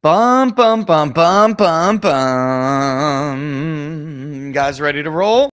Bum, bum, bum, bum, bum, bum. Guys ready to roll?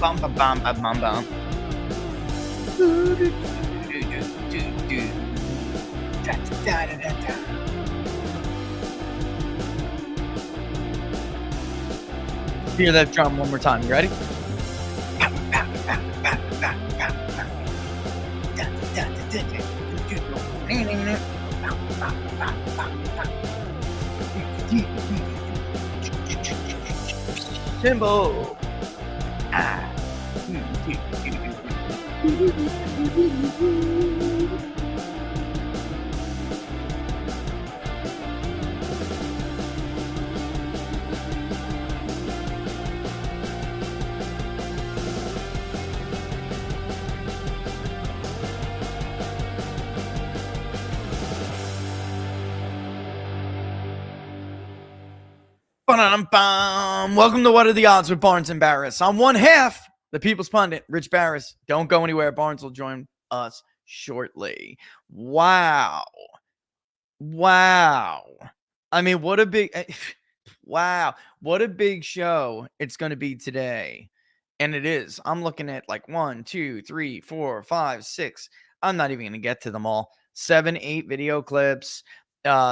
Bum, bum, bum, bum, bum, bum. Hear that drum one more time. You ready? Symbol. Welcome to What Are the Odds with Barnes and Baris. I'm one half, the People's Pundit, Rich Baris. Don't go anywhere. Barnes will join us shortly. Wow. I mean, what a big show it's going to be today. And it is. I'm looking at like 1, 2, 3, 4, 5, 6. I'm not even going to get to them all. 7, 8 video clips.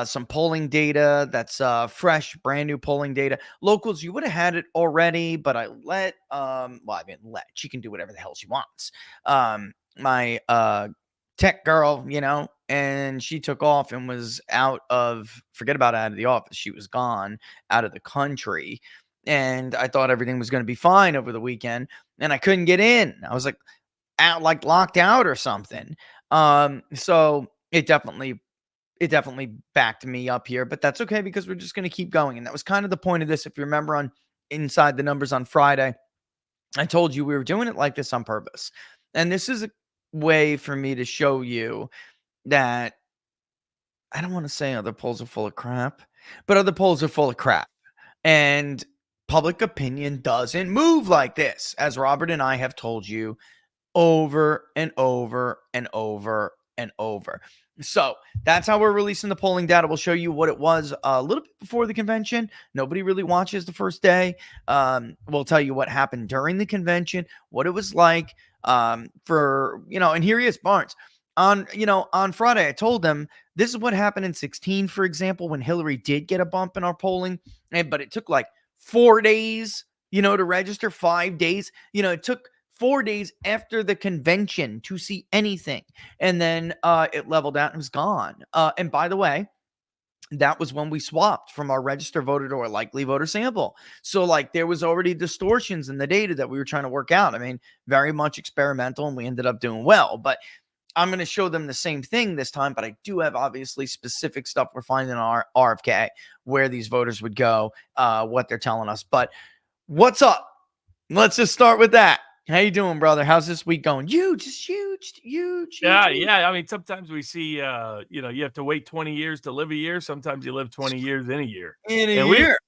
Some polling data that's fresh, brand new polling data. Locals, you would have had it already, but I let she can do whatever the hell she wants. My tech girl, and she took off and was out of the office. She was gone out of the country. And I thought everything was going to be fine over the weekend, and I couldn't get in. I was like locked out or something. So it definitely backed me up here, but that's okay because we're just going to keep going. And that was kind of the point of this. If you remember on Inside the Numbers on Friday, I told you we were doing it like this on purpose. And this is a way for me to show you that I don't want to say other polls are full of crap, but other polls are full of crap. And public opinion doesn't move like this, as Robert and I have told you over and over and over and over. So that's how we're releasing the polling data. We'll show you what it was a little bit before the convention. Nobody really watches the first day. We'll tell you what happened during the convention, what it was like and here he is, Barnes. On Friday, I told them this is what happened in 2016, for example, when Hillary did get a bump in our polling, but it took like 4 days, to register, 5 days. It took 4 days after the convention to see anything. And then it leveled out and was gone. And by the way, that was when we swapped from our register voter to our likely voter sample. So there was already distortions in the data that we were trying to work out. I mean, very much experimental, and we ended up doing well. But I'm going to show them the same thing this time, but I do have obviously specific stuff we're finding on our RFK, where these voters would go, what they're telling us. But what's up? Let's just start with that. How you doing, brother? How's this week going? Huge, just huge, huge, huge, Yeah, huge. yeah. I mean, sometimes we see, you have to wait 20 years to live a year. Sometimes you live 20 years in a year, In a and year.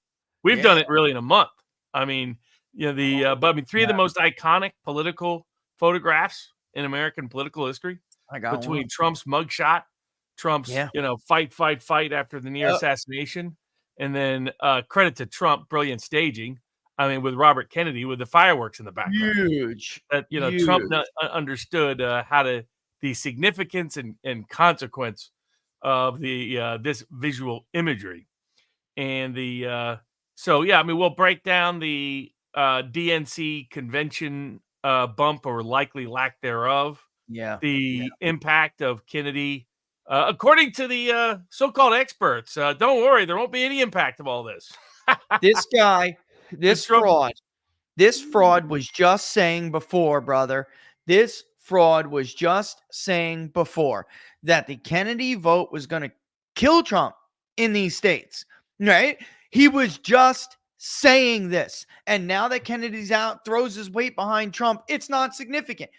we've Yeah. done it really in a month. I mean, but I mean, three of the Yeah. most iconic political photographs in American political history I got one. between Trump's mugshot, Trump's, Yeah. fight, fight, fight after the near Yep. assassination, and then credit to Trump, brilliant staging. I mean, with Robert Kennedy with the fireworks in the background. Huge. That Trump Huge. understood the significance and consequence of this visual imagery, and so yeah, I mean, we'll break down the DNC convention bump or likely lack thereof, Yeah. the impact of Kennedy, according to the so-called experts. Don't worry, there won't be any impact of all this. This guy, And this Trump, fraud, this fraud was just saying before, brother. This fraud was just saying before that the Kennedy vote was going to kill Trump in these states, right? He was just saying this. And now that Kennedy's out, throws his weight behind Trump, it's not significant.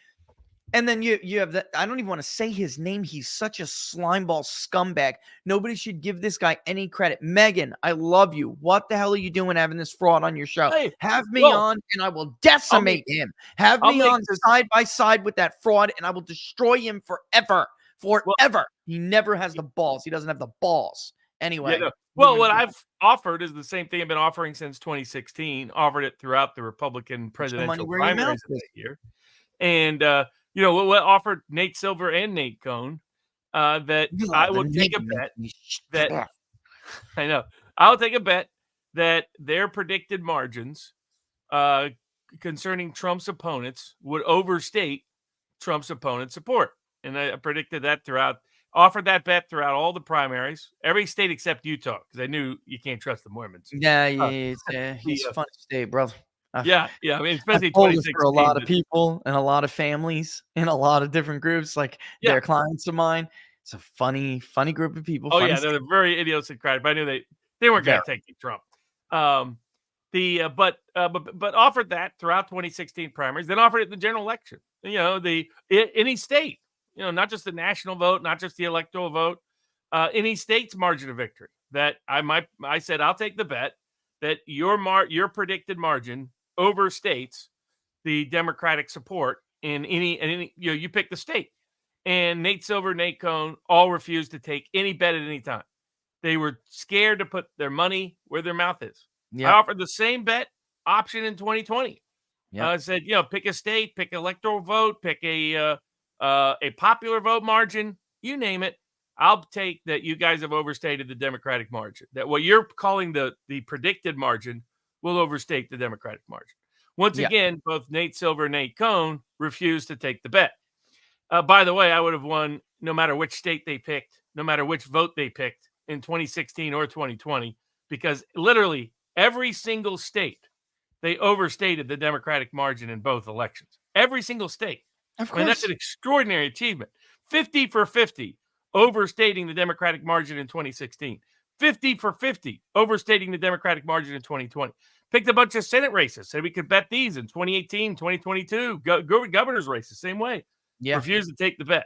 And then you have that. I don't even want to say his name. He's such a slimeball scumbag. Nobody should give this guy any credit. Megan, I love you. What the hell are you doing having this fraud on your show? hey, Have me well, on and I will decimate him. Have I'll me make on this. side by side with that fraud and I will destroy him forever. Well, Forever. He never has the balls. He doesn't have the balls. Anyway. Well, what I've offered is the same thing I've been offering since 2016. Offered it throughout the Republican presidential primaries of that year, and what offered Nate Silver and Nate Cohn that I will take a bet that I know I'll take a bet that their predicted margins concerning Trump's opponents would overstate Trump's opponent support, and I predicted that offered that bet throughout all the primaries, every state except Utah, because I knew you can't trust the Mormons. Yeah, he's a funny state, brother. Yeah. I mean, especially I've told it 2016. for a lot of people and a lot of families and a lot of different groups, like they're clients of mine. It's a funny group of people. Oh yeah, they're very idiosyncratic. But I knew they weren't going to take Trump. But offered that throughout 2016 primaries, then offered it in the general election. Any state, not just the national vote, not just the electoral vote, any state's margin of victory. That I said I'll take the bet that your predicted margin overstates the Democratic support in any you pick the state. And Nate Silver, Nate Cohn all refused to take any bet at any time. They were scared to put their money where their mouth is. I offered the same bet option in 2020. I said, pick a state, pick electoral vote, pick a popular vote margin, you name it. I'll take that you guys have overstated the Democratic margin. That what you're calling the predicted margin will overstate the Democratic margin. Once again, both Nate Silver and Nate Cohn refused to take the bet. By the way, I would have won no matter which state they picked, no matter which vote they picked in 2016 or 2020, because literally every single state, they overstated the Democratic margin in both elections. Every single state. Of course. I mean, that's an extraordinary achievement. 50 for 50, overstating the Democratic margin in 2016. 50 for 50, overstating the Democratic margin in 2020. Picked a bunch of Senate races, said we could bet these in 2018, 2022. Governor's races, same way. Refused to take the bet.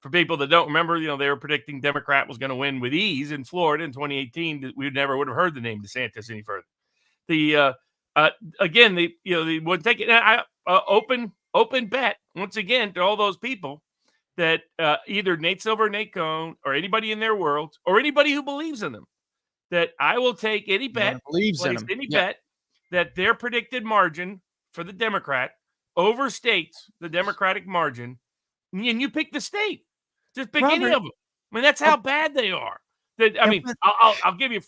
For people that don't remember, they were predicting Democrat was going to win with ease in Florida in 2018. We never would have heard the name DeSantis any further. Again, they would take it. Open bet once again to all those people that either Nate Silver, Nate Cohn, or anybody in their world, or anybody who believes in them, that I will take any bet, bet that their predicted margin for the Democrat overstates the Democratic margin, and you pick the state. Just pick any of them. I mean, that's how bad they are. I'll give you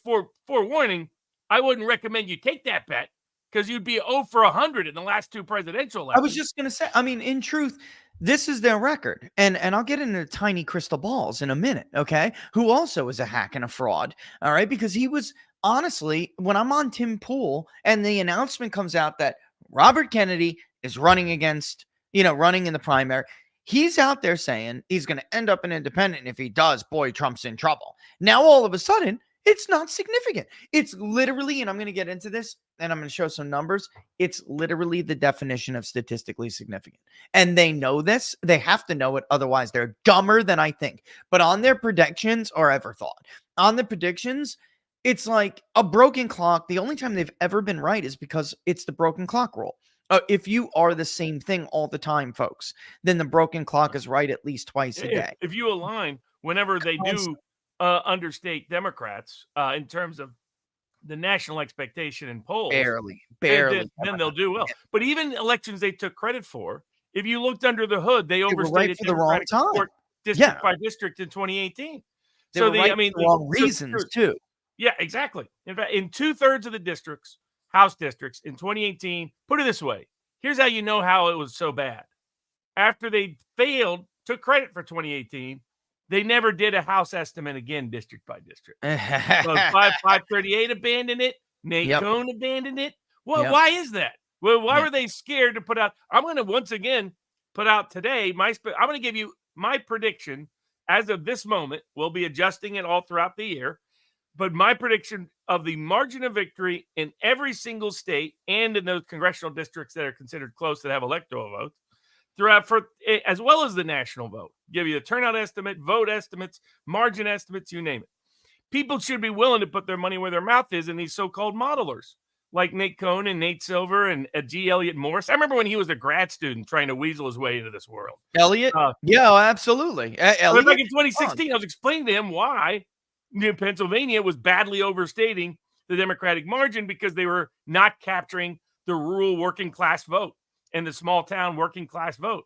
forewarning. I wouldn't recommend you take that bet because you'd be 0 for 100 in the last two presidential elections. I was just going to say, I mean, in truth, this is their record. And I'll get into tiny crystal balls in a minute, okay? Who also is a hack and a fraud, all right? Because he was, honestly, when I'm on Tim Pool and the announcement comes out that Robert Kennedy is running against, running in the primary, he's out there saying he's going to end up an independent. And if he does, boy, Trump's in trouble. Now, all of a sudden, It's not significant. It's literally, and I'm going to get into this and I'm going to show some numbers. It's literally the definition of statistically significant. And they know this. They have to know it. Otherwise, they're dumber than I think. But on their predictions, or ever thought, on the predictions, it's like a broken clock. The only time they've ever been right is because it's the broken clock rule. If you are the same thing all the time, folks, then the broken clock is right at least twice a day. If you align, whenever they do understate Democrats in terms of the national expectation in polls, barely. then they'll do well. But even elections they took credit for, if you looked under the hood, they were overstated right for the wrong Democratic time. support district by district in 2018. They were right for the wrong reasons too. Yeah, exactly. In fact, in 2/3 of the districts, House districts in 2018, put it this way, here's how you know how it was so bad. After they failed, took credit for 2018, they never did a House estimate again, district by district. So 538 abandoned it. Nate Cohn abandoned it. Well, why is that? Well, why were they scared to put out? I'm going to once again put out today. I'm going to give you my prediction as of this moment. We'll be adjusting it all throughout the year. But my prediction of the margin of victory in every single state and in those congressional districts that are considered close that have electoral votes throughout, for as well as the national vote, give you a turnout estimate, vote estimates, margin estimates, you name it. People should be willing to put their money where their mouth is in these so-called modelers like Nate Cohn and Nate Silver and G. Elliott Morris. I remember when he was a grad student trying to weasel his way into this world. Elliott? Yeah, absolutely. Elliott, back in 2016, I was explaining to him why Pennsylvania was badly overstating the Democratic margin because they were not capturing the rural working class vote and the small town working class vote.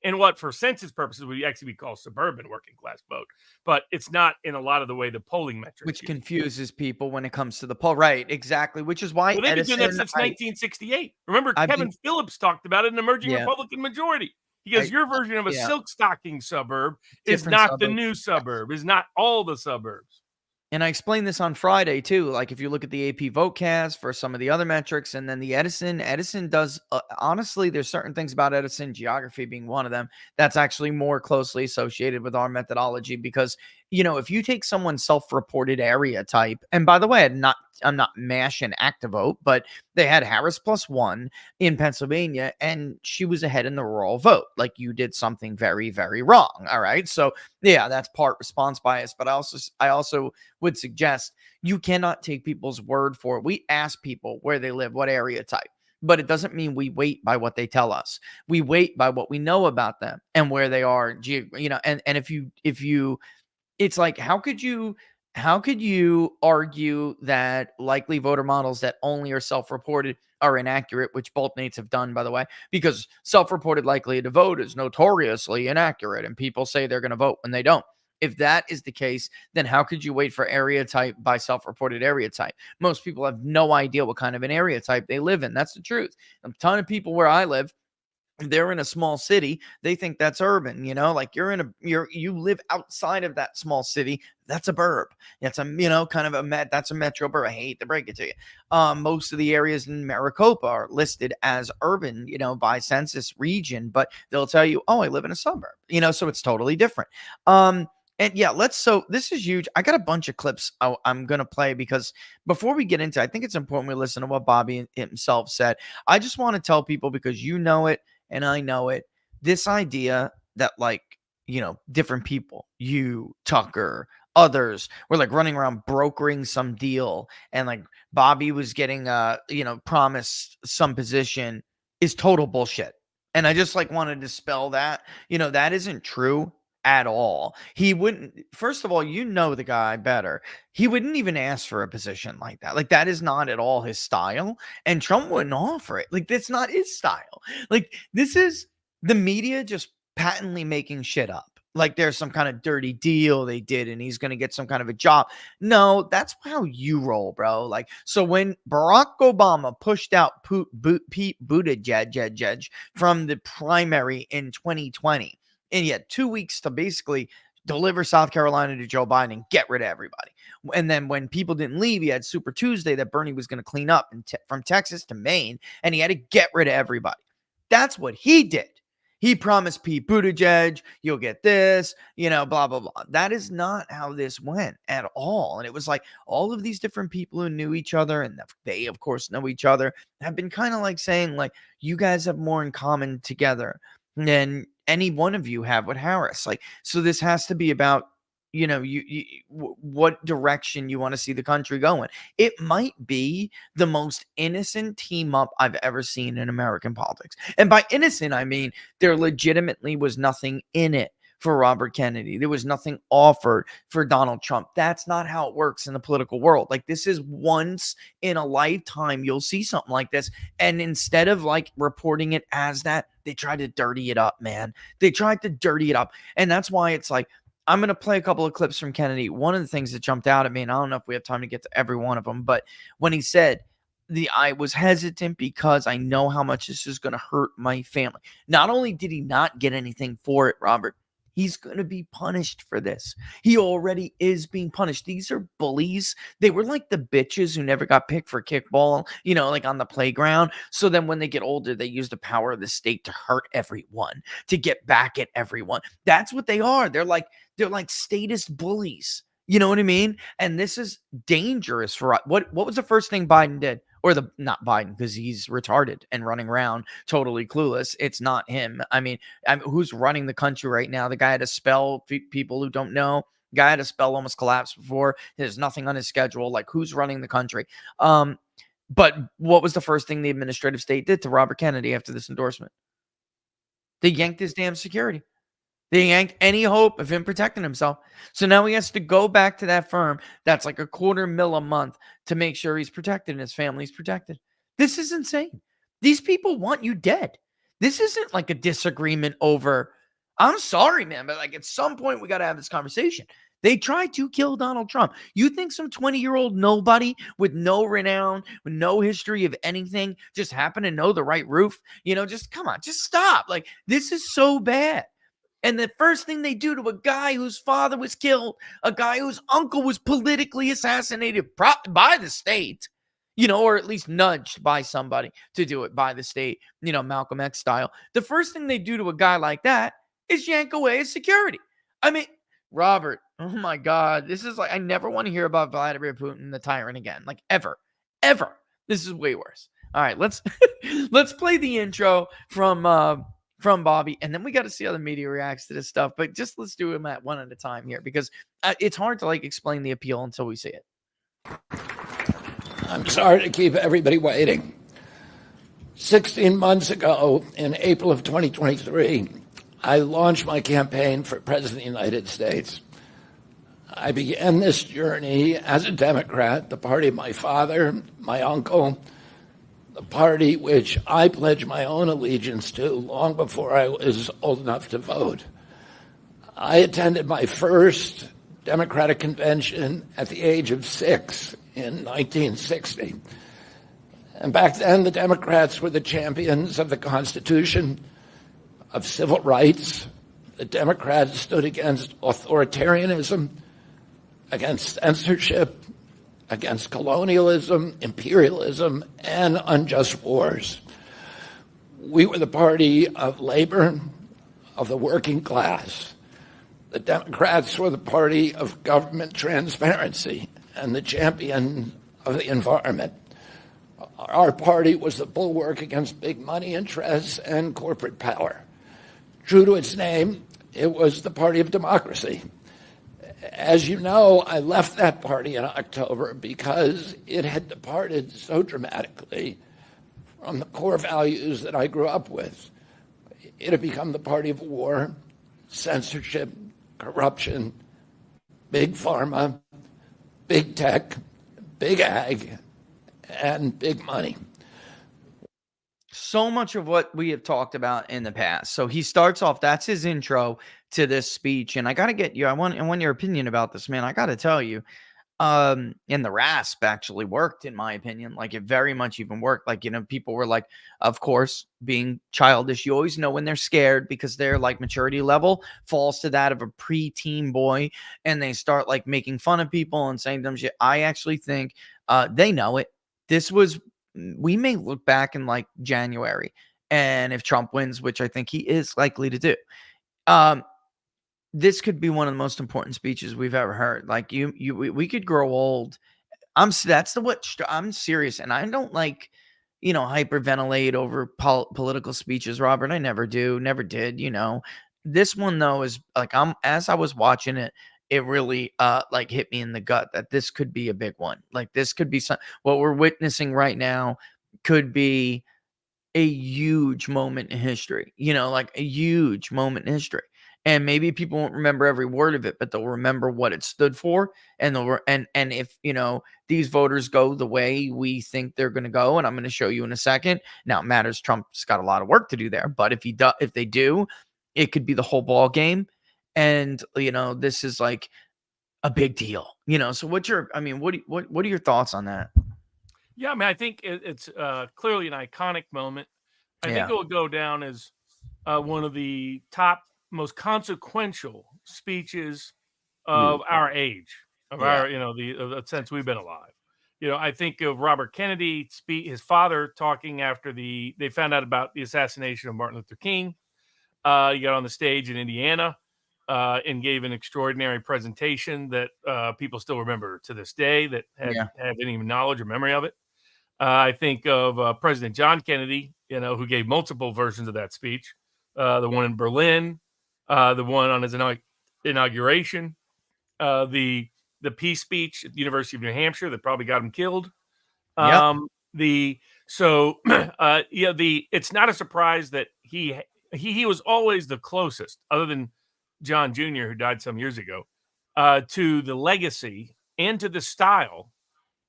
And what for census purposes would actually be called suburban working class vote. But it's not in a lot of the way the polling metrics. Which confuses people when it comes to the poll. Right, exactly. Which is why they've been doing that since 1968. Remember, Kevin Phillips talked about it in Emerging Republican Majority. He goes, your version of a silk stocking suburb is not the new suburb, is not all the suburbs. And I explained this on Friday too. Like if you look at the AP Votecast for some of the other metrics, and then the Edison does, honestly, there's certain things about Edison, geography being one of them, that's actually more closely associated with our methodology because, you know, if you take someone's self-reported area type, and by the way, I'm not mashing ActiVote, but they had Harris +1 in Pennsylvania, and she was ahead in the rural vote. Like you did something very, very wrong. All right. So yeah, that's part response bias. But I also would suggest you cannot take people's word for it. We ask people where they live, what area type. But it doesn't mean we wait by what they tell us. We wait by what we know about them and where they are, you know, and if you it's like, how could you argue that likely voter models that only are self-reported are inaccurate, which both Nates have done, by the way, because self-reported likelihood to vote is notoriously inaccurate and people say they're going to vote when they don't. If that is the case, then how could you wait for area type by self-reported area type? Most people have no idea what kind of an area type they live in. That's the truth. A ton of people where I live, they're in a small city, they think that's urban, you know, like you live outside of that small city, that's a burb. That's a, you know, kind of that's a metro burb. I hate to break it to you. Most of the areas in Maricopa are listed as urban, you know, by census region, but they'll tell you, oh, I live in a suburb, you know, so it's totally different. And yeah, so this is huge. I got a bunch of clips I'm going to play because before we get into it, I think it's important we listen to what Bobby himself said. I just want to tell people, because you know it and I know it, this idea that, like, you know, different people, you, Tucker, others were like running around brokering some deal and like Bobby was getting, you know, promised some position is total bullshit. And I just like want to dispel that, you know, that isn't true at all. He wouldn't, first of all, you know the guy better. He wouldn't even ask for a position like that. Like that is not at all his style. And Trump wouldn't offer it. Like that's not his style. Like this is the media just patently making shit up. Like there's some kind of dirty deal they did and he's going to get some kind of a job. No, that's how you roll, bro. Like, so when Barack Obama pushed out Pete Buttigieg from the primary in 2020, and he had 2 weeks to basically deliver South Carolina to Joe Biden and get rid of everybody. And then when people didn't leave, he had Super Tuesday that Bernie was going to clean up from Texas to Maine, and he had to get rid of everybody. That's what he did. He promised Pete Buttigieg, you'll get this, blah, blah, blah. That is not how this went at all. And it was like all of these different people who knew each other, and they, of course, know each other, have been kind of like saying, like, you guys have more in common together than any one of you have with Harris. Like, so this has to be about, what direction you want to see the country going. It might be the most innocent team up I've ever seen in American politics. And by innocent, I mean there legitimately was nothing in it for Robert Kennedy. There was nothing offered for Donald Trump. That's not how it works in the political world. Like, this is once in a lifetime you'll see something like this. And instead of like reporting it as that, they tried to dirty it up, man. They tried to dirty it up. And that's why it's like, I'm going to play a couple of clips from Kennedy. One of the things that jumped out at me, and I don't know if we have time to get to every one of them, but when he said, I was hesitant because I know how much this is going to hurt my family. Not only did he not get anything for it, Robert, he's going to be punished for this. He already is being punished. These are bullies. They were like the bitches who never got picked for kickball, like on the playground. So then when they get older, they use the power of the state to hurt everyone, to get back at everyone. That's what they are. They're like statist bullies. You know what I mean? And this is dangerous for us. What was the first thing Biden did? Or not Biden, because he's retarded and running around totally clueless. It's not him. I mean, who's running the country right now? The guy had to spell, people who don't know. Guy had to spell, almost collapsed before. There's nothing on his schedule. Like, who's running the country? But what was the first thing the administrative state did to Robert Kennedy after this endorsement? They yanked his damn security. They yanked any hope of him protecting himself. So now he has to go back to that firm that's like $250,000 a month to make sure he's protected and his family's protected. This is insane. These people want you dead. This isn't like a disagreement over, I'm sorry, man, but like at some point we got to have this conversation. They tried to kill Donald Trump. You think some 20-year-old nobody with no renown, with no history of anything, just happened to know the right roof? Just come on, just stop. Like, this is so bad. And the first thing they do to a guy whose father was killed, a guy whose uncle was politically assassinated by the state, or at least nudged by somebody to do it by the state, Malcolm X style. The first thing they do to a guy like that is yank away his security. I mean, Robert, oh my God, this is like, I never want to hear about Vladimir Putin, the tyrant, again. Like, ever. This is way worse. All right, let's play the intro from Bobby, and then we got to see how the media reacts to this stuff. But just let's do them at one at a time here, because it's hard to like explain the appeal until we see it. I'm sorry to keep everybody waiting. 16 months ago, in April of 2023, I launched my campaign for President of the United States. I began this journey as a Democrat, the party of my father, my uncle, the party which I pledged my own allegiance to long before I was old enough to vote. I attended my first Democratic convention at the age of 6 in 1960. And back then, the Democrats were the champions of the Constitution, of civil rights. The Democrats stood against authoritarianism, against censorship, against colonialism, imperialism, and unjust wars. We were the party of labor, of the working class. The Democrats were the party of government transparency and the champion of the environment. Our party was the bulwark against big money interests and corporate power. True to its name, it was the party of democracy. As you know, I left that party in October because it had departed so dramatically from the core values that I grew up with. It had become the party of war, censorship, corruption, big pharma, big tech, big ag, and big money. So much of what we have talked about in the past. So he starts off, that's his intro to this speech. And I got to get you, I want your opinion about this, man. I got to tell you, and the RASP actually worked, in my opinion. Like, it very much even worked. Like, people were like, of course, being childish, you always know when they're scared because their like maturity level falls to that of a preteen boy, and they start like making fun of people and saying dumb shit. I actually think they know it. We may look back in like January And if Trump wins, which I think he is likely to do, this could be one of the most important speeches we've ever heard. Like we could grow old. I'm serious, and I don't like, hyperventilate over political speeches, Robert. I never do, never did. This one though is like as I was watching it, it really like hit me in the gut that this could be a big one. Like this could be what we're witnessing right now could be a huge moment in history. Like a huge moment in history. And maybe people won't remember every word of it, but they'll remember what it stood for. And and if these voters go the way we think they're going to go, and I'm going to show you in a second. Now it matters. Trump's got a lot of work to do there, but if they do, it could be the whole ball game. And this is like a big deal. So what are your thoughts on that? Yeah, I mean, I think it's clearly an iconic moment. I think Yeah. it will go down as one of the top, most consequential speeches of our age, of our, since we've been alive. I think of Robert Kennedy, his father talking after they found out about the assassination of Martin Luther King. He got on the stage in Indiana and gave an extraordinary presentation that people still remember to this day that have any knowledge or memory of it. I think of President John Kennedy, who gave multiple versions of that speech. The one in Berlin, the one on his inauguration, the peace speech at the University of New Hampshire that probably got him killed. It's not a surprise that he was always the closest, other than John Jr., who died some years ago, to the legacy and to the style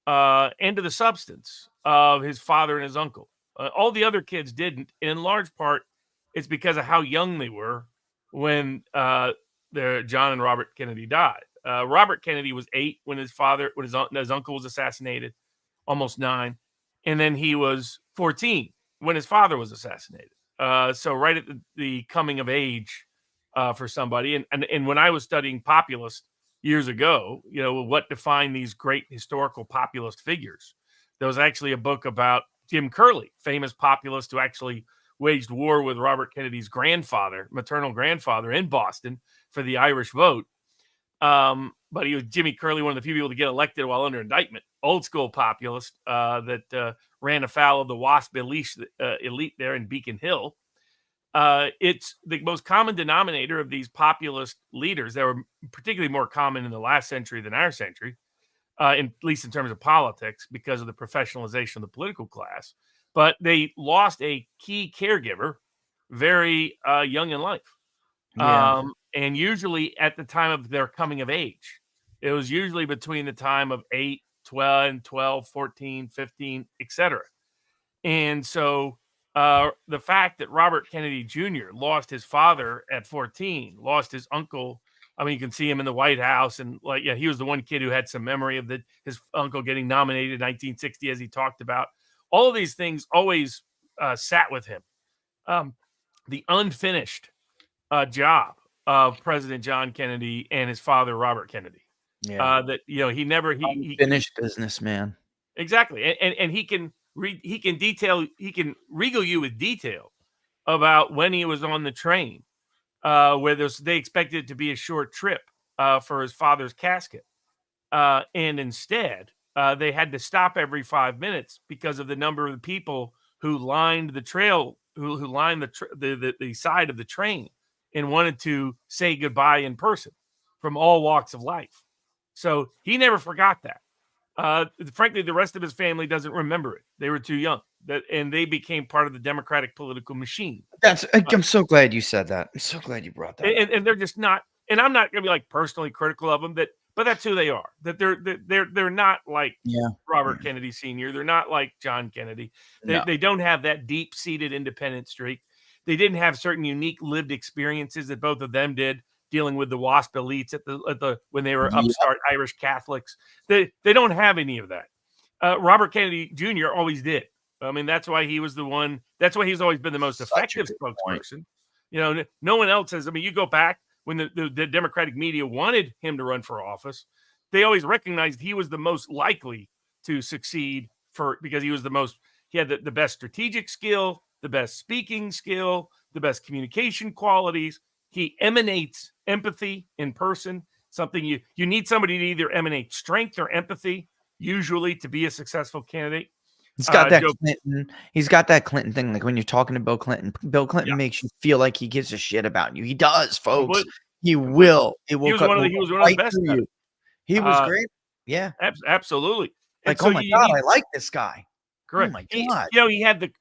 and to the substance of his father and his uncle. All the other kids didn't. And in large part, it's because of how young they were when John and Robert Kennedy died. Robert Kennedy was 8 when his uncle was assassinated, almost 9. And then he was 14 when his father was assassinated. So right at the coming of age for somebody. And when I was studying populist years ago, what defined these great historical populist figures, there was actually a book about Jim Curley, famous populist who actually waged war with Robert Kennedy's maternal grandfather in Boston for the Irish vote. But he was Jimmy Curley, one of the few people to get elected while under indictment. Old school populist that ran afoul of the WASP elite there in Beacon Hill. It's the most common denominator of these populist leaders that were particularly more common in the last century than our century, at least in terms of politics, because of the professionalization of the political class. But they lost a key caregiver very young in life. And usually at the time of their coming of age. It was usually between the time of 8, 12, 14, 15, etc. And so the fact that Robert Kennedy Jr. lost his father at 14, lost his uncle. I mean, you can see him in the White House, and he was the one kid who had some memory of his uncle getting nominated in 1960, as he talked about. All of these things always sat with him. The unfinished job of President John Kennedy and his father, Robert Kennedy. He finished business, man. Exactly. And he can regale you with detail about when he was on the train, where they expected it to be a short trip for his father's casket. And instead, they had to stop every 5 minutes because of the number of people who lined the trail, who lined the side of the train and wanted to say goodbye in person from all walks of life. So he never forgot that. Frankly, the rest of his family doesn't remember it. They were too young, and they became part of the Democratic political machine. I'm so glad you said that. I'm so glad you brought that up. And they're just not. And I'm not going to be like personally critical of them, but that's who they are. That they're not like Robert Kennedy Sr. They're not like John Kennedy. They don't have that deep-seated independent streak. They didn't have certain unique lived experiences that both of them did, dealing with the WASP elites when they were upstart Irish Catholics. They don't have any of that. Robert Kennedy Jr. always did. I mean, that's why he was the one. That's why he's always been the most effective spokesperson. No one else has. I mean, you go back when the Democratic media wanted him to run for office, they always recognized he was the most likely to succeed because he was he had the best strategic skill, the best speaking skill, the best communication qualities. He emanates empathy in person, something you need somebody to either emanate strength or empathy, usually, to be a successful candidate. He's got that Clinton. He's got that Clinton thing. Like when you're talking to Bill Clinton makes you feel like he gives a shit about you. He does, folks. He will. It will. He was one of the best. He was great. Yeah, absolutely. Like, oh my God, I like this guy. Correct. Oh my God. He had the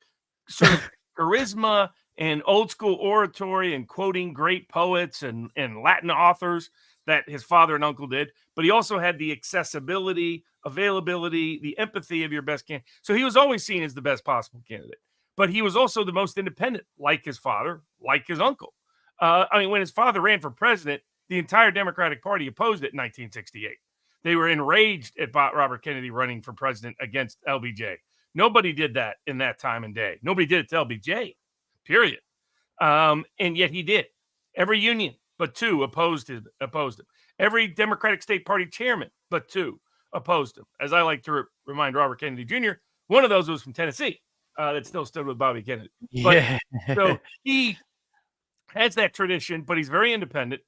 sort of charisma and old school oratory and quoting great poets and Latin authors that his father and uncle did. But he also had the accessibility, availability, the empathy of your best candidate. So he was always seen as the best possible candidate. But he was also the most independent, like his father, like his uncle. When his father ran for president, the entire Democratic Party opposed it in 1968. They were enraged at Robert Kennedy running for president against LBJ. Nobody did that in that time and day. Nobody did it to LBJ, period. And yet he did. Every union but two opposed him. Every Democratic State Party chairman but two opposed him. As I like to remind Robert Kennedy Jr., one of those was from Tennessee that still stood with Bobby Kennedy. Yeah. But, so he has that tradition, but he's very independent.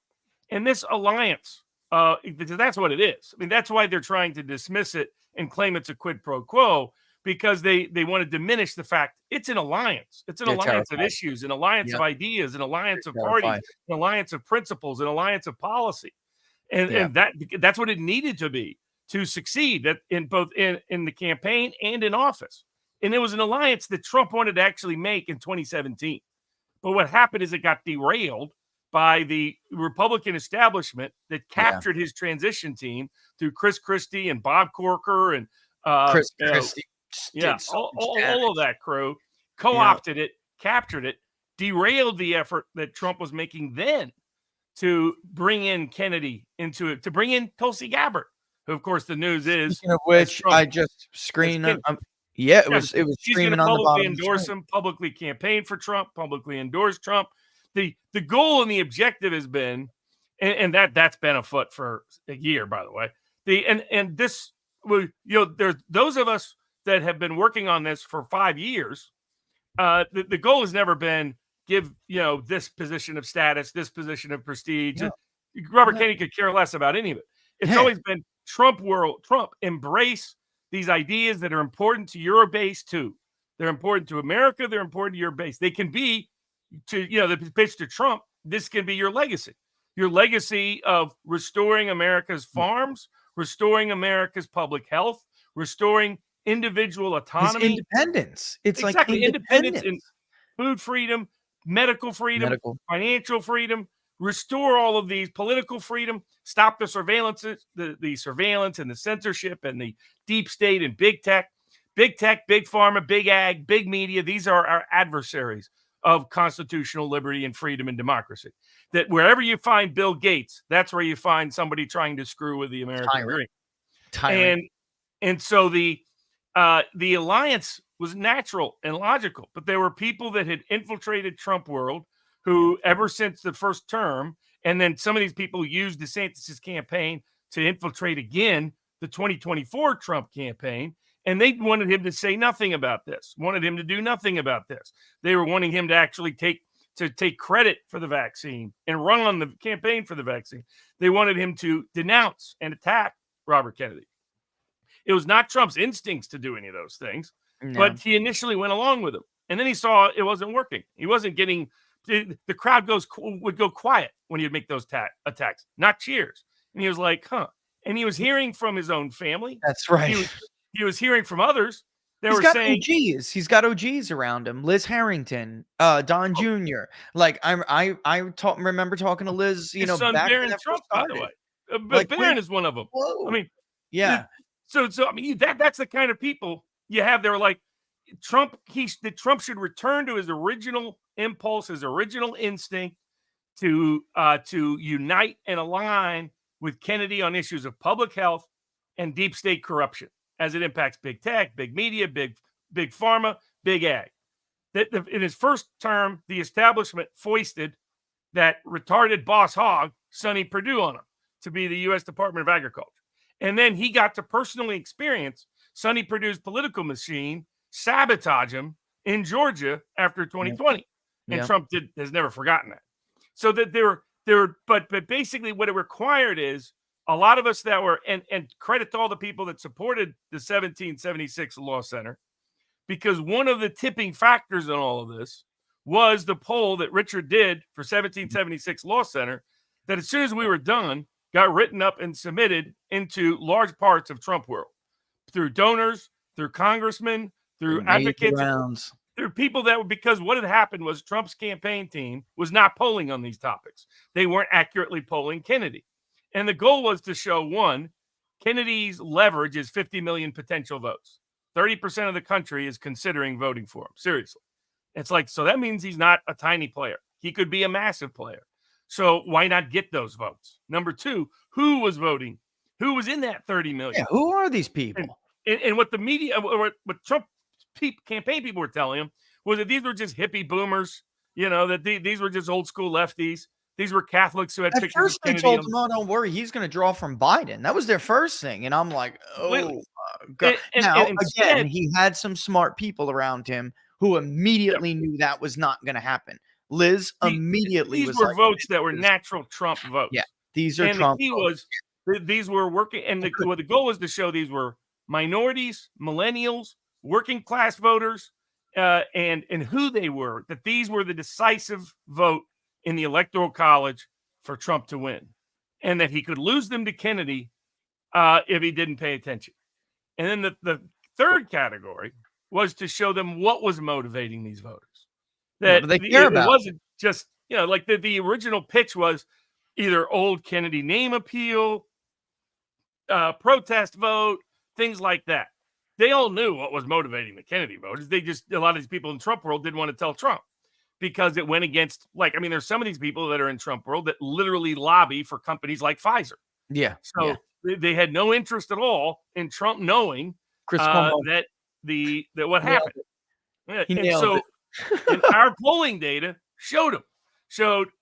And this alliance, that's what it is. I mean, that's why they're trying to dismiss it and claim it's a quid pro quo, because they want to diminish the fact it's an alliance. It's an alliance of issues, an alliance of ideas, an alliance of parties, an alliance of principles, an alliance of policy. And that's what it needed to be to succeed in both in the campaign and in office. And it was an alliance that Trump wanted to actually make in 2017. But what happened is it got derailed by the Republican establishment that captured his transition team through Chris Christie and Bob Corker and Chris Christie. All of that crew co-opted it, captured it, derailed the effort that Trump was making then to bring in Kennedy into it, to bring in Tulsi Gabbard, who, of course, the news is. Speaking of which, Trump, I just screened. It was streaming on the bottom. She's going to publicly endorse him, publicly campaign for Trump, publicly endorse Trump. The goal and the objective has been, and that's been afoot for a year, by the way. There's those of us that have been working on this for 5 years. The goal has never been give this position of status, this position of prestige. No. Robert Kennedy could care less about any of it. It's always been Trump embrace these ideas that are important to your base too. They're important to America. They're important to your base. They can be the pitch to Trump. This can be your legacy of restoring America's farms, restoring America's public health, restoring individual autonomy, independence. It's exactly like independence in food freedom, medical freedom, financial freedom. Restore all of these, political freedom. Stop the surveillance, the surveillance and the censorship and the deep state and big tech, big pharma, big ag, big media. These are our adversaries of constitutional liberty and freedom and democracy. That wherever you find Bill Gates, that's where you find somebody trying to screw with the American dream. And so the alliance was natural and logical, but there were people that had infiltrated Trump world who, ever since the first term, and then some of these people used DeSantis' campaign to infiltrate again the 2024 Trump campaign, and they wanted him to say nothing about this, wanted him to do nothing about this. They were wanting him to actually take credit for the vaccine and run on the campaign for the vaccine. They wanted him to denounce and attack Robert Kennedy. It was not Trump's instincts to do any of those things, but he initially went along with them. And then he saw it wasn't working. He wasn't getting... The crowd would go quiet when he'd make those attacks, not cheers. And he was like, huh. And he was hearing from his own family. That's right. He was hearing from others. He's got OGs around him. Liz Harrington, Don Jr. Like I remember talking to Liz, his son back Barron Trump, by the way. But Barron is one of them. Whoa. I mean, yeah. So I mean, that's the kind of people you have there. Like Trump should return to his original impulse, his original instinct to unite and align with Kennedy on issues of public health and deep state corruption as it impacts big tech, big media, big pharma, big ag. In his first term, the establishment foisted that retarded boss hog, Sonny Perdue, on him to be the U.S. Department of Agriculture. And then he got to personally experience Sonny Perdue's political machine sabotage him in Georgia after 2020, and Trump has never forgotten that. So that but basically what it required is a lot of us that were, and credit to all the people that supported the 1776 Law Center, because one of the tipping factors in all of this was the poll that Richard did for 1776 Law Center, that as soon as we were done, got written up and submitted into large parts of Trump world through donors, through congressmen, through advocates, through people that were, because what had happened was Trump's campaign team was not polling on these topics. They weren't accurately polling Kennedy. And the goal was to show, one, Kennedy's leverage is 50 million potential votes. 30% of the country is considering voting for him. Seriously. It's like, so that means he's not a tiny player. He could be a massive player. So why not get those votes? Number two, who was voting? Who was in that 30 million? Yeah, who are these people? And what the media, what Trump campaign people were telling him was that these were just hippie boomers, that these were just old school lefties. These were Catholics who had pictures first of Kennedy. They told him, "Oh, don't worry, he's going to draw from Biden." That was their first thing, and I'm like, "Oh, God." Now, again, he had some smart people around him who immediately knew that was not going to happen. Liz immediately these was were like, votes that were natural Trump votes. Yeah, these are and Trump. The key votes. was these were working, and the goal was to show these were minorities, millennials, working class voters, and who they were. That these were the decisive vote in the Electoral College for Trump to win, and that he could lose them to Kennedy if he didn't pay attention. And then the third category was to show them what was motivating these voters. That what do they care about? It wasn't just, like the original pitch was either old Kennedy name appeal, protest vote, things like that. They all knew what was motivating the Kennedy voters. A lot of these people in Trump world didn't want to tell Trump, because it went against, there's some of these people that are in Trump world that literally lobby for companies like Pfizer. Yeah. So they had no interest at all in Trump knowing that what happened. He nailed it. And our polling data showed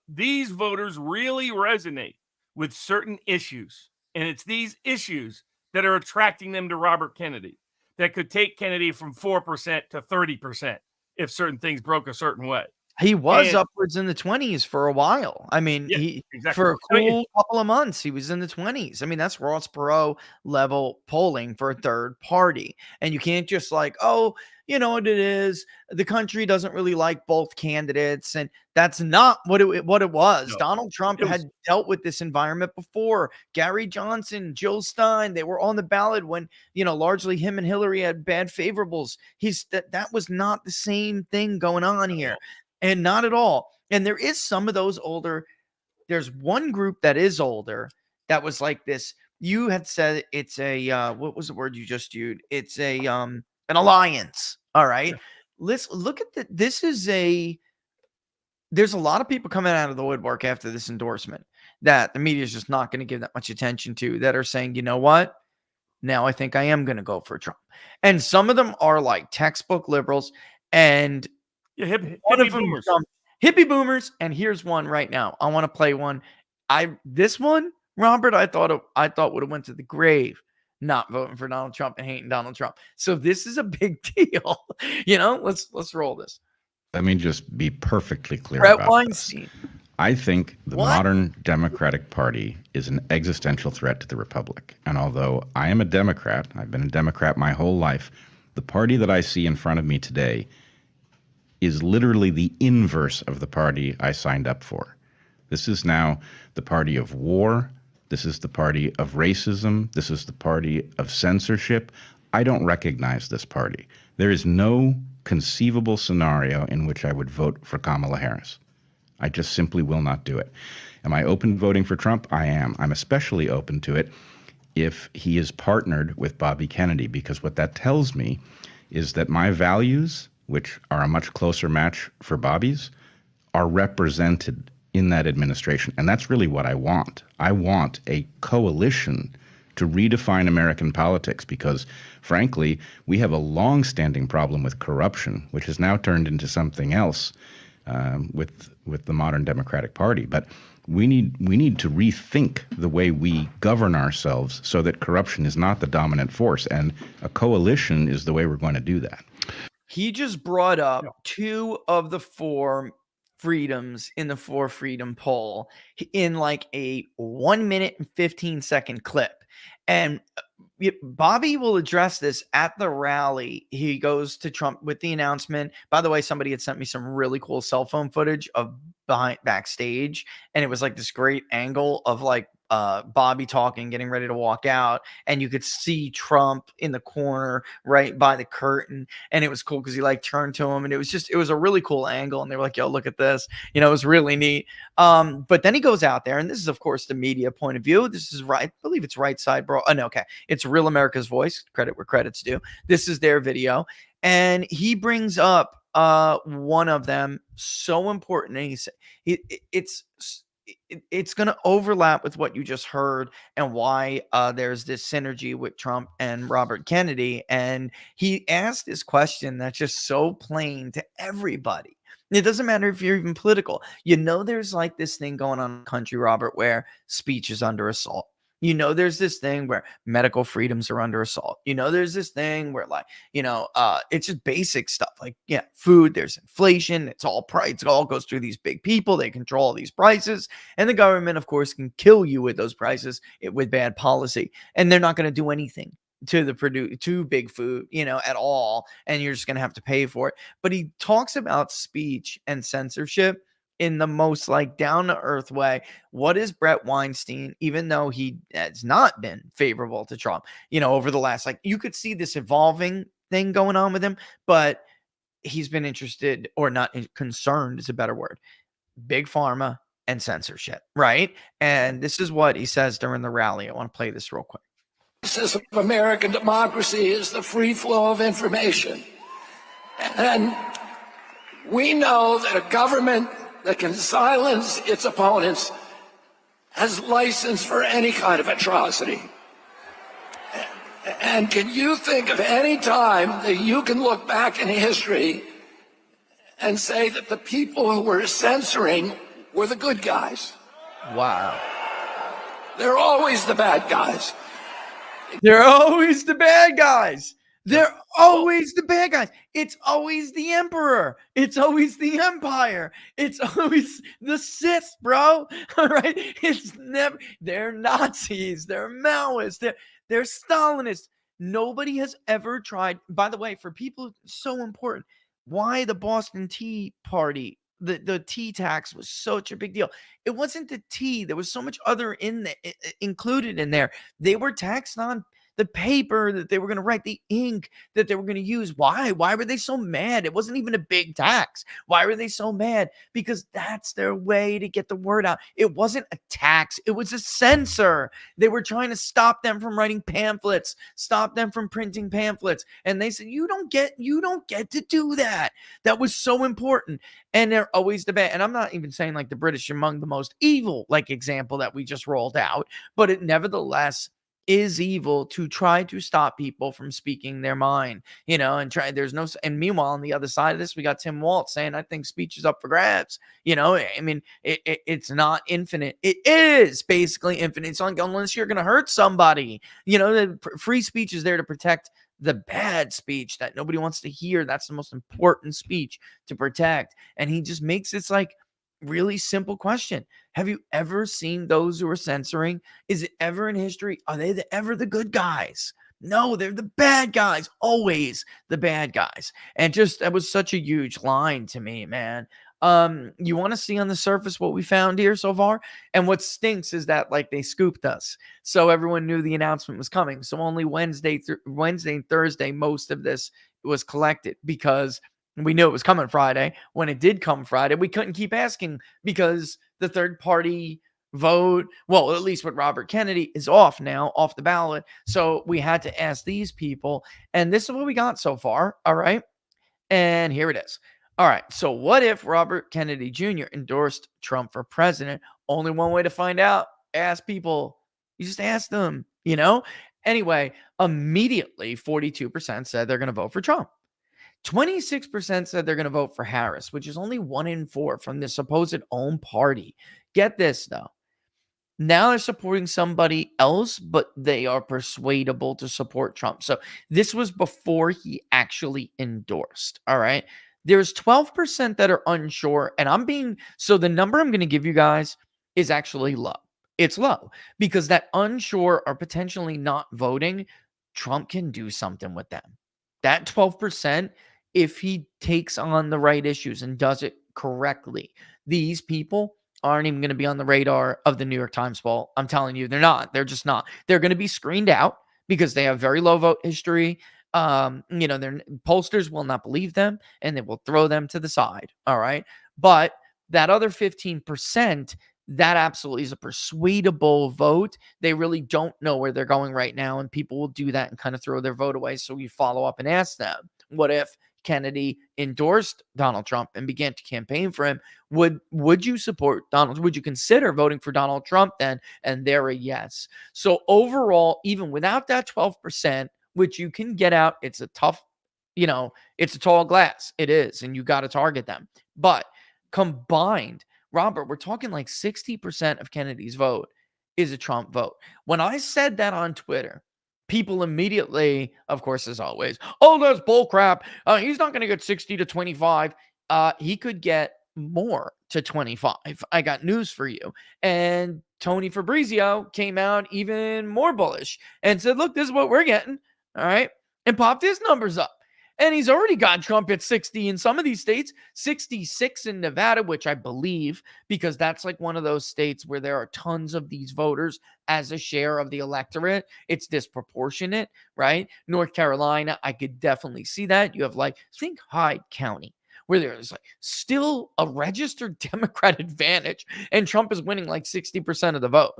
these voters really resonate with certain issues. And it's these issues that are attracting them to Robert Kennedy, that could take Kennedy from 4% to 30% if certain things broke a certain way. He was upwards in the 20s for a while. For a cool couple of months, he was in the 20s. That's Ross Perot level polling for a third party. And you can't just you know what it is. The country doesn't really like both candidates. And that's not what it was. No. Donald Trump had dealt with this environment before. Gary Johnson, Jill Stein, they were on the ballot when, largely him and Hillary had bad favorables. That was not the same thing going on here. And not at all. And there is some of those older. There's one group that is older that was like this. You had said it's a what was the word you just used? It's a an alliance. All right. Yeah. Let's look at this is there's a lot of people coming out of the woodwork after this endorsement that the media is just not going to give that much attention to, that are saying, you know what? Now I think I am going to go for Trump. And some of them are like textbook liberals, and hippie boomers. Hippie boomers. And here's one right now. I want to play one. This one, Robert, I thought would have went to the grave, not voting for Donald Trump and hating Donald Trump. So this is a big deal. Let's roll this. Let me just be perfectly clear Brett about Weinstein. this. I think the modern Democratic Party is an existential threat to the Republic. And although I am a Democrat, I've been a Democrat my whole life, the party that I see in front of me today is literally the inverse of the party I signed up for. This is now the party of war. This is the party of racism. This is the party of censorship. I don't recognize this party. There is no conceivable scenario in which I would vote for Kamala Harris. I just simply will not do it. Am I open to voting for Trump? I am. I'm especially open to it if he is partnered with Bobby Kennedy, because what that tells me is that my values, which are a much closer match for Bobby's, are represented in that administration. And that's really what I want. I want a coalition to redefine American politics, because, frankly, we have a long-standing problem with corruption, which has now turned into something else with the modern Democratic Party. But we need to rethink the way we govern ourselves so that corruption is not the dominant force, and a coalition is the way we're going to do that. He just brought up 2 of the 4 freedoms in the 4 freedom poll in like a 1 minute and 15-second clip. And Bobby will address this at the rally. He goes to Trump with the announcement. By the way, somebody had sent me some really cool cell phone footage of backstage, and it was like this great angle of like Bobby talking, getting ready to walk out, and you could see Trump in the corner right by the curtain, and it was cool because he like turned to him, and it was a really cool angle, and they were like, yo, look at this, it was really neat. But then he goes out there, and this is of course the media point of view. This is right, I believe it's Right Side Bro. Oh no, okay, it's Real America's Voice, credit where credit's due. This is their video, and he brings up one of them so important, and he said it's going to overlap with what you just heard and why there's this synergy with Trump and Robert Kennedy. And he asked this question that's just so plain to everybody. It doesn't matter if you're even political. There's like this thing going on in the country, Robert, where speech is under assault. There's this thing where medical freedoms are under assault. There's this thing where it's just basic stuff like, food, there's inflation. It's all price. It all goes through these big people. They control all these prices. And the government, of course, can kill you with those prices with bad policy. And they're not going to do anything to big food, at all. And you're just going to have to pay for it. But he talks about speech and censorship in the most like down to earth way. What is Brett Weinstein, even though he has not been favorable to Trump, over the last, you could see this evolving thing going on with him, but he's been interested, or not concerned is a better word, big pharma and censorship, right? And this is what he says during the rally. I want to play this real quick. The basis of American democracy is the free flow of information. And we know that a government that can silence its opponents has license for any kind of atrocity. And can you think of any time that you can look back in history and say that the people who were censoring were the good guys? Wow. They're always the bad guys. They're always the bad guys. They're always the bad guys. It's always the emperor. It's always the empire. It's always the Sith, bro. All right. It's never, they're Nazis. They're Maoists. They're Stalinists. Nobody has ever tried. By the way, for people, so important. Why the Boston Tea Party, the tea tax was such a big deal. It wasn't the tea. There was so much other included in there. They were taxed on the paper that they were going to write, the ink that they were going to use. Why? Why were they so mad? It wasn't even a big tax. Why were they so mad? Because that's their way to get the word out. It wasn't a tax. It was a censor. They were trying to stop them from writing pamphlets, stop them from printing pamphlets. And they said, you don't get to do that. That was so important. And they're always the bad. And I'm not even saying like the British are among the most evil, like example that we just rolled out, but it nevertheless is evil to try to stop people from speaking their mind, and meanwhile, on the other side of this, we got Tim Walz saying, I think speech is up for grabs. I mean, it's not infinite. It is basically infinite. It's like, unless you're going to hurt somebody, the free speech is there to protect the bad speech that nobody wants to hear. That's the most important speech to protect. And he just makes this like really simple question. Have you ever seen those who are censoring? Is it ever in history? Are they ever the good guys? No, they're the bad guys. Always the bad guys. And just, that was such a huge line to me, man. You want to see on the surface what we found here so far? And what stinks is that like they scooped us. So everyone knew the announcement was coming. So only Wednesday and Thursday, most of this was collected because we knew it was coming Friday. When it did come Friday, we couldn't keep asking because the third party vote, well, at least with Robert Kennedy, is off now, off the ballot. So we had to ask these people. And this is what we got so far. All right. And here it is. All right. So what if Robert Kennedy Jr. endorsed Trump for president? Only one way to find out. Ask people. You just ask them, Anyway, immediately 42% said they're going to vote for Trump. 26% said they're going to vote for Harris, which is only 1 in 4 from the supposed own party. Get this, though. Now they're supporting somebody else, but they are persuadable to support Trump. So this was before he actually endorsed. All right. There's 12% that are unsure. And so the number I'm going to give you guys is actually low. It's low because that unsure are potentially not voting. Trump can do something with them. That 12%, if he takes on the right issues and does it correctly, these people aren't even going to be on the radar of the New York Times poll. I'm telling you, they're not. They're just not. They're going to be screened out because they have very low vote history. Their pollsters will not believe them and they will throw them to the side. All right. But that other 15%, that absolutely is a persuadable vote. They really don't know where they're going right now. And people will do that and kind of throw their vote away. So you follow up and ask them, what if Kennedy endorsed Donald Trump and began to campaign for him? Would you support Donald? Would you consider voting for Donald Trump then? And they're a yes. So overall, even without that 12%, which you can get out, it's a tough, it's a tall glass. It is. And you got to target them. But combined, Robert, we're talking like 60% of Kennedy's vote is a Trump vote. When I said that on Twitter, people immediately, of course, as always, oh, that's bullcrap. He's not going to get 60 to 25. He could get more to 25. I got news for you. And Tony Fabrizio came out even more bullish and said, look, this is what we're getting. All right. And popped his numbers up. And he's already got Trump at 60 in some of these states, 66 in Nevada, which I believe, because that's like one of those states where there are tons of these voters as a share of the electorate. It's disproportionate, right? North Carolina, I could definitely see that. You have think Hyde County, where there's still a registered Democrat advantage and Trump is winning 60% of the vote.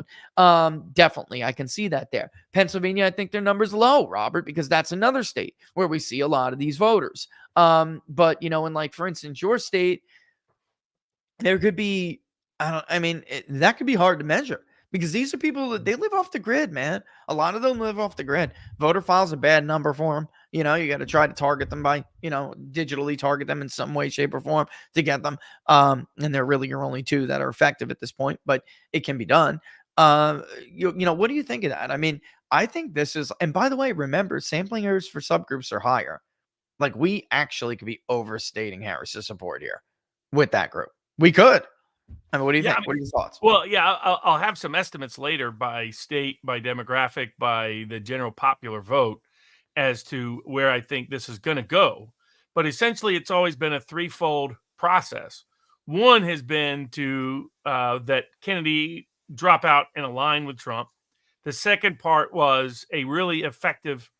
Definitely, I can see that there. Pennsylvania, I think their number's low, Robert, because that's another state where we see a lot of these voters. But, in for instance, your state, there could be, that could be hard to measure. Because these are people that they live off the grid, man. A lot of them live off the grid. Voter file's a bad number for them. You got to try to target them by, digitally target them in some way, shape, or form to get them. And there really are only two that are effective at this point, but it can be done. What do you think of that? I think this is, and by the way, remember, sampling errors for subgroups are higher. We actually could be overstating Harris's support here with that group. We could. What do you think? What are your thoughts? Well, yeah, I'll have some estimates later by state, by demographic, by the general popular vote as to where I think this is going to go. But essentially, it's always been a threefold process. One has been to that Kennedy drop out and align with Trump. The second part was a really effective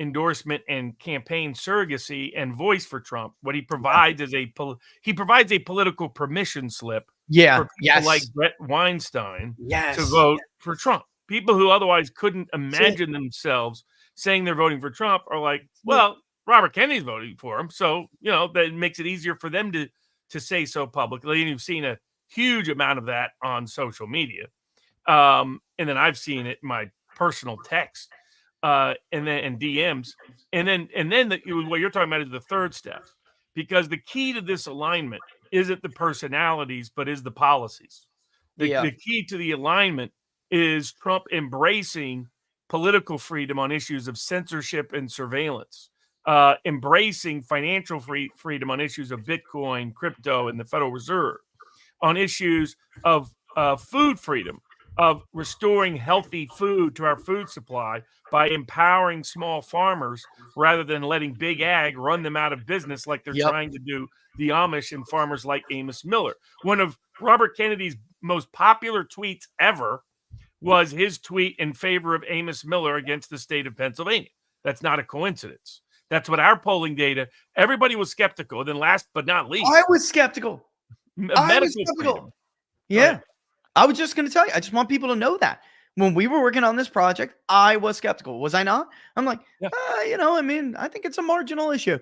endorsement and campaign surrogacy and voice for Trump. What he provides is he provides a political permission slip for people like Brett Weinstein to vote for Trump. People who otherwise couldn't imagine themselves saying they're voting for Trump are like, well, Robert Kennedy's voting for him. So, that makes it easier for them to say so publicly. And you've seen a huge amount of that on social media. And then I've seen it in my personal text and DMs. And then what you're talking about is the third step, because the key to this alignment isn't the personalities, but is the policies. The key to the alignment is Trump embracing political freedom on issues of censorship and surveillance, embracing financial freedom on issues of Bitcoin, crypto, and the Federal Reserve, on issues of food freedom, of restoring healthy food to our food supply by empowering small farmers rather than letting big ag run them out of business like they're trying to do the Amish and farmers like Amos Miller. One of Robert Kennedy's most popular tweets ever was his tweet in favor of Amos Miller against the state of Pennsylvania. That's not a coincidence. That's what our polling data, everybody was skeptical. Then last but not least, I was skeptical. Yeah. I was just going to tell you, I just want people to know that when we were working on this project, I was skeptical. Was I not? I'm like, I think it's a marginal issue.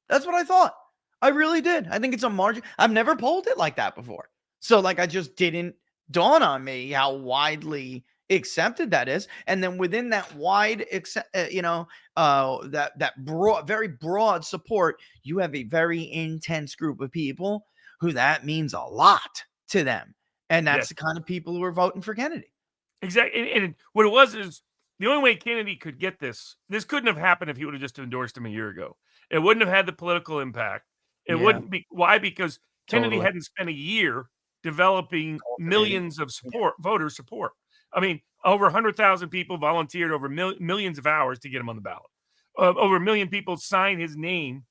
That's what I thought. I really did. I think it's a margin. I've never polled it like that before. So I just didn't dawn on me how widely accepted that is. And then within that wide, that broad, very broad support, you have a very intense group of people who that means a lot to them. And that's the kind of people who are voting for Kennedy. Exactly. And what it was is the only way Kennedy could get this couldn't have happened if he would have just endorsed him a year ago. It wouldn't have had the political impact. It Yeah. wouldn't be. Why? Because Kennedy Totally. hadn't spent a year developing millions of voter support. I mean, over 100,000 people volunteered over millions of hours to get him on the ballot. Over 1 million people signed his name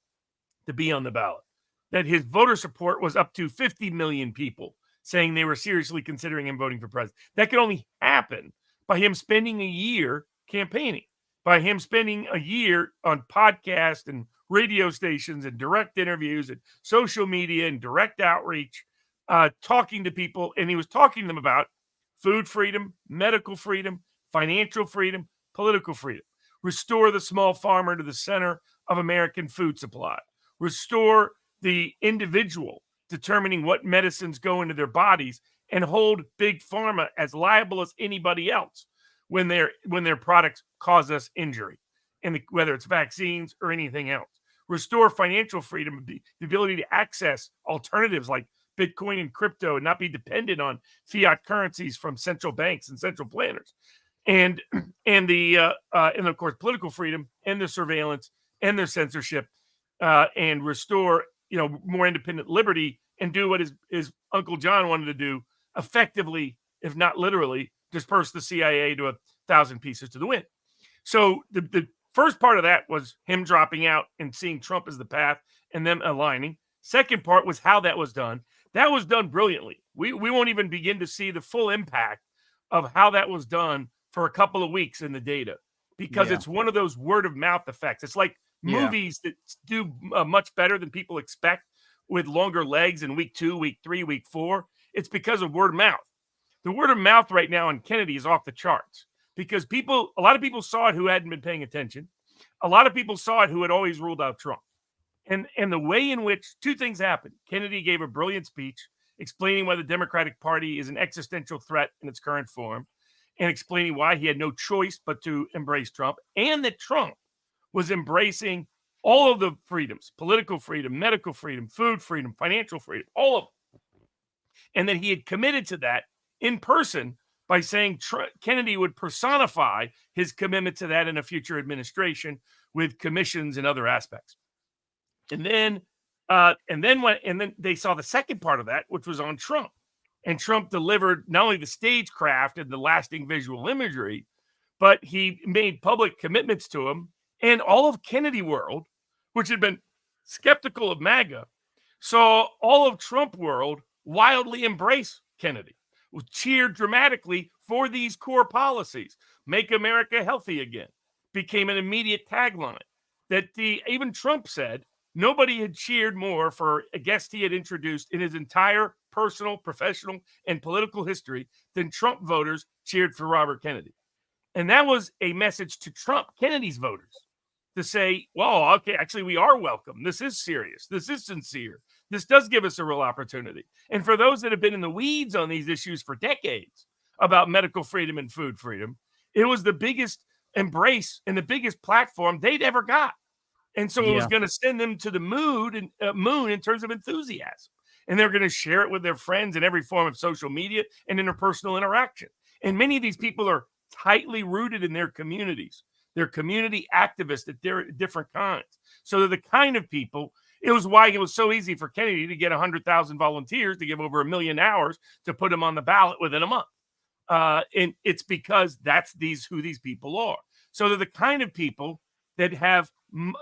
to be on the ballot. That his voter support was up to 50 million people saying they were seriously considering him voting for president. That could only happen by him spending a year campaigning, by him spending a year on podcasts and radio stations and direct interviews and social media and direct outreach, talking to people. And he was talking to them about food freedom, medical freedom, financial freedom, political freedom. Restore the small farmer to the center of American food supply. Restore the individual determining what medicines go into their bodies, and hold big pharma as liable as anybody else when their products cause us injury, and whether it's vaccines or anything else. Restore financial freedom, the ability to access alternatives like Bitcoin and crypto and not be dependent on fiat currencies from central banks and central planners. And of course political freedom and the surveillance and the censorship, and restore more independent liberty, and do what his Uncle John wanted to do effectively, if not literally, disperse the CIA to 1,000 pieces to the wind. So the first part of that was him dropping out and seeing Trump as the path and them aligning. Second part was how that was done. That was done brilliantly. We won't even begin to see the full impact of how that was done for a couple of weeks in the data, because it's one of those word of mouth effects. It's like movies that do much better than people expect, with longer legs in week 2, week 3, week 4. It's because of word of mouth. The word of mouth right now on Kennedy is off the charts, because a lot of people saw it who hadn't been paying attention. A lot of people saw it who had always ruled out Trump. And the way in which two things happened. Kennedy gave a brilliant speech explaining why the Democratic Party is an existential threat in its current form, and explaining why he had no choice but to embrace Trump, and that Trump was embracing all of the freedoms: political freedom, medical freedom, food freedom, financial freedom, all of them. And that he had committed to that in person by saying Kennedy would personify his commitment to that in a future administration with commissions and other aspects. And then they saw the second part of that, which was on Trump. And Trump delivered not only the stagecraft and the lasting visual imagery, but he made public commitments to him. And all of Kennedy world, which had been skeptical of MAGA, saw all of Trump world wildly embrace Kennedy, cheered dramatically for these core policies. Make America healthy again became an immediate tagline that even Trump said nobody had cheered more for a guest he had introduced in his entire personal, professional, and political history than Trump voters cheered for Robert Kennedy. And that was a message to Trump, Kennedy's voters, to say, well, okay, actually, we are welcome. This is serious. This is sincere. This does give us a real opportunity. And for those that have been in the weeds on these issues for decades about medical freedom and food freedom, it was the biggest embrace and the biggest platform they'd ever got. And so it was going to send them to the moon in terms of enthusiasm. And they're going to share it with their friends in every form of social media and interpersonal interaction. And many of these people are tightly rooted in their communities. They're community activists at different kinds. So they're the kind of people. It was why it was so easy for Kennedy to get 100,000 volunteers to give over 1 million hours to put him on the ballot within a month. And it's because that's who these people are. So they're the kind of people that have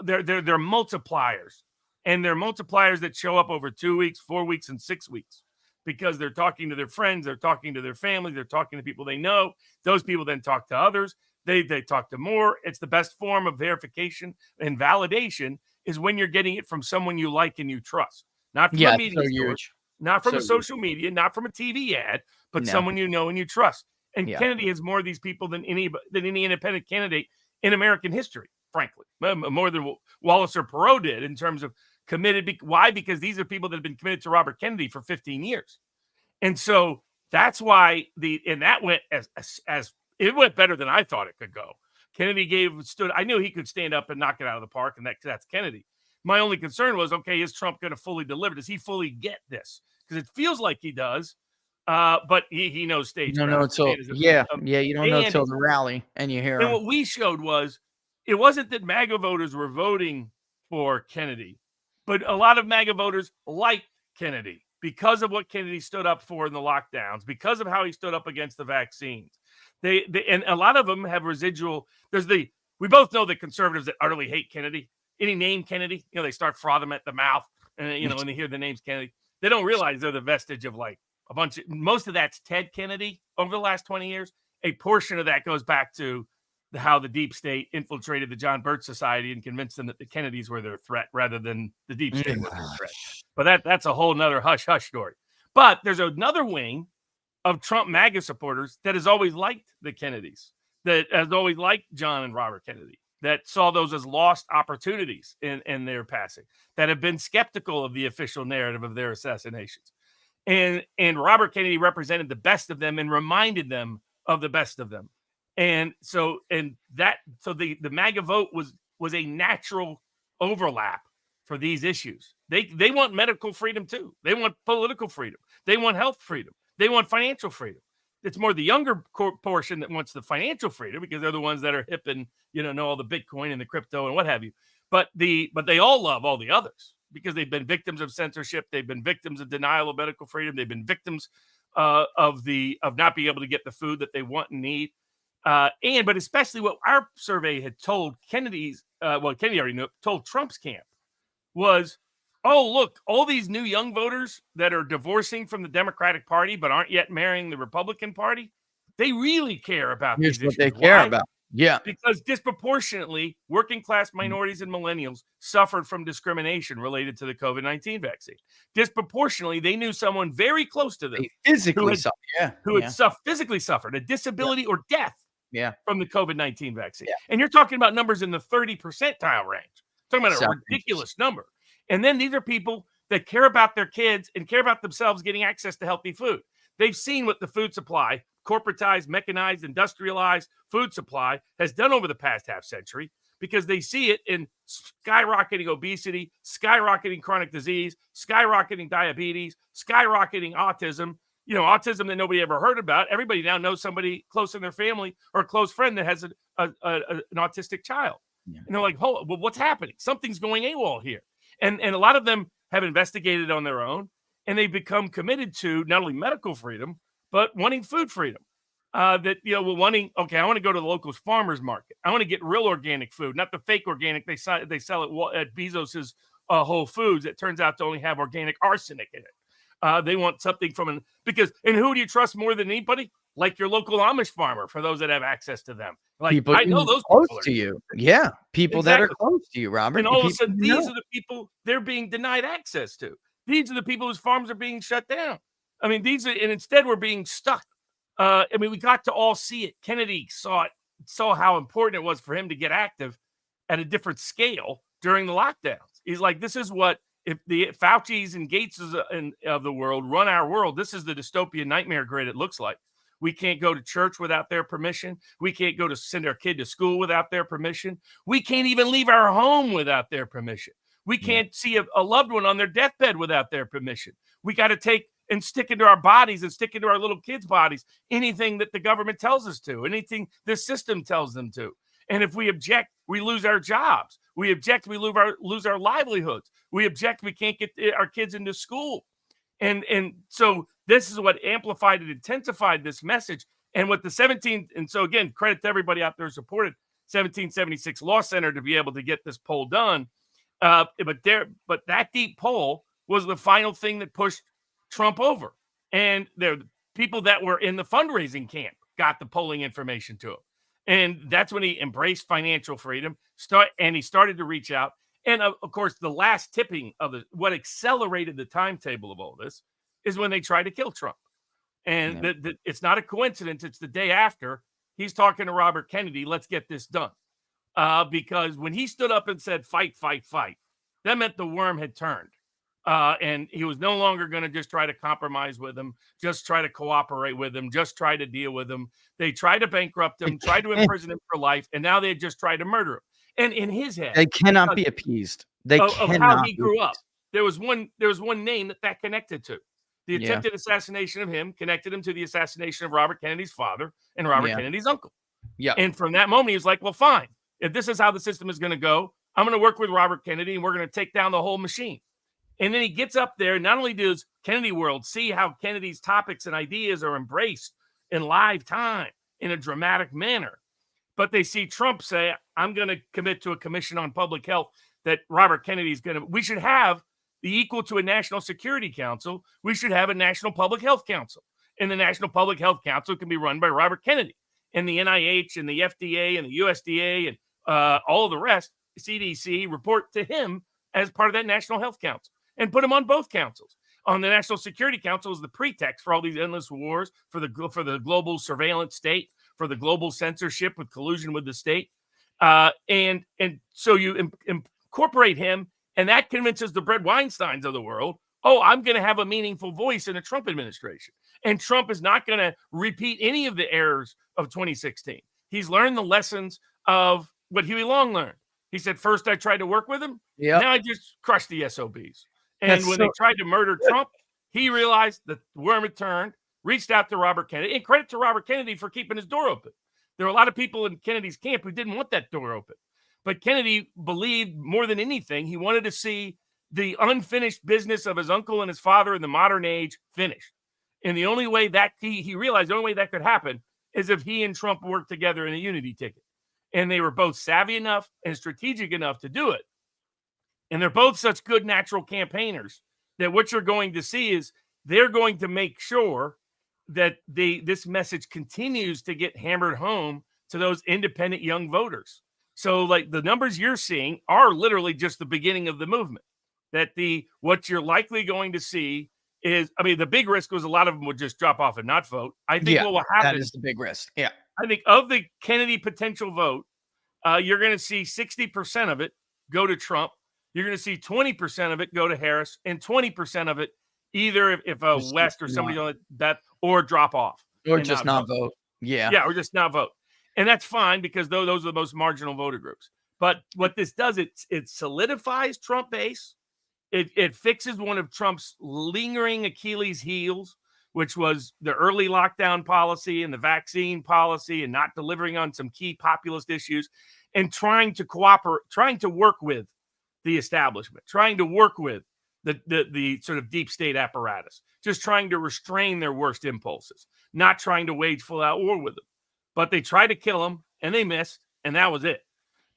they're multipliers, and they're multipliers that show up over 2 weeks, 4 weeks, and 6 weeks, because they're talking to their friends, they're talking to their family, they're talking to people they know. Those people then talk to others. They talk to more. It's the best form of verification and validation is when you're getting it from someone you like and you trust, not from a media source, not from a social media, not from a TV ad, but someone you know and you trust. And Kennedy has more of these people than any independent candidate in American history, frankly, more than Wallace or Perot did in terms of committed. Why? Because these are people that have been committed to Robert Kennedy for 15 years. And so that's why that went as it went better than I thought it could go. Kennedy I knew he could stand up and knock it out of the park, and that's Kennedy. My only concern was, okay, is Trump going to fully deliver? Does he fully get this? Because it feels like he does, But he knows You stagecraft. don't know until you don't know until the rally and you hear And him. what we showed was it wasn't that MAGA voters were voting for Kennedy, but a lot of MAGA voters liked Kennedy because of what Kennedy stood up for in the lockdowns, because of how he stood up against the vaccines. They and a lot of them have residual. We both know the conservatives that utterly hate Kennedy. Any name Kennedy, they start frothing at the mouth, and when they hear the names Kennedy, they don't realize they're the vestige of like most of that's Ted Kennedy over the last 20 years. A portion of that goes back to how the deep state infiltrated the John Birch Society and convinced them that the Kennedys were their threat rather than the deep state was their threat. But that's a whole nother hush-hush story. But there's another wing of Trump MAGA supporters that has always liked the Kennedys, that has always liked John and Robert Kennedy, that saw those as lost opportunities in their passing, that have been skeptical of the official narrative of their assassinations. And Robert Kennedy represented the best of them and reminded them of the best of them. And so the MAGA vote was a natural overlap for these issues. They want medical freedom too. They want political freedom. They want health freedom. They want financial freedom. It's more the younger portion that wants the financial freedom because they're the ones that are hip and know all the Bitcoin and the crypto and what have you. But they all love all the others because they've been victims of censorship. They've been victims of denial of medical freedom. They've been victims of not being able to get the food that they want and need. But especially what our survey had told Kennedy already knew, told Trump's camp was, oh, look, all these new young voters that are divorcing from the Democratic Party but aren't yet marrying the Republican Party, they really care about Here's these what issues. they care about. Yeah. Because disproportionately, working class minorities and millennials suffered from discrimination related to the COVID-19 vaccine. Disproportionately, they knew someone very close to them Physically who had physically suffered a disability or death from the COVID-19 vaccine. Yeah. And you're talking about numbers in the 30 percentile range. Talking about a ridiculous number. And then these are people that care about their kids and care about themselves getting access to healthy food. They've seen what the food supply, corporatized, mechanized, industrialized food supply has done over the past half century because they see it in skyrocketing obesity, skyrocketing chronic disease, skyrocketing diabetes, skyrocketing autism, autism that nobody ever heard about. Everybody now knows somebody close in their family or a close friend that has an autistic child. Yeah. And they're like, well, what's happening? Something's going AWOL here. And a lot of them have investigated on their own, and they've become committed to not only medical freedom, but wanting food freedom. I want to go to the local farmer's market. I want to get real organic food, not the fake organic they sell at Bezos's Whole Foods that turns out to only have organic arsenic in it. They want something and who do you trust more than anybody? Like your local Amish farmer, for those that have access to them. Like, people I know those close people to you. Yeah. People that are close to you, Robert. And all of a sudden, these are the people they're being denied access to. These are the people whose farms are being shut down. I mean, and instead we're being stuck. We got to all see it. Kennedy saw how important it was for him to get active at a different scale during the lockdowns. He's like, this is what, if the Fauci's and Gateses of the world run our world, this is the dystopian nightmare grid it looks like. We can't go to church without their permission. We can't go to send our kid to school without their permission. We can't even leave our home without their permission. We can't see a loved one on their deathbed without their permission. We got to take and stick into our bodies and stick into our little kids' bodies anything that the government tells us to, anything the system tells them to. And if we object, we lose our jobs. We object, we lose our livelihoods. We object, we can't get our kids into school. And so this is what amplified and intensified this message. And what and so again, credit to everybody out there who supported 1776 Law Center to be able to get this poll done. But that deep poll was the final thing that pushed Trump over. And the people that were in the fundraising camp got the polling information to him. And that's when he embraced financial freedom, and he started to reach out. And of course, the last tipping of what accelerated the timetable of all this is when they tried to kill Trump. And it's not a coincidence. It's the day after he's talking to Robert Kennedy. Let's get this done. Because when he stood up and said, fight, fight, fight, that meant the worm had turned. And he was no longer going to just try to compromise with him, just try to cooperate with him, just try to deal with him. They tried to bankrupt him, tried to imprison him for life, and now they just tried to murder him. And in his head, they cannot be appeased. They cannot. Of how he grew up. There was one name that connected to. The attempted assassination of him connected him to the assassination of Robert Kennedy's father and Robert Kennedy's uncle. Yeah. And from that moment, he was like, well, fine. If this is how the system is going to go, I'm going to work with Robert Kennedy and we're going to take down the whole machine. And then he gets up there. Not only does Kennedy World see how Kennedy's topics and ideas are embraced in live time in a dramatic manner, but they see Trump say, I'm going to commit to a commission on public health that Robert Kennedy's going to, we should have the equal to a National Security Council. We should have a National Public Health Council. And the National Public Health Council can be run by Robert Kennedy. And the NIH and the FDA and the USDA and all of the rest, CDC, report to him as part of that National Health Council and put him on both councils. On the National Security Council is the pretext for all these endless wars, for the global surveillance state, for the global censorship with collusion with the state. And so you incorporate him, and that convinces the Brett Weinsteins of the world, oh, I'm going to have a meaningful voice in a Trump administration. And Trump is not going to repeat any of the errors of 2016. He's learned the lessons of what Huey Long learned. He said, first I tried to work with him. Now I just crushed the SOBs. And when they tried to murder Trump, he realized that the worm had turned, reached out to Robert Kennedy, and credit to Robert Kennedy for keeping his door open. There were a lot of people in Kennedy's camp who didn't want that door open. But Kennedy believed more than anything, he wanted to see the unfinished business of his uncle and his father in the modern age finished. And the only way that he realized the only way that could happen is if he and Trump worked together in a unity ticket. And they were both savvy enough and strategic enough to do it. And they're both such good natural campaigners that what you're going to see is they're going to make sure that this message continues to get hammered home to those independent young voters. So like the numbers you're seeing are literally just the beginning of the movement. That what you're likely going to see is, I mean, the big risk was a lot of them would just drop off and not vote. I think what will happen that is the big risk. Yeah. I think of the Kennedy potential vote, you're going to see 60% of it go to Trump. You're going to see 20% of it go to Harris, and 20% of it either if West or somebody on that or drop off or just not vote. Yeah, or just not vote, and that's fine because those are the most marginal voter groups. But what this does, it solidifies Trump base. It fixes one of Trump's lingering Achilles heels, which was the early lockdown policy and the vaccine policy and not delivering on some key populist issues and trying to work with the establishment, trying to work with the sort of deep state apparatus, just trying to restrain their worst impulses, not trying to wage full out war with them. But they tried to kill him and they missed, and that was it.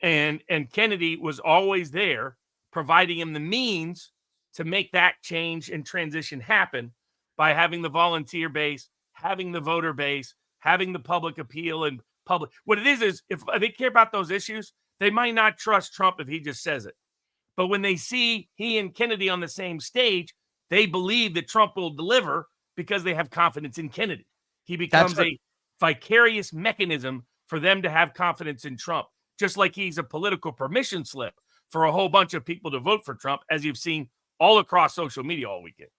And Kennedy was always there, providing him the means to make that change and transition happen by having the volunteer base, having the voter base, having the public appeal and public. What it is if they care about those issues, they might not trust Trump if he just says it. But when they see he and Kennedy on the same stage, they believe that Trump will deliver because they have confidence in Kennedy. He becomes a vicarious mechanism for them to have confidence in Trump, just like he's a political permission slip for a whole bunch of people to vote for Trump, as you've seen all across social media all weekend.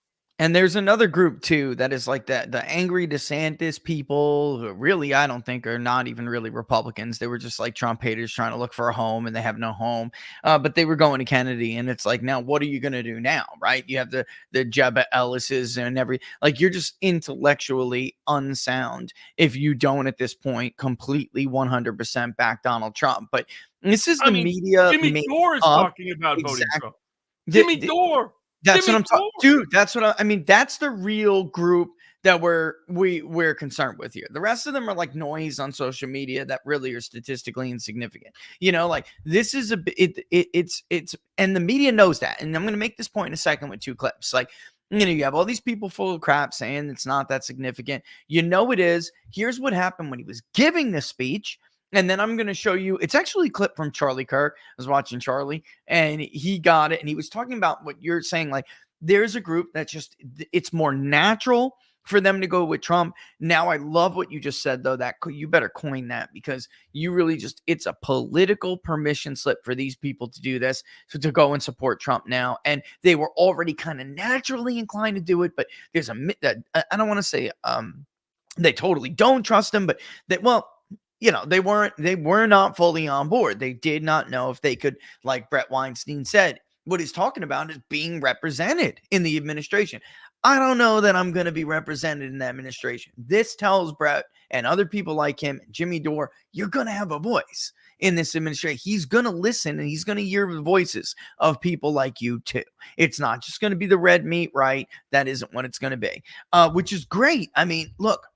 And there's another group too that is like the angry DeSantis people who really I don't think are not even really Republicans. They were just like Trump haters trying to look for a home and they have no home. But they were going to Kennedy, and it's like, now what are you going to do now, right? You have the Jeb Ellis's and you're just intellectually unsound if you don't at this point completely 100% back Donald Trump. But this is media. Jimmy Dore is talking about voting Trump. Jimmy Dore. That's what I'm talking, dude. That's what I mean. That's the real group that we're concerned with here. The rest of them are like noise on social media that really are statistically insignificant. Like this is it's and the media knows that. And I'm going to make this point in a second with two clips. Like, you have all these people full of crap saying it's not that significant. It is. Here's what happened when he was giving this speech. And then I'm going to show you, it's actually a clip from Charlie Kirk. I was watching Charlie and he got it. And he was talking about what you're saying. Like there's a group that it's more natural for them to go with Trump. Now, I love what you just said, though, that you better coin that because you really it's a political permission slip for these people to do this, to go and support Trump now. And they were already kind of naturally inclined to do it. But there's I don't want to say they totally don't trust him, but they were not fully on board. They did not know if they could, like Brett Weinstein said, What he's talking about is being represented in the administration. I don't know that I'm going to be represented in the administration. This tells Brett and other people like him, Jimmy Dore, you're going to have a voice in this administration. He's going to listen and he's going to hear the voices of people like you too. It's not just going to be the red meat, right? That isn't what it's going to be, which is great. I mean, look,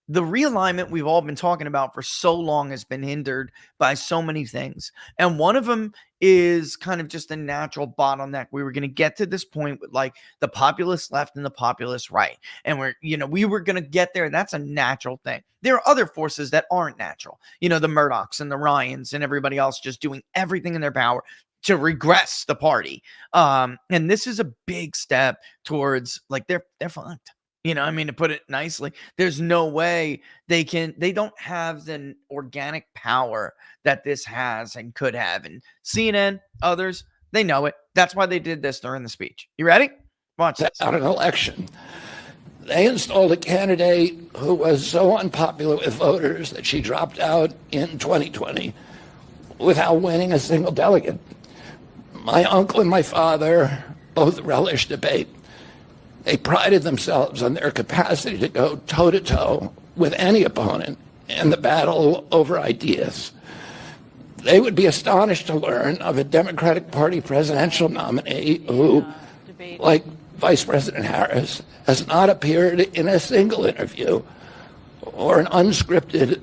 the realignment we've all been talking about for so long has been hindered by so many things. And one of them is kind of just a natural bottleneck. We were going to get to this point with like the populist left and the populist right. And we were going to get there. That's a natural thing. There are other forces that aren't natural. The Murdochs and the Ryans and everybody else just doing everything in their power to regress the party. And this is a big step towards like they're fucked. To put it nicely, there's no way they don't have the organic power that this has and could have. And CNN, others, they know it. That's why they did this during the speech. You ready? Watch this. At an election, they installed a candidate who was so unpopular with voters that she dropped out in 2020 without winning a single delegate. My uncle and my father both relished debate. They prided themselves on their capacity to go toe-to-toe with any opponent in the battle over ideas. They would be astonished to learn of a Democratic Party presidential nominee who, like Vice President Harris, has not appeared in a single interview or an unscripted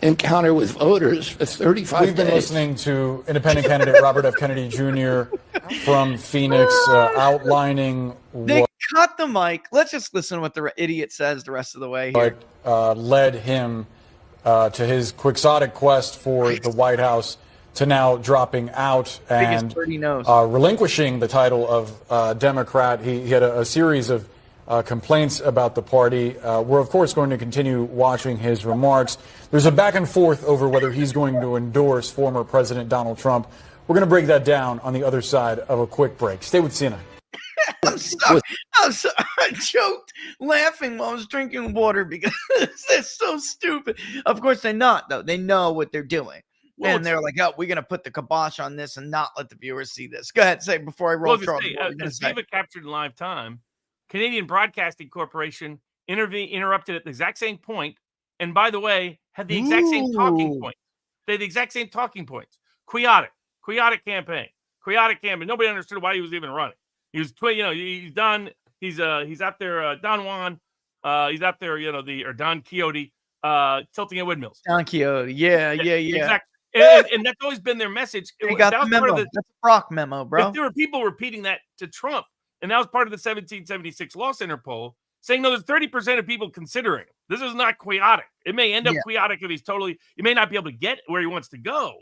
encounter with voters for 35 days. We've been listening to independent candidate Robert F. Kennedy Jr. from Phoenix outlining They cut the mic. Let's just listen to what the idiot says the rest of the way here. what led him to his quixotic quest for the White House to now dropping out and relinquishing the title of Democrat. He had a series of complaints about the party. We're, of course, going to continue watching his remarks. There's a back and forth over whether he's going to endorse former President Donald Trump. We're going to break that down on the other side of a quick break. Stay with CNN. I'm sorry. I choked laughing while I was drinking water because they're so stupid. Of course, they're not, though. They know what they're doing. Well, and they're like, oh, we're going to put the kibosh on this and not let the viewers see this. Go ahead, say before I roll. Because David captured in live time, Canadian Broadcasting Corporation interrupted at the exact same point, and by the way, had the exact same talking point. They had the exact same talking points. Quixotic campaign. Nobody understood why he was even running. He was, he's done. He's out there. Don Juan. He's out there. Or Don Quixote, tilting at windmills. Don Quixote. Yeah. Exactly. And that's always been their message. You got the memo. That's a Brock memo, bro. If there were people repeating that to Trump, and that was part of the 1776 Law Center poll, saying, no, there's 30% of people considering him. This is not quixotic. It may end up quixotic if he may not be able to get where he wants to go,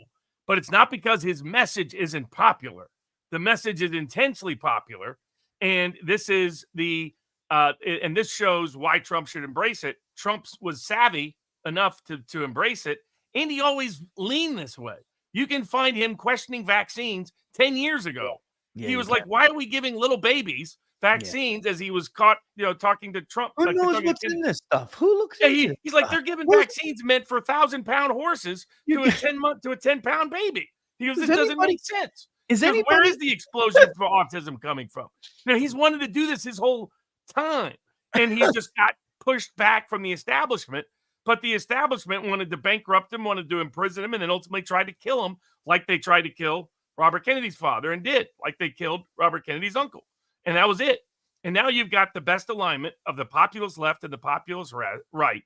but it's not because his message isn't popular. The message is intensely popular, and this is and this shows why Trump should embrace it. Trump was savvy enough to embrace it, and he always leaned this way. You can find him questioning vaccines 10 years ago. Yeah, he was like, why are we giving little babies vaccines as he was caught, talking to Trump? Who knows what's in this stuff? Who looks at he's like, they're giving vaccines meant for 1,000-pound horses to a 10-pound baby. He goes, this doesn't make sense. Where is the explosion for autism coming from? He's wanted to do this his whole time, and he just got pushed back from the establishment. But the establishment wanted to bankrupt him, wanted to imprison him, and then ultimately tried to kill him, like they tried to kill Robert Kennedy's father, and did, like they killed Robert Kennedy's uncle. And that was it. And now you've got the best alignment of the populist left and the populist right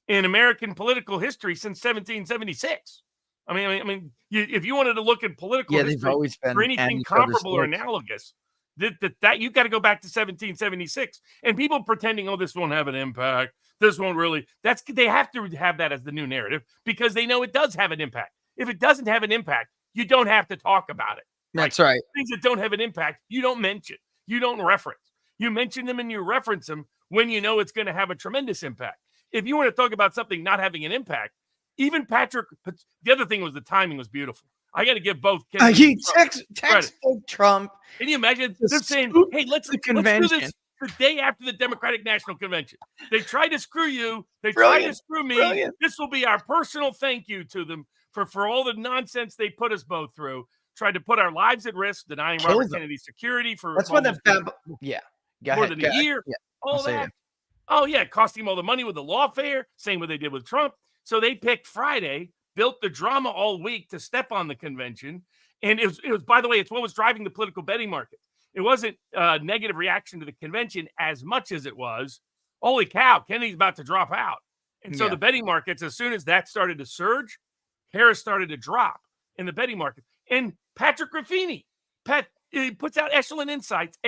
in American political history since 1776. I mean, if you wanted to look at political history for anything comparable or analogous, that you got to go back to 1776. And people pretending, oh, this won't have an impact. This won't really. They have to have that as the new narrative because they know it does have an impact. If it doesn't have an impact, you don't have to talk about it. That's right. Things that don't have an impact, you don't mention. You don't reference. You mention them and you reference them when you know it's going to have a tremendous impact. If you want to talk about something not having an impact, even Patrick, the other thing was the timing was beautiful. I got to give both. He textbook Trump. Can you imagine? They're saying, hey, let's do this the day after the Democratic National Convention. They tried to screw you. They tried to screw me. Brilliant. This will be our personal thank you to them for all the nonsense they put us both through. tried to put our lives at risk, denying Killed Robert them. Kennedy security for That's what the more ahead, than a year. Yeah, All that. Oh, yeah, it cost him all the money with the lawfare. Same what they did with Trump. So they picked Friday, built the drama all week to step on the convention. And it was, by the way, it's what was driving the political betting market. It wasn't a negative reaction to the convention as much as it was, holy cow, Kennedy's about to drop out. And so the betting markets, as soon as that started to surge, Harris started to drop in the betting market. And Patrick Ruffini, he puts out Echelon Insights.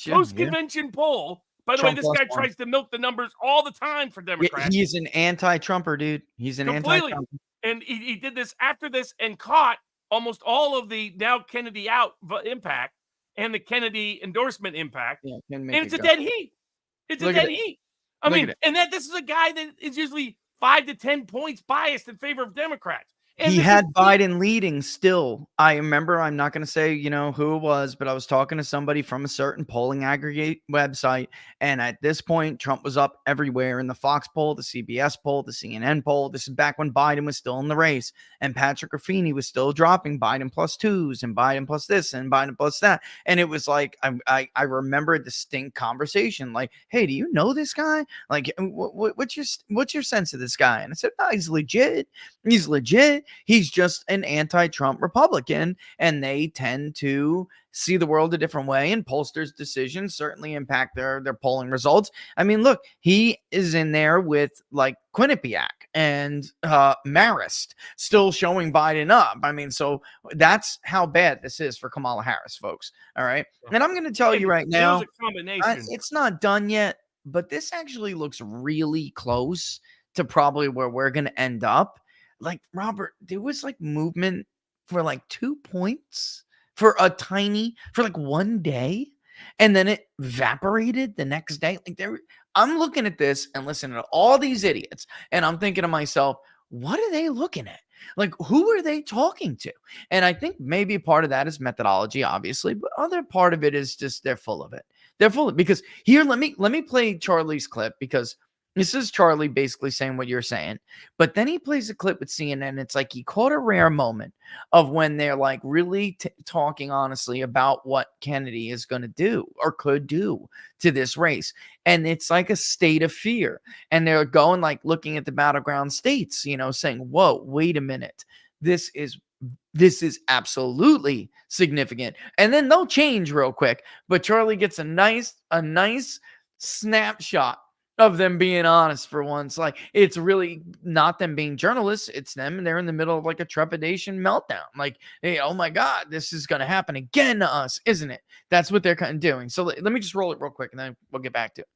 Post-convention poll. By the way, this guy tries to milk the numbers all the time for Democrats. He's an anti-Trumper, dude. He's an anti-Trumper. And he did this after this and caught almost all of the now Kennedy out impact and the Kennedy endorsement impact. Yeah, and it's a dead heat. It's a dead heat. I mean, and this is a guy that is usually 5 to 10 points biased in favor of Democrats. And he had Biden leading still. I remember, I'm not going to say, who it was, but I was talking to somebody from a certain polling aggregate website. And at this point, Trump was up everywhere in the Fox poll, the CBS poll, the CNN poll. This is back when Biden was still in the race. And Patrick Ruffini was still dropping Biden +2s and Biden plus this and Biden plus that. And it was like, I remember a distinct conversation like, hey, do you know this guy? Like, what's your sense of this guy? And I said, no, he's legit. He's legit. He's just an anti-Trump Republican, and they tend to see the world a different way, and pollsters' decisions certainly impact their polling results. I mean, look, he is in there with like Quinnipiac and Marist still showing Biden up. I mean, so that's how bad this is for Kamala Harris, folks. All right. And I'm going to tell you right now, it's not done yet, but this actually looks really close to probably where we're going to end up. Like, Robert, there was like movement for like 2 points for like 1 day, and then it evaporated the next day. Like, I'm looking at this and listening to all these idiots, and I'm thinking to myself, what are they looking at? Like, who are they talking to? And I think maybe part of that is methodology, obviously, but other part of it is just they're full of it. They're full of, because here, let me play Charlie's clip, because this is Charlie basically saying what you're saying, but then he plays a clip with CNN. It's like he caught a rare moment of when they're like really talking honestly about what Kennedy is going to do or could do to this race. And it's like a state of fear. And they're going like looking at the battleground states, saying, whoa, wait a minute. This is absolutely significant. And then they'll change real quick. But Charlie gets a nice snapshot of them being honest for once. Like, it's really not them being journalists. It's them, and they're in the middle of like a trepidation meltdown. Like, hey, oh my God, this is going to happen again to us, isn't it? That's what they're kind of doing. So let me just roll it real quick, and then we'll get back to it.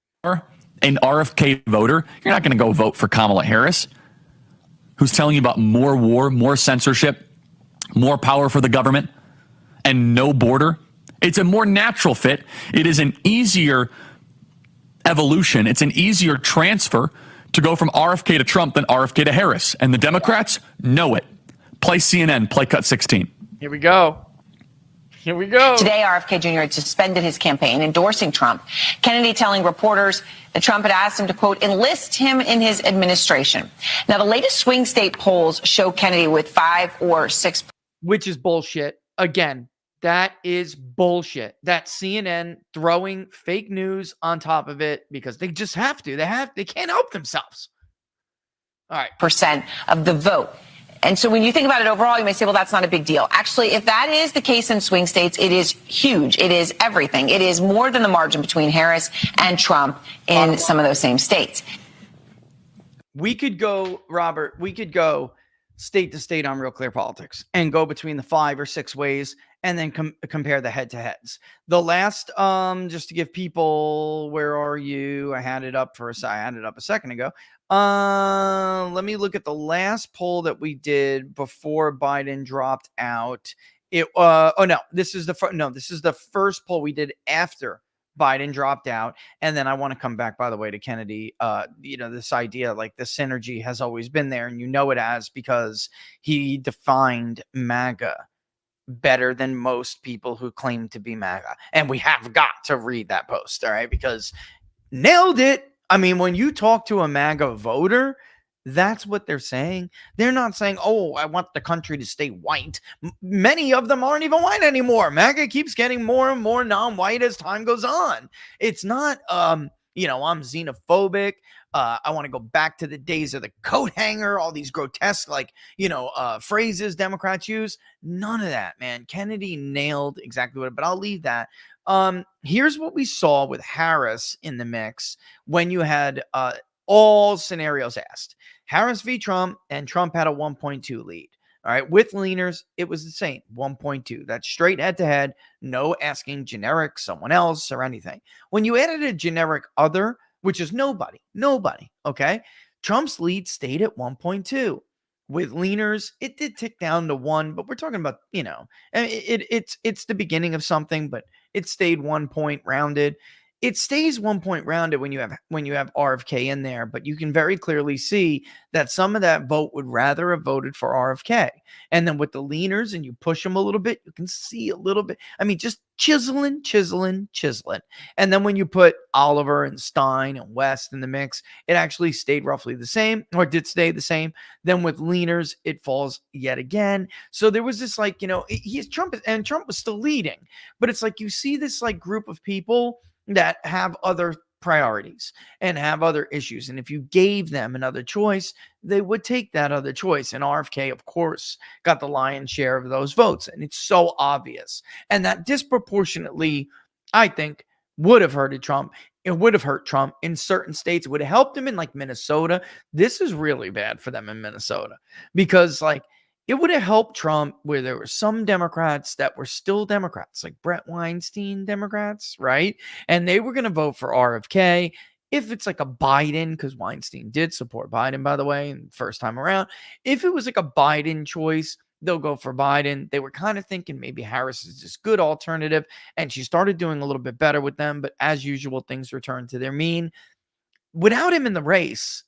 An RFK voter, you're not going to go vote for Kamala Harris, who's telling you about more war, more censorship, more power for the government, and no border. It's a more natural fit. It is an easier evolution. It's an easier transfer to go from RFK to Trump than RFK to Harris. And the Democrats know it. Play CNN, play cut 16. Here we go. Today, RFK Jr. suspended his campaign endorsing Trump. Kennedy telling reporters that Trump had asked him to, quote, enlist him in his administration. Now, the latest swing state polls show Kennedy with 5 or 6. Which is bullshit. Again, that is bullshit. That CNN throwing fake news on top of it because they just have to. They can't help themselves. All right. % of the vote. And so when you think about it overall, you may say, well, that's not a big deal. Actually, if that is the case in swing states, it is huge. It is everything. It is more than the margin between Harris and Trump in some of those same states. We could go, Robert, state to state on Real Clear Politics and go between the 5 or 6 ways and then compare the head-to-heads. The last, just to give people, where are you? I had it up a second ago. Let me look at the last poll that we did before Biden dropped out. This is the first poll we did after Biden dropped out. And then I want to come back, by the way, to Kennedy. This idea, like the synergy has always been there, and it has, because he defined MAGA better than most people who claim to be MAGA. And we have got to read that post, all right? Because nailed it. I mean, when you talk to a MAGA voter, That's what they're saying. They're not saying, oh, I want the country to stay white. Many of them aren't even white anymore. MAGA keeps getting more and more non-white as time goes on. It's not, I'm xenophobic. I want to go back to the days of the coat hanger, all these grotesque, phrases Democrats use. None of that, man. Kennedy nailed exactly what, but I'll leave that. Here's what we saw with Harris in the mix when you had all scenarios asked. Harris v. Trump, and Trump had a 1.2 lead. All right. With leaners, it was the same 1.2. That's straight head to head, no asking generic someone else or anything. When you added a generic other, which is nobody, okay, Trump's lead stayed at 1.2. With leaners, it did tick down to 1, but we're talking about, it's the beginning of something, but it stayed 1 point rounded. It stays 1 point rounded when you have RFK in there, but you can very clearly see that some of that vote would rather have voted for RFK. And then with the leaners and you push them a little bit, you can see a little bit. I mean, just chiseling. And then when you put Oliver and Stein and West in the mix, it actually stayed roughly the same, or did stay the same. Then with leaners, it falls yet again. So there was this Trump was still leading, but it's like you see this group of people that have other priorities and have other issues. And if you gave them another choice, they would take that other choice. And RFK, of course, got the lion's share of those votes. And it's so obvious. And that disproportionately, I think, would have hurt Trump. It would have hurt Trump in certain states. It would have helped him in Minnesota. This is really bad for them in Minnesota because it would have helped Trump where there were some Democrats that were still Democrats, like Brett Weinstein Democrats, right? And they were going to vote for RFK. If it's a Biden, because Weinstein did support Biden, by the way, first time around. If it was a Biden choice, they'll go for Biden. They were kind of thinking maybe Harris is this good alternative, and she started doing a little bit better with them. But as usual, things returned to their mean. Without him in the race,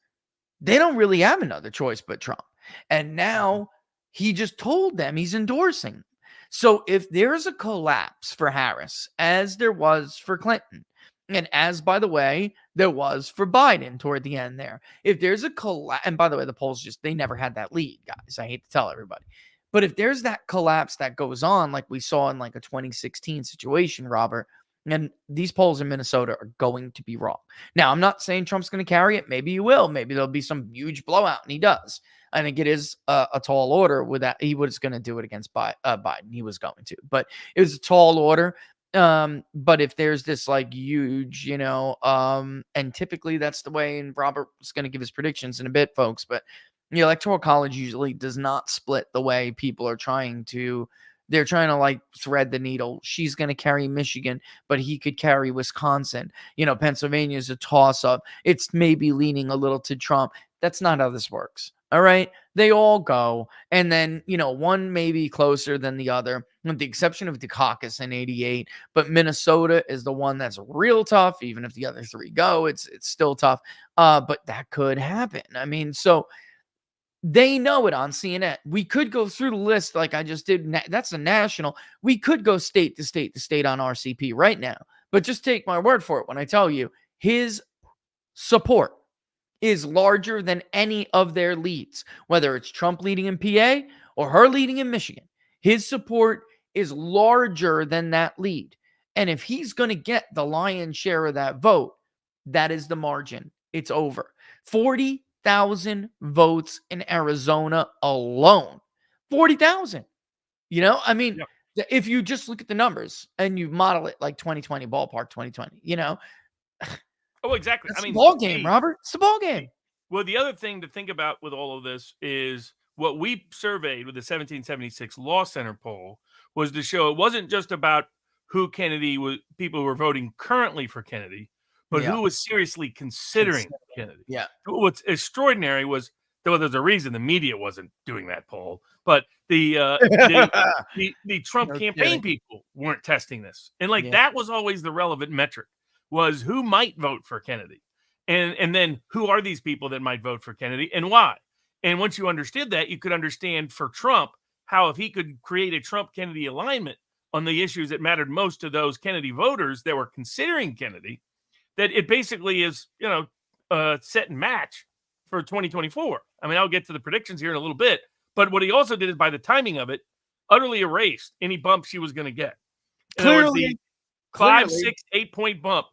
they don't really have another choice but Trump. And now he just told them he's endorsing. So if there's a collapse for Harris, as there was for Clinton, and as, by the way, there was for Biden toward the end there, if there's a collapse, and by the way, the polls they never had that lead, guys. I hate to tell everybody. But if there's that collapse that goes on, like we saw in a 2016 situation, Robert, and these polls in Minnesota are going to be wrong. Now, I'm not saying Trump's going to carry it. Maybe he will. Maybe there'll be some huge blowout, and he does. I think it is a tall order with that. He was going to do it against Biden. He was going to, but it was a tall order. But if there's this huge, and typically that's the way, and Robert's going to give his predictions in a bit, folks, but the Electoral College usually does not split the way people are trying to. They're trying to thread the needle. She's going to carry Michigan, but he could carry Wisconsin. Pennsylvania is a toss up. It's maybe leaning a little to Trump. That's not how this works. All right. They all go. And then, one may be closer than the other, with the exception of the caucus in 88. But Minnesota is the one that's real tough. Even if the other three go, it's still tough. But that could happen. I mean, so they know it on CNN. We could go through the list like I just did. That's a national. We could go state to state to state on RCP right now. But just take my word for it when I tell you his support is larger than any of their leads, whether it's Trump leading in PA or her leading in Michigan. His support is larger than that lead. And if he's going to get the lion's share of that vote, that is the margin. It's over. 40,000 votes in Arizona alone. 40,000. If you just look at the numbers and you model it like 2020, ballpark 2020, Oh, exactly. It's the ball game, Robert. It's the ball game. Well, the other thing to think about with all of this is what we surveyed with the 1776 Law Center poll was to show it wasn't just about who Kennedy was, people who were voting currently for Kennedy, but who was seriously considering Kennedy. Yeah. What's extraordinary was, though there's a reason the media wasn't doing that poll, but the Trump campaign people weren't testing this. And that was always the relevant metric. Was who might vote for Kennedy, and then who are these people that might vote for Kennedy and why? And once you understood that, you could understand for Trump how if he could create a Trump-Kennedy alignment on the issues that mattered most to those Kennedy voters that were considering Kennedy, that it basically is set and match for 2024. I mean, I'll get to the predictions here in a little bit. But what he also did is, by the timing of it, utterly erased any bump she was going to get. In other words, the 5, 6, 8-point bump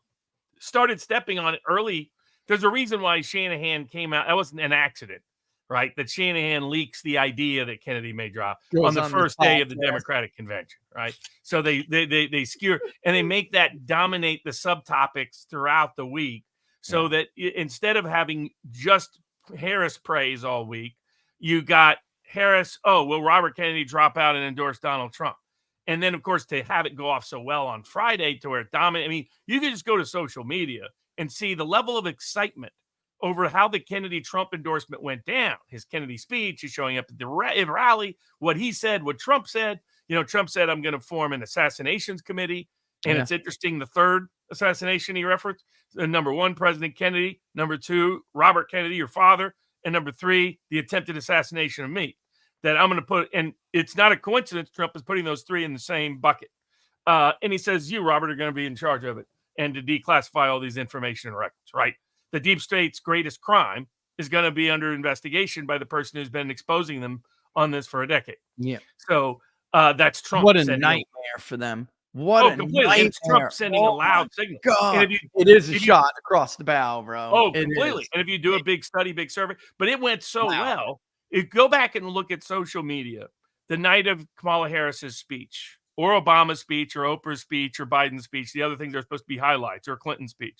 started stepping on it early. There's a reason why Shanahan came out. That wasn't an accident, right? That Shanahan leaks the idea that Kennedy may drop on the first day of the Democratic convention, right? So they skewer and they make that dominate the subtopics throughout the week, so that instead of having just Harris praise all week, you got Harris, will Robert Kennedy drop out and endorse Donald Trump? And then, of course, to have it go off so well on Friday to where it dominated. I mean, you can just go to social media and see the level of excitement over how the Kennedy-Trump endorsement went down. His Kennedy speech, he's showing up at the rally, what he said, what Trump said. You know, Trump said, I'm going to form an assassinations committee. And it's interesting, the third assassination he referenced, number 1, President Kennedy. Number 2, Robert Kennedy, your father. And number 3, the attempted assassination of me. That I'm going to put, and it's not a coincidence Trump is putting those 3 in the same bucket. And he says, you, Robert, are going to be in charge of it and to declassify all these information and records, right? The deep state's greatest crime is going to be under investigation by the person who's been exposing them on this for a decade. Yeah. So that's Trump. What a nightmare for them. What a completely. nightmare. It's Trump sending a loud signal. God, it is a shot across the bow, bro. Oh, completely. And if you do a big study, big survey, but it went so well. If go back and look at social media, the night of Kamala Harris's speech, or Obama's speech, or Oprah's speech, or Biden's speech, the other things are supposed to be highlights, or Clinton's speech,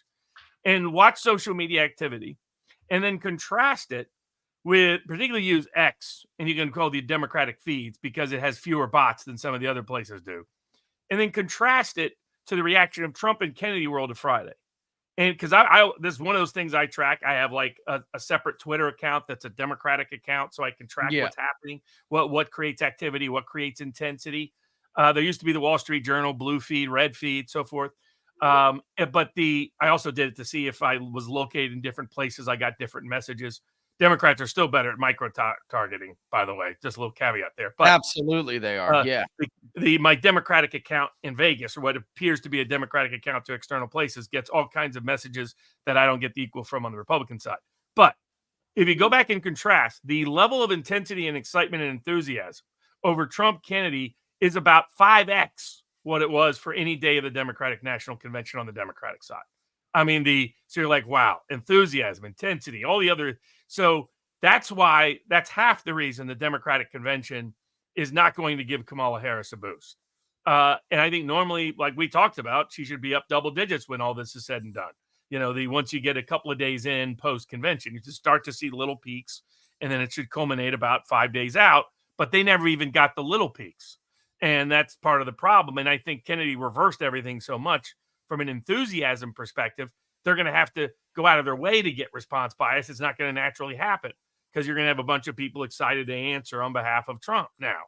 and watch social media activity, and then contrast it with, particularly use X, and you can call the Democratic feeds because it has fewer bots than some of the other places do, and then contrast it to the reaction of Trump and Kennedy World of Friday. And because I this is one of those things I track. I have like a separate Twitter account that's a Democratic account, so I can track what's happening, what creates activity, what creates intensity. There used to be the Wall Street Journal, blue feed, red feed, so forth. But I also did it to see if I was located in different places. I got different messages. Democrats are still better at micro targeting, by the way. Just a little caveat there. But absolutely, they are. My Democratic account in Vegas, or what appears to be a Democratic account to external places, gets all kinds of messages that I don't get the equal from on the Republican side. But if you go back and contrast, the level of intensity and excitement and enthusiasm over Trump Kennedy is about 5x what it was for any day of the Democratic National Convention on the Democratic side. I mean, so you're like, wow, enthusiasm, intensity, all the other. So that's half the reason the Democratic convention is not going to give Kamala Harris a boost. And I think normally, like we talked about, she should be up double digits when all this is said and done. You know, once you get a couple of days in post-convention, you just start to see little peaks, and then it should culminate about 5 days out. But they never even got the little peaks. And that's part of the problem. And I think Kennedy reversed everything so much from an enthusiasm perspective. They're going to have to go out of their way to get response bias. It's not going to naturally happen because you're going to have a bunch of people excited to answer on behalf of Trump now.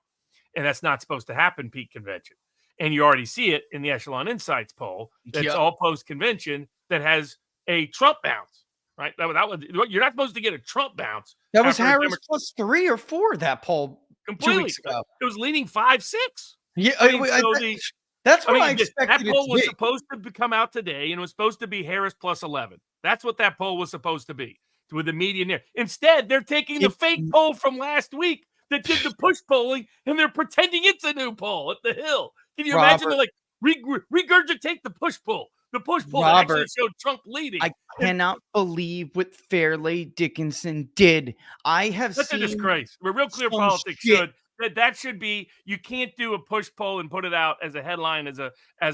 And that's not supposed to happen peak convention. And you already see it in the Echelon Insights poll. That's all post-convention that has a Trump bounce, right? That was, you're not supposed to get a Trump bounce. That was Harris plus 3 or 4, that poll. Completely. 2 weeks ago. It was leaning 5-6. Yeah, that's what I expected. That poll was supposed to come out today, and it was supposed to be Harris plus 11. That's what that poll was supposed to be, with the median there. Instead, they're taking the fake poll from last week that did the push polling, and they're pretending it's a new poll at the Hill. Can you imagine? They're like, regurgitate the push poll. The push poll that actually showed Trump leading. I cannot believe what Fairleigh Dickinson did. That's a disgrace. Where Real Clear Politics should. That should be, you can't do a push poll and put it out as a headline as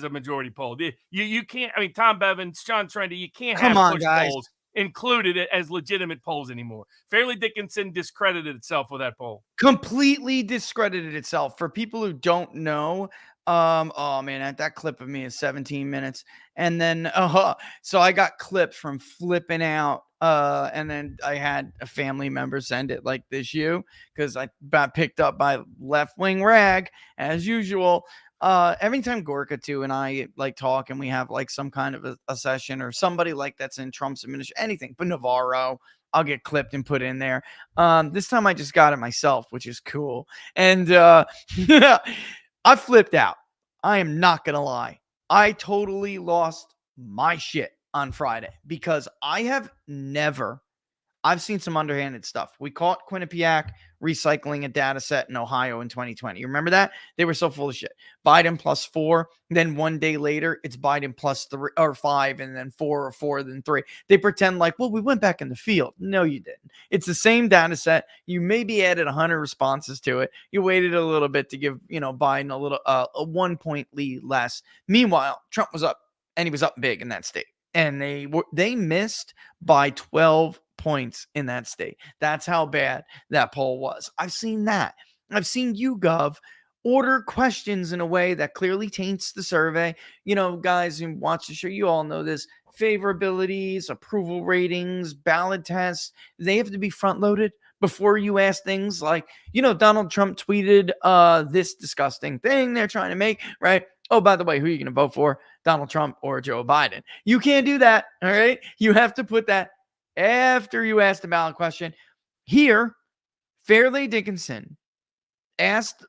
a majority poll. You can't. I mean, Tom Bevins, Sean Trendy, you can't have push polls included as legitimate polls anymore. Fairleigh Dickinson discredited itself with that poll. Completely discredited itself. For people who don't know, oh man, that clip of me is 17 minutes. And then, so I got clipped from flipping out. And then I had a family member send it like this, because I got picked up by left-wing rag as usual. Every time Gorka too and I like talk and we have like some kind of a session or somebody like that's in Trump's administration, anything but Navarro, I'll get clipped and put in there. This time I just got it myself, which is cool. And I flipped out. I am not gonna lie. I totally lost my shit on Friday because I have never, I've seen some underhanded stuff. We caught Quinnipiac recycling a data set in Ohio in 2020. You remember that? They were so full of shit. Biden +4. Then one day later, it's Biden +3 or 5, and then 4 or 4, then 3. They pretend like, well, we went back in the field. No, you didn't. It's the same data set. You maybe added 100 responses to it. You waited a little bit to give, Biden a little, a 1 point lead less. Meanwhile, Trump was up, and he was up big in that state. And they missed by 12 points in that state. That's how bad that poll was. I've seen that. I've seen YouGov order questions in a way that clearly taints the survey. Guys who watch the show, you all know this. Favorabilities, approval ratings, ballot tests, they have to be front loaded before you ask things like, Donald Trump tweeted this disgusting thing they're trying to make, right? Oh, by the way, who are you going to vote for? Donald Trump or Joe Biden? You can't do that, all right? You have to put that after you ask the ballot question. Here, Fairleigh Dickinson asked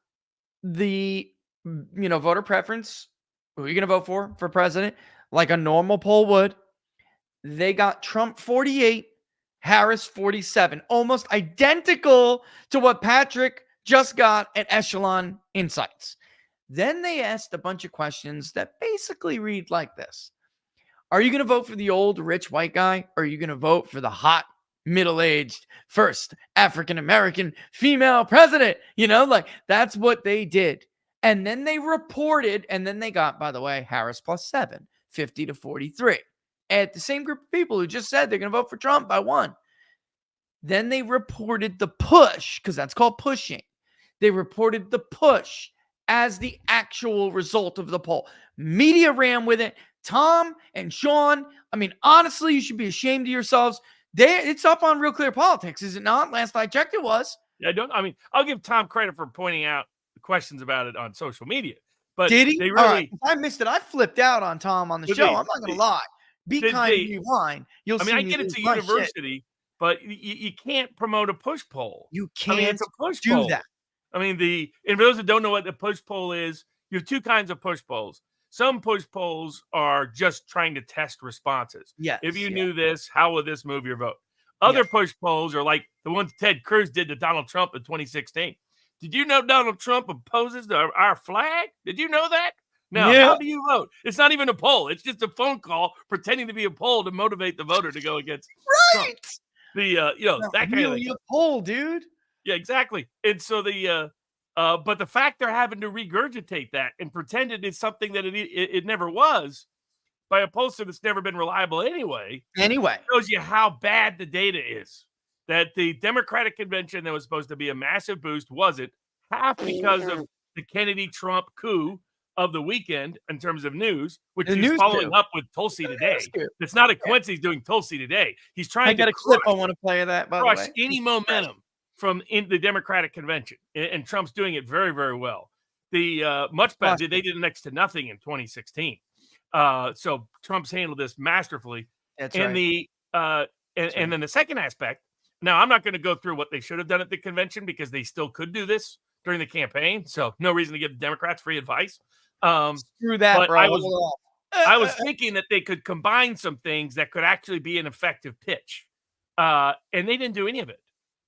the, voter preference, who are you going to vote for president, like a normal poll would. They got Trump 48, Harris 47, almost identical to what Patrick just got at Echelon Insights. Then they asked a bunch of questions that basically read like this. Are you going to vote for the old rich white guy? Or are you going to vote for the hot, middle-aged, first African-American female president? That's what they did. And then they reported, and then they got, by the way, Harris +7, 50 to 43. At the same group of people who just said they're going to vote for Trump by 1. Then they reported the push, because that's called pushing. They reported the push as the actual result of the poll. Media ran with it. Tom and Sean, honestly, you should be ashamed of yourselves. It's up on Real Clear Politics, is it not? Last I checked, it was. Yeah, I'll give Tom credit for pointing out the questions about it on social media. But did he? They really, all right. If I missed it, I flipped out on Tom on the show. I'm not going to lie. Be kind, be wine. You'll see. I get it's a university, but you can't promote a push poll. You can't it's a push do poll. that. And for those that don't know what the push poll is, you have two kinds of push polls. Some push polls are just trying to test responses. Yes. If you knew this, how would this move your vote? Other push polls are like the ones Ted Cruz did to Donald Trump in 2016. Did you know Donald Trump opposes our flag? Did you know that? No. How do you vote? It's not even a poll. It's just a phone call pretending to be a poll to motivate the voter to go against Trump. That kind of thing. A poll, dude. Yeah, exactly. And so but the fact they're having to regurgitate that and pretend it is something that it never was by a pollster that's never been reliable anyway, shows you how bad the data is. That the Democratic convention that was supposed to be a massive boost wasn't, half because of the Kennedy-Trump coup of the weekend in terms of news, which he's following up with Tulsi today. It's not a coincidence he's doing Tulsi today. He's trying to clip. I want to play that, by the way. Any momentum from in the Democratic convention, and Trump's doing it very, very well. The much better. They did next to nothing in 2016. So Trump's handled this masterfully. That's and right. And then the second aspect. Now, I'm not going to go through what they should have done at the convention because they still could do this during the campaign. So no reason to give the Democrats free advice. Screw that, but bro. I was thinking that they could combine some things that could actually be an effective pitch. And they didn't do any of it.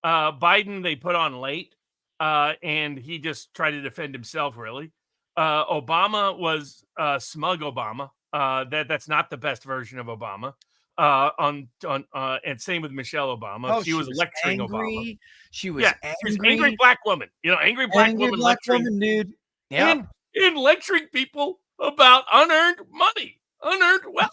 Biden, they put on late, and he just tried to defend himself, really. Obama was smug Obama. That's not the best version of Obama. And same with Michelle Obama. She was lecturing Obama. She was angry. She was an angry black woman. Angry black woman lecturing, dude. Yeah. And lecturing people about unearned money, unearned wealth.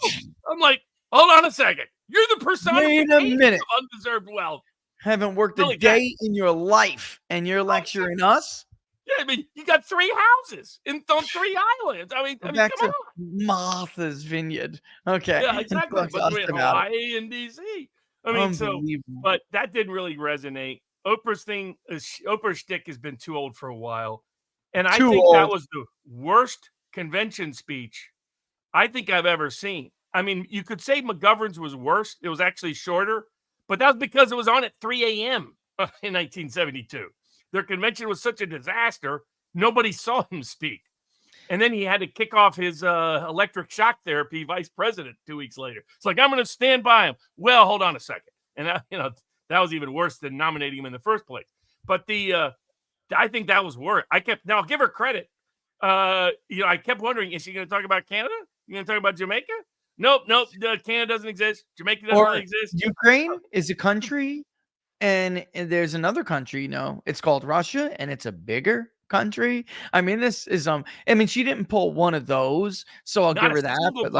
I'm like, hold on a second. You're the personification of undeserved wealth. Haven't worked a day in your life, and you're lecturing us? Yeah, you got 3 houses on 3 islands. Back come to on. Martha's Vineyard. Okay. Yeah, exactly. Between Hawaii and DC. But that didn't really resonate. Oprah's shtick has been too old for a while. And I think that was the worst convention speech I think I've ever seen. You could say McGovern's was worse. It was actually shorter, but that was because it was on at 3 a.m. in 1972. Their convention was such a disaster, nobody saw him speak. And then he had to kick off his electric shock therapy vice president 2 weeks later. It's like, I'm going to stand by him. Well, hold on a second. And, That was even worse than nominating him in the first place. But I think that was worse. Now I'll give her credit. I kept wondering, is she going to talk about Canada? You going to talk about Jamaica? Nope. Canada doesn't exist. Jamaica doesn't really exist. Ukraine is a country, and there's another country, it's called Russia, and it's a bigger country. I mean, this is she didn't pull one of those, so I'll give her that. But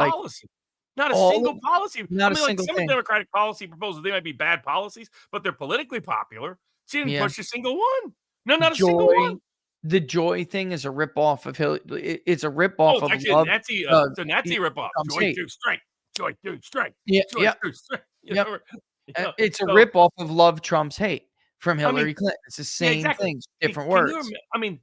Not a single policy. Not a single some thing. Democratic policy proposals, they might be bad policies, but they're politically popular. She didn't push a single one. No, not a single one. The joy thing is a ripoff of Hillary. It's a ripoff of actually love. it's a Nazi ripoff. Joy through strength. Joy through strength. Yeah. Through strength. It's a ripoff of love Trump's hate from Hillary Clinton. It's the same thing, different words.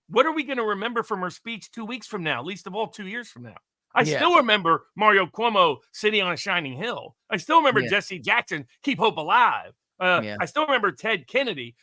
What are we going to remember from her speech 2 weeks from now? Least of all, 2 years from now. I still remember Mario Cuomo sitting on a shining hill. I still remember Jesse Jackson, keep hope alive. I still remember Ted Kennedy,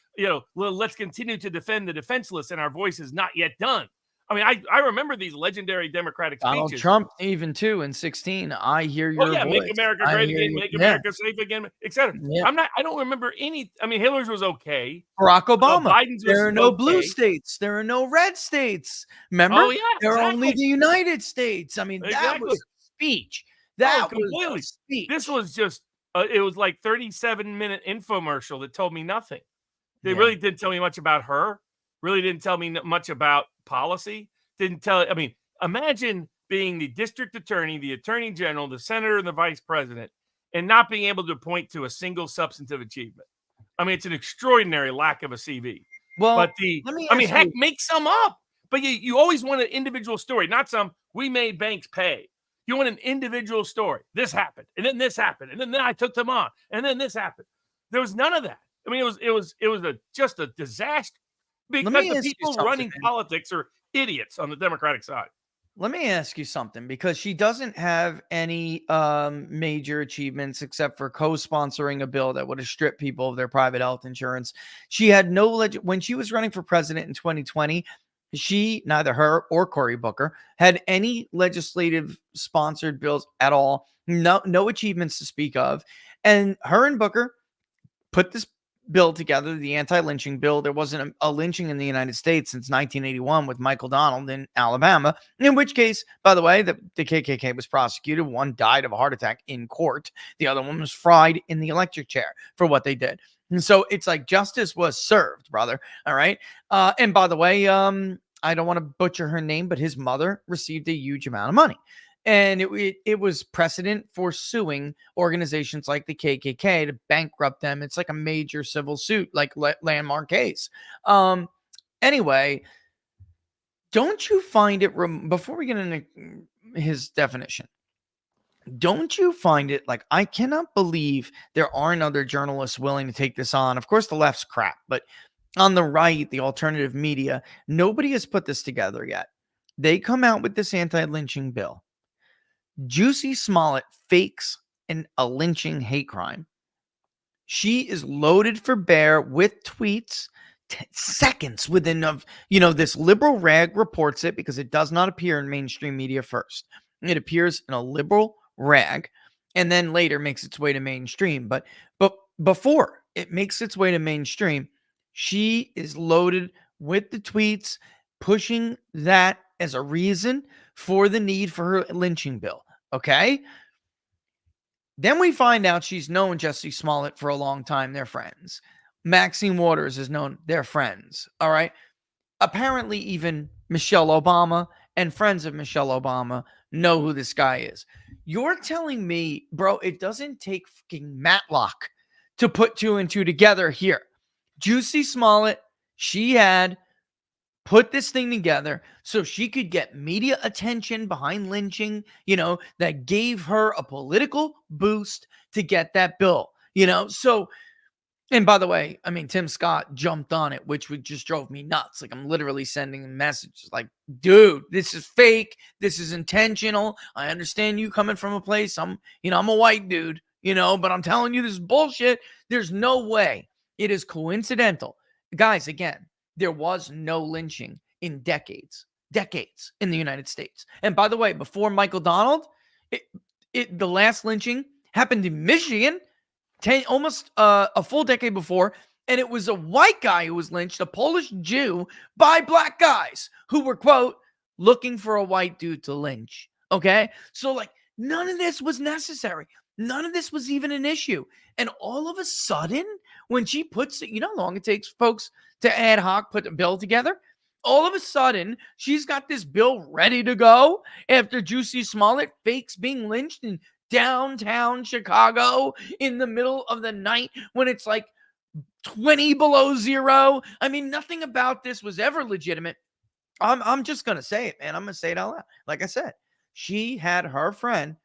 let's continue to defend the defenseless, and our voice is not yet done. I remember these legendary Democratic speeches. Donald Trump, even too, in 2016, I hear your voice. Make America great again, make America safe again, etc. Yeah. I don't remember any. Hillary's was okay. Barack Obama. Biden's there was are no okay. blue states. There are no red states. Remember? There are only the United States. That was a speech. That was a speech. This was just, it was like 37-minute infomercial that told me nothing. They really didn't tell me much about her. Really didn't tell me much about policy. Imagine being the district attorney, the attorney general, the senator, and the vice president, and not being able to point to a single substantive achievement. It's an extraordinary lack of a CV. Well, but make some up. But you always want an individual story, not some, we made banks pay. You want an individual story. This happened, and then this happened, and then I took them on, and then this happened. There was none of that. It was just a disaster. Because the people running politics are idiots on the Democratic side. Let me ask you something, because she doesn't have any major achievements except for co-sponsoring a bill that would have stripped people of their private health insurance. She had when she was running for president in 2020, neither her or Cory Booker had any legislative sponsored bills at all. No achievements to speak of. And her and Booker put this bill together, the anti-lynching bill. There wasn't a lynching in the United States since 1981 with Michael Donald in Alabama, in which case, by the way, the KKK was prosecuted. One died of a heart attack in court. The other one was fried in the electric chair for what they did. And so it's like justice was served, brother. All right. And by the way, I don't want to butcher her name, but his mother received a huge amount of money. And it was precedent for suing organizations like the KKK to bankrupt them. It's like a major civil suit, like landmark case. Anyway, don't you find it, before we get into his definition, don't you find it like, I cannot believe there aren't other journalists willing to take this on? Of course, the left's crap, but on the right, the alternative media, nobody has put this together yet. They come out with this anti-lynching bill. Juicy Smollett fakes a lynching hate crime. She is loaded for bear with tweets seconds within of, this liberal rag reports it because it does not appear in mainstream media first. It appears in a liberal rag and then later makes its way to mainstream. But before it makes its way to mainstream, she is loaded with the tweets pushing that as a reason for the need for her lynching bill. Okay. Then we find out she's known Jesse Smollett for a long time. They're friends. Maxine Waters is known. They're friends. All right. Apparently even Michelle Obama and friends of Michelle Obama know who this guy is. You're telling me, bro, it doesn't take fucking Matlock to put two and two together here. Juicy Smollett, she had put this thing together so she could get media attention behind lynching, that gave her a political boost to get that bill, So, and by the way, Tim Scott jumped on it, which just drove me nuts. Like, I'm literally sending messages like, dude, this is fake. This is intentional. I understand you coming from a place. I'm a white dude, but I'm telling you, this is bullshit. There's no way it is coincidental. Guys, again, there was no lynching in decades in the United States. And by the way, before Michael Donald, the last lynching happened in Michigan almost a full decade before. And it was a white guy who was lynched, a Polish Jew, by black guys who were, quote, looking for a white dude to lynch. Okay? So, like, none of this was necessary. None of this was even an issue. And all of a sudden, when she puts it, you know how long it takes folks to ad hoc put a bill together? All of a sudden, she's got this bill ready to go after Jussie Smollett fakes being lynched in downtown Chicago in the middle of the night when it's like 20 below zero. I mean, nothing about this was ever legitimate. I'm just going to say it, man. I'm going to say it out loud. Like I said, she had her friend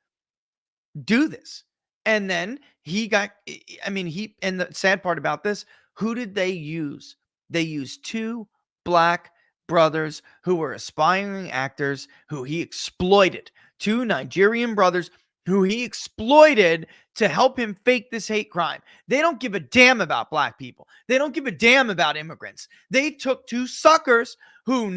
do this. And then and the sad part about this, who did they use? They used two black brothers who were aspiring actors who he exploited. Two Nigerian brothers who he exploited to help him fake this hate crime. They don't give a damn about black people. They don't give a damn about immigrants. They took two suckers who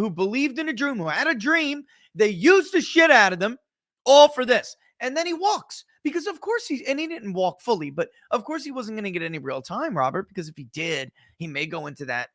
believed in a dream, who had a dream. They used the shit out of them all for this. And then he walks because of course he didn't walk fully, but of course he wasn't going to get any real time, Robert, because if he did, he may go into that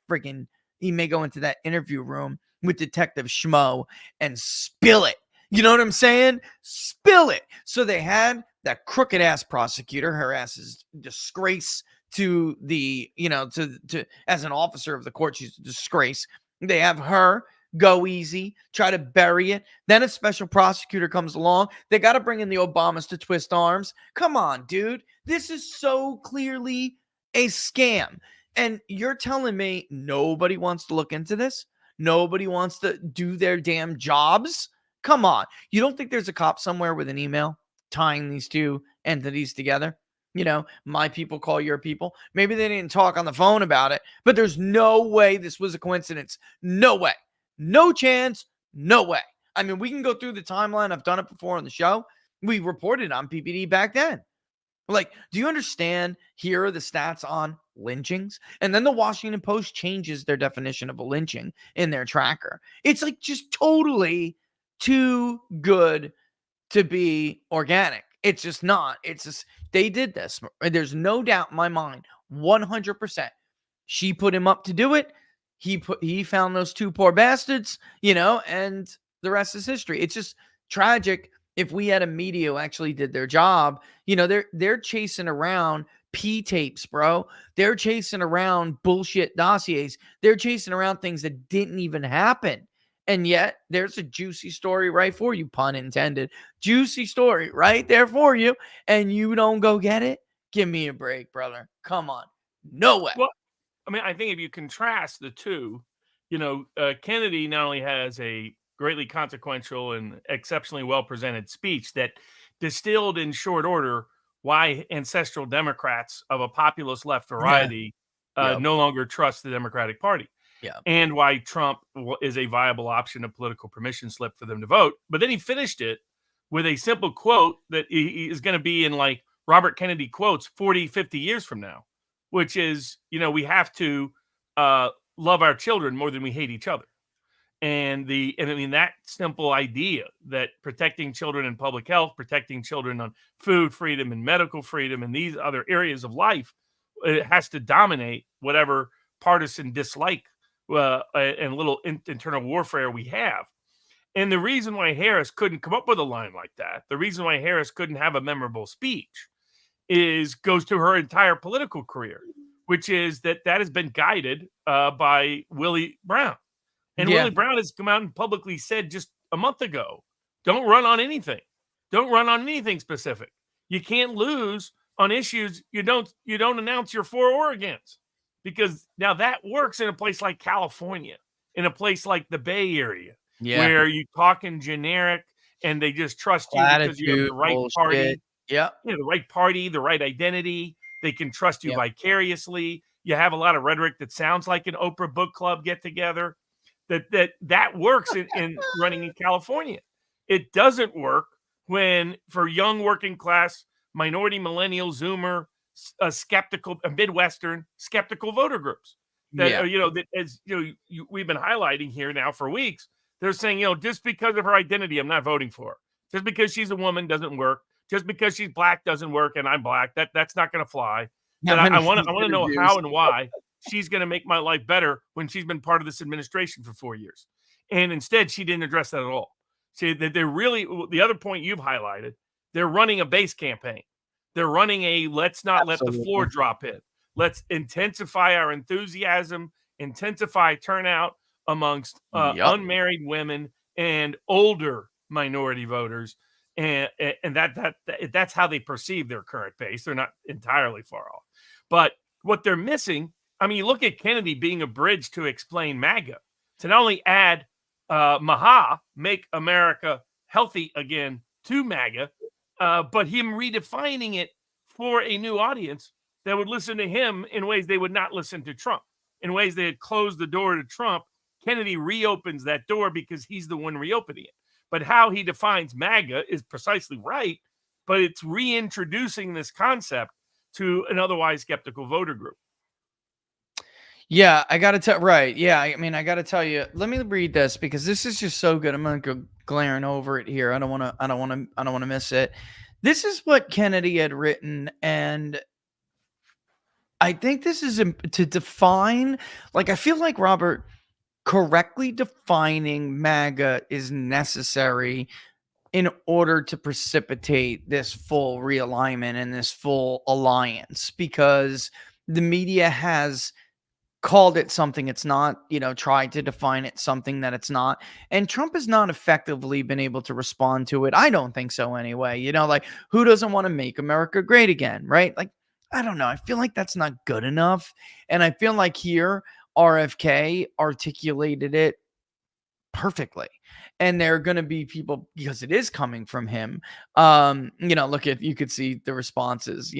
interview room with Detective Schmo and spill it. You know what I'm saying? Spill it. So they had that crooked ass prosecutor. Her ass is disgrace to the, to as an officer of the court, she's a disgrace. They have her go easy, try to bury it. Then a special prosecutor comes along. They got to bring in the Obamas to twist arms. Come on, dude. This is so clearly a scam. And you're telling me nobody wants to look into this? Nobody wants to do their damn jobs? Come on. You don't think there's a cop somewhere with an email tying these two entities together? My people call your people. Maybe they didn't talk on the phone about it, but there's no way this was a coincidence. No way. No chance. No way. I mean, we can go through the timeline. I've done it before on the show. We reported on PPD back then. Like, do you understand? Here are the stats on lynchings. And then the Washington Post changes their definition of a lynching in their tracker. It's like just totally too good to be organic. It's just not. It's just, they did this. There's no doubt in my mind, 100%. She put him up to do it. He found those two poor bastards, and the rest is history. It's just tragic. If we had a media who actually did their job, they're chasing around P tapes, bro. They're chasing around bullshit dossiers. They're chasing around things that didn't even happen. And yet there's a juicy story right for you, pun intended. Juicy story right there for you. And you don't go get it? Give me a break, brother. Come on. No way. Well, I mean, I think if you contrast the two, Kennedy not only has a greatly consequential and exceptionally well-presented speech that distilled in short order why ancestral Democrats of a populist left variety no longer trust the Democratic Party. Yeah. And why Trump is a viable option, a political permission slip for them to vote. But then he finished it with a simple quote that he is going to be in like Robert Kennedy quotes 40, 50 years from now, which is, we have to love our children more than we hate each other. And that simple idea that protecting children in public health, protecting children on food freedom and medical freedom and these other areas of life, it has to dominate whatever partisan dislike and little internal warfare we have. And the reason why Harris couldn't come up with a line like that, the reason why Harris couldn't have a memorable speech goes to her entire political career, which is that has been guided by Willie Brown. And Willie Brown has come out and publicly said just a month ago, don't run on anything. Don't run on anything specific. You can't lose on issues you don't announce your for or against. Because now that works in a place like California, in a place like the Bay Area, where you talk in generic and they just trust you because you have the right party. Yeah. The right party, the right identity. They can trust you vicariously. You have a lot of rhetoric that sounds like an Oprah book club get together. That works in running in California. It doesn't work when for young working class, minority, millennial, Zoomer, skeptical, Midwestern skeptical voter groups that we've been highlighting here now for weeks. They're saying, just because of her identity, I'm not voting for her. Just because she's a woman doesn't work. just because she's black doesn't work and I'm black. That's not going to fly. How And I many want to know interviews? how and why she's going to make my life better when she's been part of this administration for 4 years. And instead, she didn't address that at all. See, that they're really, the other point you've highlighted, they're running a base campaign. They're running a let's not let the floor drop in. Let's intensify our enthusiasm, intensify turnout amongst unmarried women and older minority voters. And that's how they perceive their current base. They're not entirely far off. But what they're missing, I mean, you look at Kennedy being a bridge to explain MAGA, to not only add MAHA, make America healthy again, to MAGA, but him redefining it for a new audience that would listen to him in ways they would not listen to Trump, in ways they had closed the door to Trump. Kennedy reopens that door because he's the one reopening it. But how he defines MAGA is precisely right, but it's reintroducing this concept to an otherwise skeptical voter group. Yeah, I got to tell, right. Yeah, I mean, I got to tell you, let me read this because this is just so good. I'm going to go glaring over it here. I don't want to miss it. This is what Kennedy had written, and I think this is to define, like, I feel like Robert correctly defining MAGA is necessary in order to precipitate this full realignment and this full alliance, because the media has called it something it's not, tried to define it something that it's not. And Trump has not effectively been able to respond to it. I don't think so anyway. Like, who doesn't want to make America great again, right? Like, I don't know. I feel like that's not good enough. And I feel like here, RFK articulated it perfectly. And there are going to be people, because it is coming from him. You could see the responses,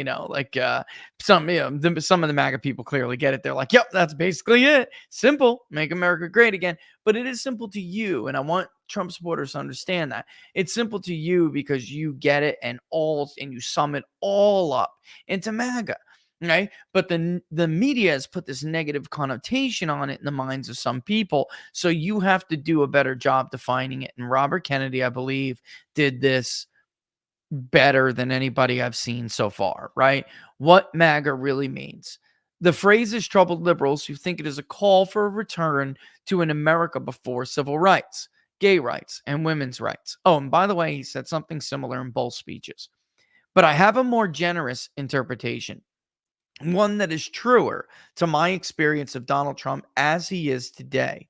some of the MAGA people clearly get it. They're like, yep, that's basically it. Simple, make America great again. But it is simple to you. And I want Trump supporters to understand that it's simple to you because you get it and you sum it all up into MAGA. Right. But the media has put this negative connotation on it in the minds of some people. So you have to do a better job defining it. And Robert Kennedy, I believe, did this better than anybody I've seen so far. Right. What MAGA really means. The phrase is troubled liberals who think it is a call for a return to an America before civil rights, gay rights, and women's rights. Oh, and by the way, he said something similar in both speeches. But I have a more generous interpretation. One that is truer to my experience of Donald Trump as he is today.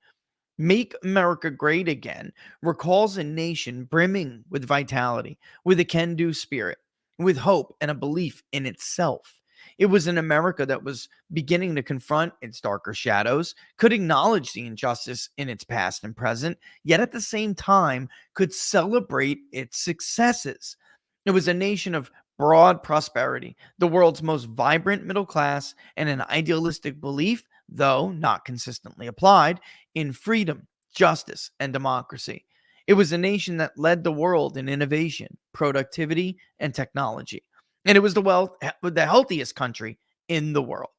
Make America great again recalls a nation brimming with vitality, with a can-do spirit, with hope and a belief in itself. It was an America that was beginning to confront its darker shadows, could acknowledge the injustice in its past and present, yet at the same time could celebrate its successes. It was a nation of broad prosperity, the world's most vibrant middle class, and an idealistic belief, though not consistently applied, in freedom, justice, and democracy. It was a nation that led the world in innovation, productivity, and technology. And it was the healthiest country in the world.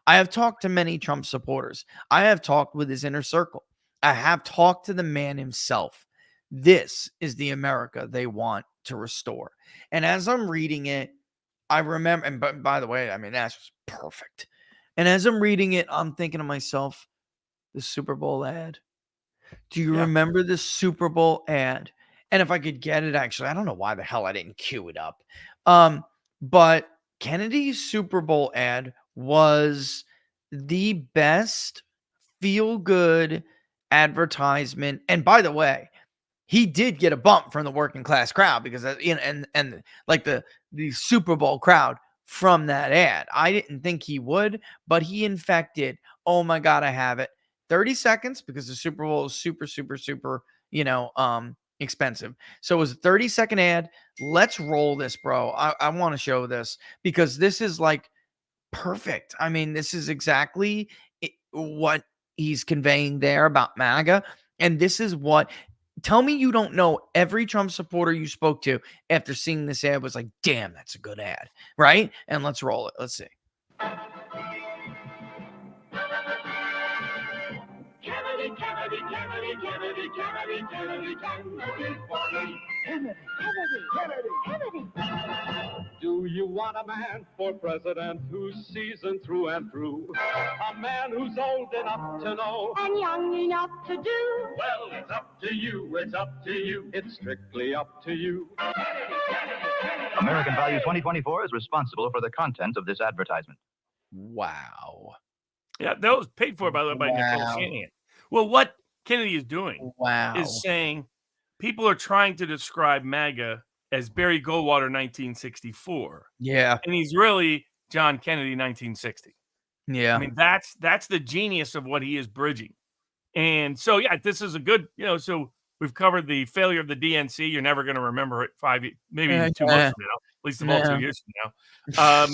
I have talked to many Trump supporters. I have talked with his inner circle. I have talked to the man himself. This is the America they want to restore. And as I'm reading it, I remember, and by the way, I mean, that's just perfect. And as I'm reading it, I'm thinking to myself, the Super Bowl ad. Do you remember the Super Bowl ad? And if I could get it, actually, I don't know why the hell I didn't cue it up. But Kennedy's Super Bowl ad was the best feel-good advertisement. And by the way, he did get a bump from the working class crowd because and like the Super Bowl crowd from that ad. I didn't think he would, but he in fact did. Oh my God, I have it. 30 seconds because the Super Bowl is super, super, super, expensive. So it was a 30-second ad. Let's roll this, bro. I want to show this because this is like perfect. I mean, this is exactly what he's conveying there about MAGA. And this is what, tell me you don't know every Trump supporter you spoke to after seeing this ad was like, damn, that's a good ad, right? And let's roll it. Let's see. Kennedy. you want a man for president who's seasoned through and through? A man who's old enough to know and young enough to do? Well, it's up to you, it's up to you, it's strictly up to you. American Value 2024 is responsible for the content of this advertisement. Wow. Yeah, that was paid for, by the way, by Nicole Shanahan. Well, what Kennedy is doing is saying people are trying to describe MAGA as Barry Goldwater 1964. Yeah. And he's really John Kennedy 1960. Yeah. I mean, that's the genius of what he is bridging. And so, yeah, this is a good, so we've covered the failure of the DNC. You're never going to remember it maybe 2 months from now, at least about 2 years from now.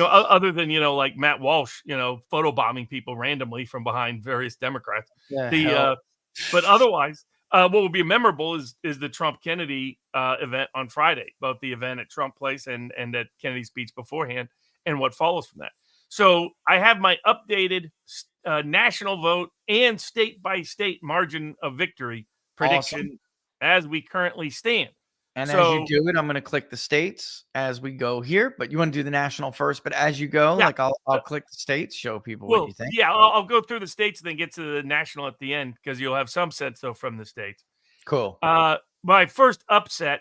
Other than, like Matt Walsh, photobombing people randomly from behind various Democrats. But otherwise, what will be memorable is the Trump Kennedy event on Friday, both the event at Trump Place and at Kennedy's speech beforehand, and what follows from that. So I have my updated national vote and state by state margin of victory prediction as we currently stand. And as you do it, I'm going to click the states as we go here, but you want to do the national first, but as you go, I'll click the states, show people what you think. Yeah, I'll go through the states and then get to the national at the end, because you'll have some sense though from the states. Cool. My first upset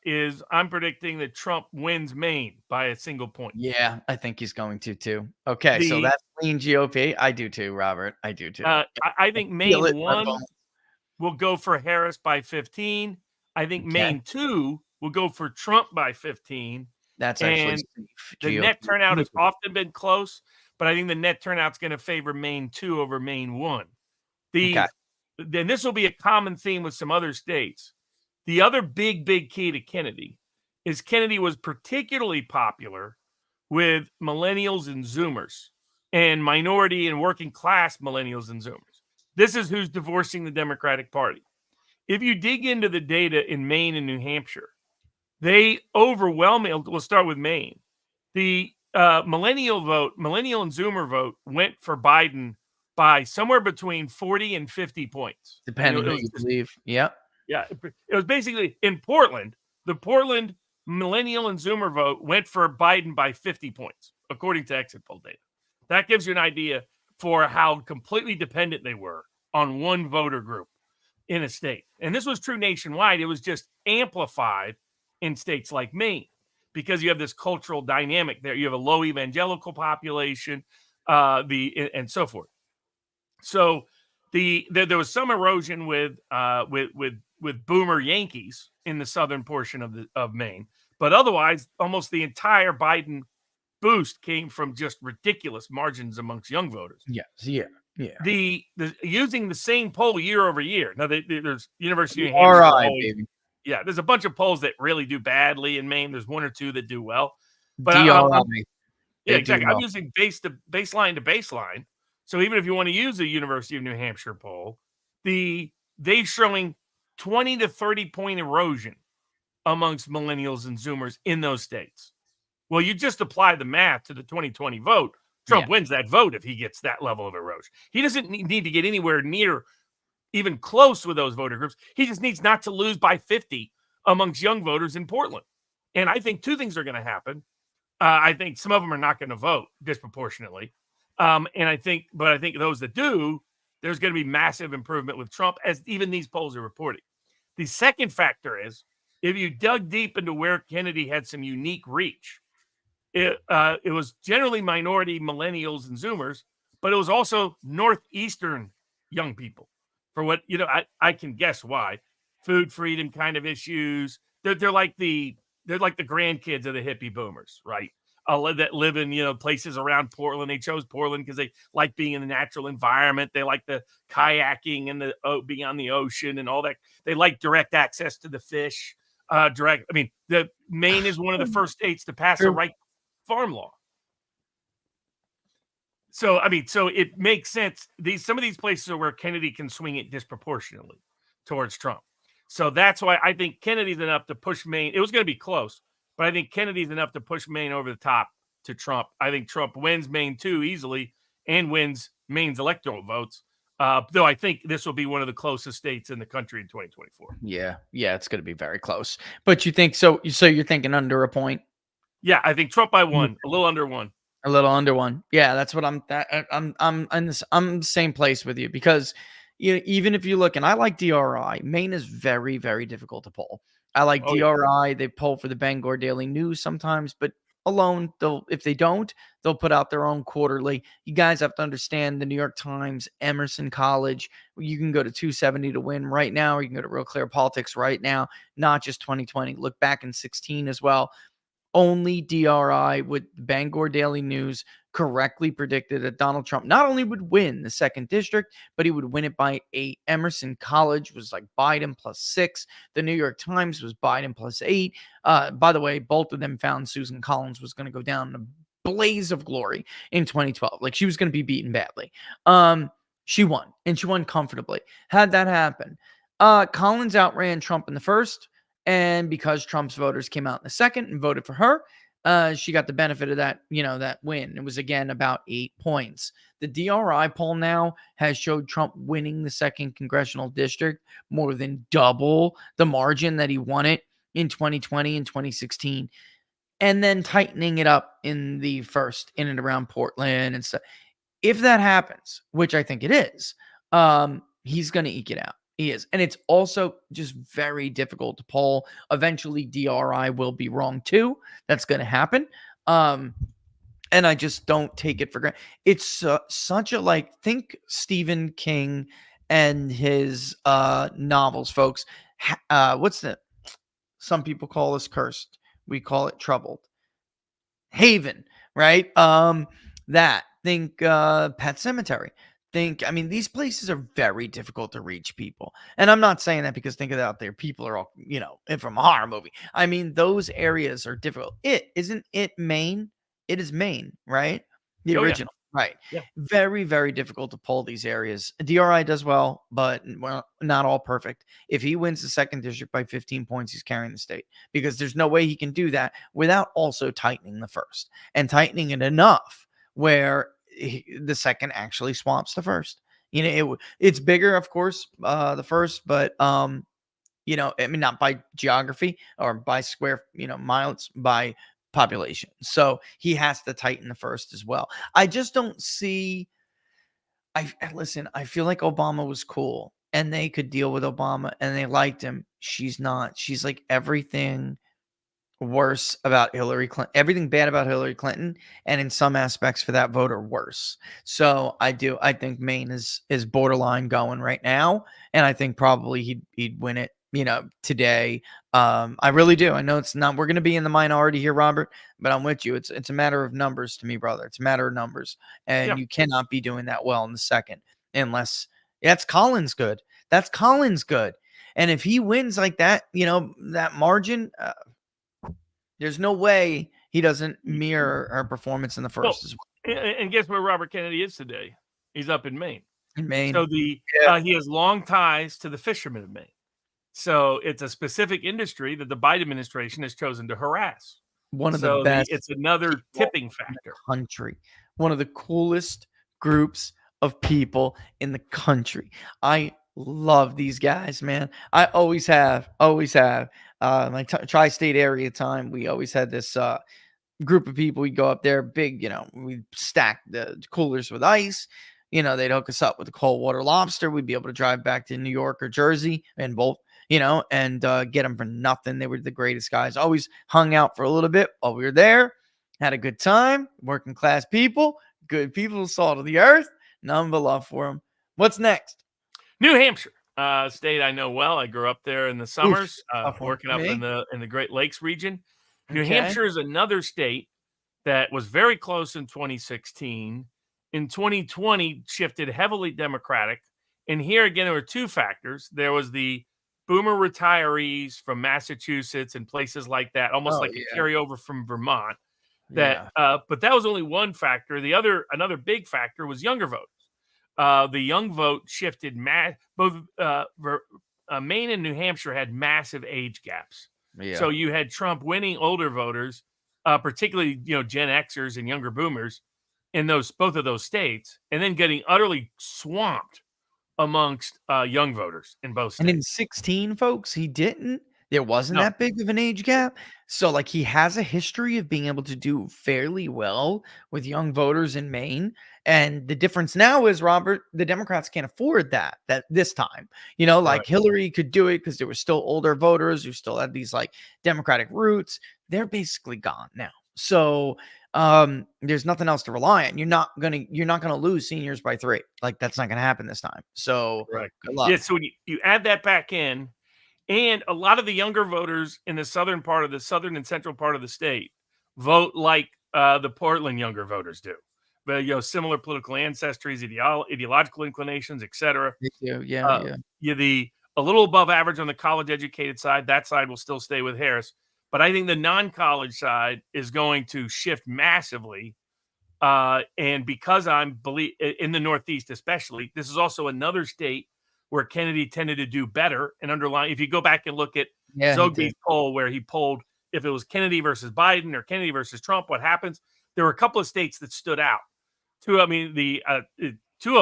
is I'm predicting that Trump wins Maine by a single point. Yeah, I think he's going to too. Okay, so that's lean GOP. I do too, Robert. I do too. I think Maine 1 will go for Harris by 15. I think Maine 2 will go for Trump by 15. That's actually the net turnout has often been close, but I think the net turnout's going to favor Maine 2 over Maine 1. Then this will be a common theme with some other states. The other big key to Kennedy is Kennedy was particularly popular with millennials and Zoomers, and minority and working class millennials and Zoomers. This is who's divorcing the Democratic Party. If you dig into the data in Maine and New Hampshire, they overwhelmingly, we'll start with Maine. The millennial and Zoomer vote went for Biden by somewhere between 40 and 50 points. Depending on who you believe. Yep. Yeah. It was basically in Portland, the Portland millennial and Zoomer vote went for Biden by 50 points, according to exit poll data. That gives you an idea for how completely dependent they were on one voter group in a state. And this was true nationwide. It was just amplified in states like Maine, because you have this cultural dynamic there. You have a low evangelical population, and so forth. So there was some erosion with boomer Yankees in the southern portion of Maine, but otherwise, almost the entire Biden boost came from just ridiculous margins amongst young voters. Yeah. The using the same poll year over year. Now there's University of New Hampshire. Yeah, there's a bunch of polls that really do badly in Maine. There's one or two that do well. But exactly. I'm using baseline to baseline. So even if you want to use a University of New Hampshire poll, they're showing 20 to 30 point erosion amongst millennials and Zoomers in those states. Well, you just apply the math to the 2020 vote. Trump wins that vote if he gets that level of erosion. He doesn't need to get anywhere near even close with those voter groups. He just needs not to lose by 50 amongst young voters in Portland. And I think two things are going to happen. I think some of them are not going to vote disproportionately. I think those that do, there's going to be massive improvement with Trump, as even these polls are reporting. The second factor is, if you dug deep into where Kennedy had some unique reach, it was generally minority millennials and Zoomers, but it was also Northeastern young people. For what, I can guess why. Food freedom kind of issues. They're like the grandkids of the hippie boomers, right? That live in, places around Portland. They chose Portland because they like being in the natural environment. They like the kayaking and being on the ocean and all that. They like direct access to the fish. The Maine is one of the first states to pass a right farm law. So it makes sense. Some of these places are where Kennedy can swing it disproportionately towards Trump. So that's why I think Kennedy's enough to push Maine. It was going to be close, but I think Kennedy's enough to push Maine over the top to Trump. I think Trump wins Maine 2 easily and wins Maine's electoral votes. Though I think this will be one of the closest states in the country in 2024. Yeah, it's going to be very close. But you think so? You're thinking under a point? Yeah, I think Trump by one, a little under one. A little under one. Yeah, that's what I'm in this, I'm the same place with you, because even if you look, and I like DRI, Maine is very, very difficult to poll. I like DRI. They poll for the Bangor Daily News sometimes, but alone, if they don't, they'll put out their own quarterly. You guys have to understand the New York Times, Emerson College. You can go to 270 to win right now, or you can go to Real Clear Politics right now, not just 2020. Look back in 16 as well. Only DRI with Bangor Daily News correctly predicted that Donald Trump not only would win the 2nd district, but he would win it by 8. Emerson College was like Biden +6. The New York Times was Biden +8. By the way, both of them found Susan Collins was going to go down in a blaze of glory in 2012. Like, she was going to be beaten badly. She won, and she won comfortably. Had that happen, Collins outran Trump in the 1st. And because Trump's voters came out in the 2nd and voted for her, she got the benefit of that, that win. It was, again, about 8 points. The DRI poll now has showed Trump winning the 2nd congressional district, more than double the margin that he won it in 2020 and 2016, and then tightening it up in the 1st, in and around Portland and stuff. If that happens, which I think it is, he's going to eke it out. He is. And it's also just very difficult to poll. Eventually, DRI will be wrong too. That's going to happen. And I just don't take it for granted. It's such a, think Stephen King and his novels, folks. Some people call this cursed. We call it troubled. Haven, right? Think Pet Cemetery. These places are very difficult to reach people. And I'm not saying that because think of it out there. People are all, from a horror movie. Those areas are difficult. Isn't it Maine? It is Maine, right? The original. Yeah. Right. Yeah. Very, very difficult to poll these areas. DRI does well, but not all perfect. If he wins the 2nd district by 15 points, he's carrying the state, because there's no way he can do that without also tightening the 1st and tightening it enough where the 2nd actually swamps the 1st. It's bigger, of course, the 1st, but not by geography or by square, miles, by population. So he has to tighten the 1st as well. I just don't see. I feel like Obama was cool and they could deal with Obama and they liked him. She's not. She's like everything worse about Hillary Clinton, everything bad about Hillary Clinton, and in some aspects for that voter worse. So I think Maine is borderline going right now, and I think probably he'd win it, today. I really do. I know it's not, we're going to be in the minority here, Robert, but I'm with you. It's a matter of numbers to me, brother. It's a matter of numbers, and you cannot be doing that well in the 2nd unless that's Collins good. That's Collins good. And if he wins like that, that margin, there's no way he doesn't mirror our performance in the 1st as well. And guess where Robert Kennedy is today? He's up in Maine. In Maine. So he has long ties to the fishermen of Maine. So it's a specific industry that the Biden administration has chosen to harass. One of the best. It's another tipping factor. Country. One of the coolest groups of people in the country. I love these guys, man. I always have. My tri-state area time, we always had this group of people. We'd go up there, big, we'd stack the coolers with ice. They'd hook us up with a cold water lobster. We'd be able to drive back to New York or Jersey and both, and get them for nothing. They were the greatest guys. Always hung out for a little bit while we were there. Had a good time. Working class people, good people, salt of the earth. None but love for them. What's next? New Hampshire, state I know well. I grew up there in the summers, working up in the Great Lakes region. New Hampshire is another state that was very close in 2016. In 2020, shifted heavily Democratic. And here again, there were 2 factors. There was the boomer retirees from Massachusetts and places like that, almost a carryover from Vermont. But that was only one factor. Another big factor was younger voters. The young vote shifted. Both Maine and New Hampshire had massive age gaps. Yeah. So you had Trump winning older voters, particularly Gen Xers and younger boomers, in both of those states, and then getting utterly swamped amongst young voters in both states. And in 16, folks, he didn't. There wasn't that big of an age gap. So, like, he has a history of being able to do fairly well with young voters in Maine. And the difference now is, Robert, the Democrats can't afford that this time. Like Hillary could do it because there were still older voters who still had these like Democratic roots. They're basically gone now. So there's nothing else to rely on. You're not gonna lose seniors by 3. Like, that's not gonna happen this time. So good luck. Yeah, so when you add that back in, and a lot of the younger voters in the southern and central part of the state vote like the Portland younger voters do. But similar political ancestries, ideological inclinations, etc. They do, yeah. A little above average on the college educated side. That side will still stay with Harris. But I think the non-college side is going to shift massively. And because in the Northeast especially, this is also another state where Kennedy tended to do better. And if you go back and look at Zogby's poll, where he polled if it was Kennedy versus Biden or Kennedy versus Trump, what happens? There were a couple of states that stood out. Two of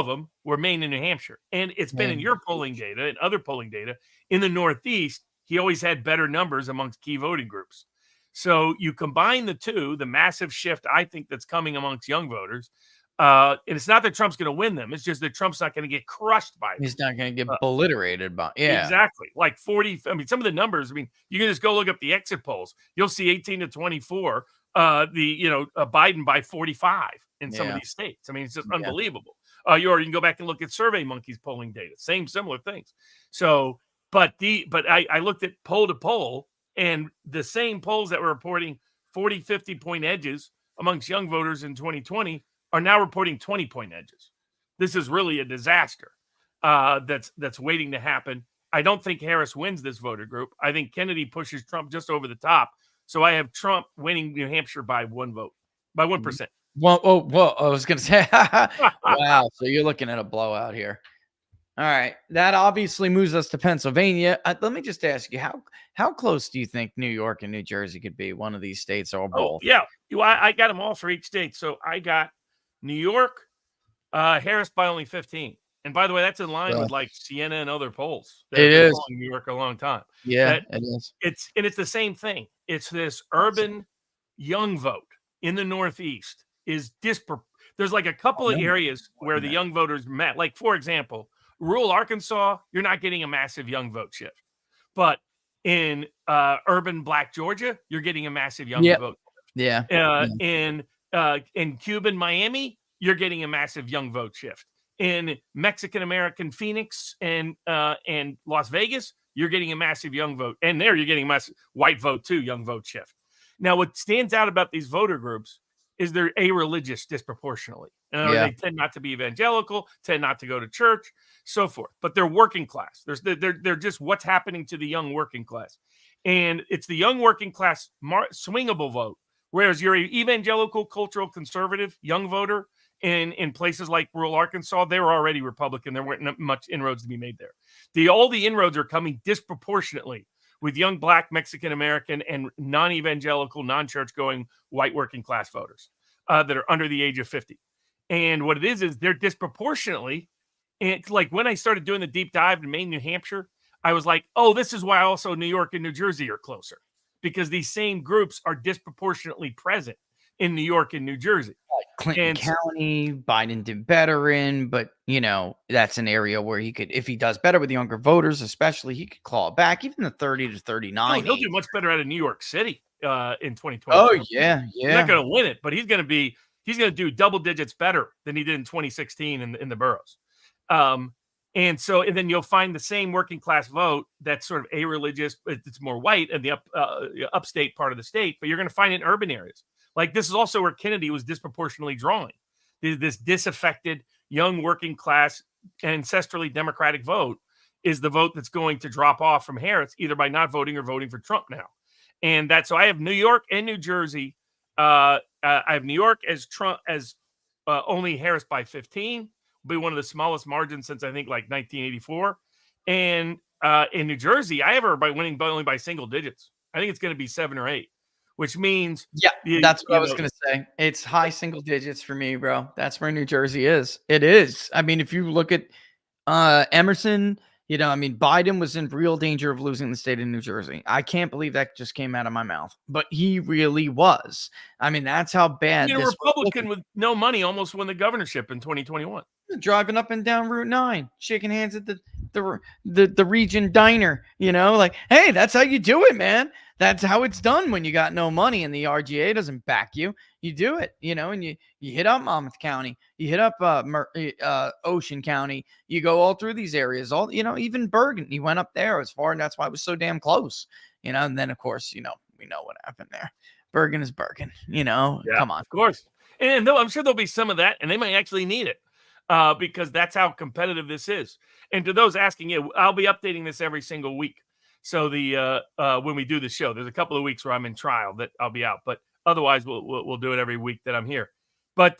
them were Maine and New Hampshire. And it's been in your polling data and other polling data. In the Northeast, he always had better numbers amongst key voting groups. So you combine the two, the massive shift I think that's coming amongst young voters. And it's not that Trump's going to win them. It's just that Trump's not going to get crushed by them. He's not going to get obliterated by Exactly. Like 40. I mean, some of the numbers, you can just go look up the exit polls. You'll see 18 to 24, Biden by 45 in some of these states. I mean, it's just unbelievable. Or you can go back and look at Survey Monkey's polling data. Similar things. So, but I looked at poll to poll, and the same polls that were reporting 40, 50 point edges amongst young voters in 2020 are now reporting 20-point edges. This is really a disaster that's waiting to happen. I don't think Harris wins this voter group. I think Kennedy pushes Trump just over the top. So I have Trump winning New Hampshire by 1 vote, by 1%. Well, I was going to say, wow. So you're looking at a blowout here. All right. That obviously moves us to Pennsylvania. Let me just ask you, how close do you think New York and New Jersey could be? One of these states or both? Yeah. I got them all for each state. So I got New York, Harris by only 15. And by the way, that's in line with like Siena and other polls. It is. New York a long time. Yeah, it is. It's the same thing. It's this urban young vote in the Northeast is There's like a couple of areas where the young voters met. Like, for example, rural Arkansas, you're not getting a massive young vote shift. But in urban Black Georgia, you're getting a massive young vote shift. In Cuban Miami, you're getting a massive young vote shift. In Mexican American Phoenix and Las Vegas, you're getting a massive young vote. And there you're getting a massive white vote too, young vote shift. Now, what stands out about these voter groups is they're a-religious disproportionately. They tend not to be evangelical, tend not to go to church, so forth. But they're working class. They're just what's happening to the young working class. And it's the young working class swingable vote. Whereas you're an evangelical, cultural, conservative young voter in places like rural Arkansas, they were already Republican. There weren't much inroads to be made there. All the inroads are coming disproportionately with young Black, Mexican American, and non-evangelical, non-church-going white working class voters that are under the age of 50. And what it is they're disproportionately, and like when I started doing the deep dive in Maine, New Hampshire, I was like, oh, this is why also New York and New Jersey are closer, because these same groups are disproportionately present in New York and New Jersey. Clinton County, Biden did better in, but that's an area where he could, if he does better with younger voters, especially, he could claw it back, even the 30 to 39. He'll do much better out of New York City in 2020. Oh yeah. He's not going to win it, but he's going to do double digits better than he did in 2016 in the boroughs. And then you'll find the same working class vote that's sort of a-religious, it's more white in the upstate part of the state, but you're going to find it in urban areas. Like, this is also where Kennedy was disproportionately drawing. This disaffected, young, working class, ancestrally Democratic vote is the vote that's going to drop off from Harris, either by not voting or voting for Trump now. And so I have New York and New Jersey. I have New York as Trump, as only Harris by 15. Will be one of the smallest margins since I think like 1984. And in New Jersey, I have her by winning only by single digits. I think it's going to be 7 or 8. Which means, that's what I was going to say. It's high single digits for me, bro. That's where New Jersey is. It is. I mean, if you look at Emerson You know, I mean, Biden was in real danger of losing the state of New Jersey. I can't believe that just came out of my mouth, but he really was. I mean, that's how bad a Republican with no money almost won the governorship in 2021. Driving up and down Route 9, shaking hands at the region diner, you know, like, hey, that's how you do it, man. That's how it's done when you got no money and the RGA doesn't back you. You do it, you know, and you hit up Monmouth County, you hit up Ocean County, you go all through these areas, all, you know, even Bergen, he went up there as far, and that's why it was so damn close, you know. And then of course, you know, we know what happened there. Bergen is Bergen, you know. Yeah, come on, of course. And though I'm sure there'll be some of that, and they might actually need it. Because that's how competitive this is. And to those asking, I'll be updating this every single week. So when we do the show, there's a couple of weeks where I'm in trial that I'll be out, but otherwise we'll do it every week that I'm here. But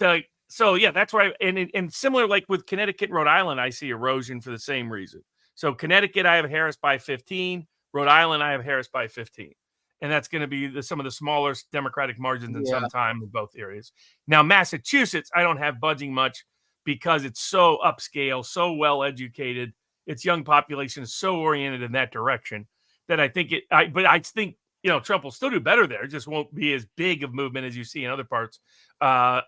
so yeah, that's where and similar, like with Connecticut, Rhode Island, I see erosion for the same reason. So Connecticut, I have Harris by 15. Rhode Island, I have Harris by 15. And that's going to be some of the smaller Democratic margins in some time in both areas. Now, Massachusetts, I don't have budging much, because it's so upscale, so well educated, its young population is so oriented in that direction that I think but I think, you know, Trump will still do better there. It just won't be as big of movement as you see in other parts.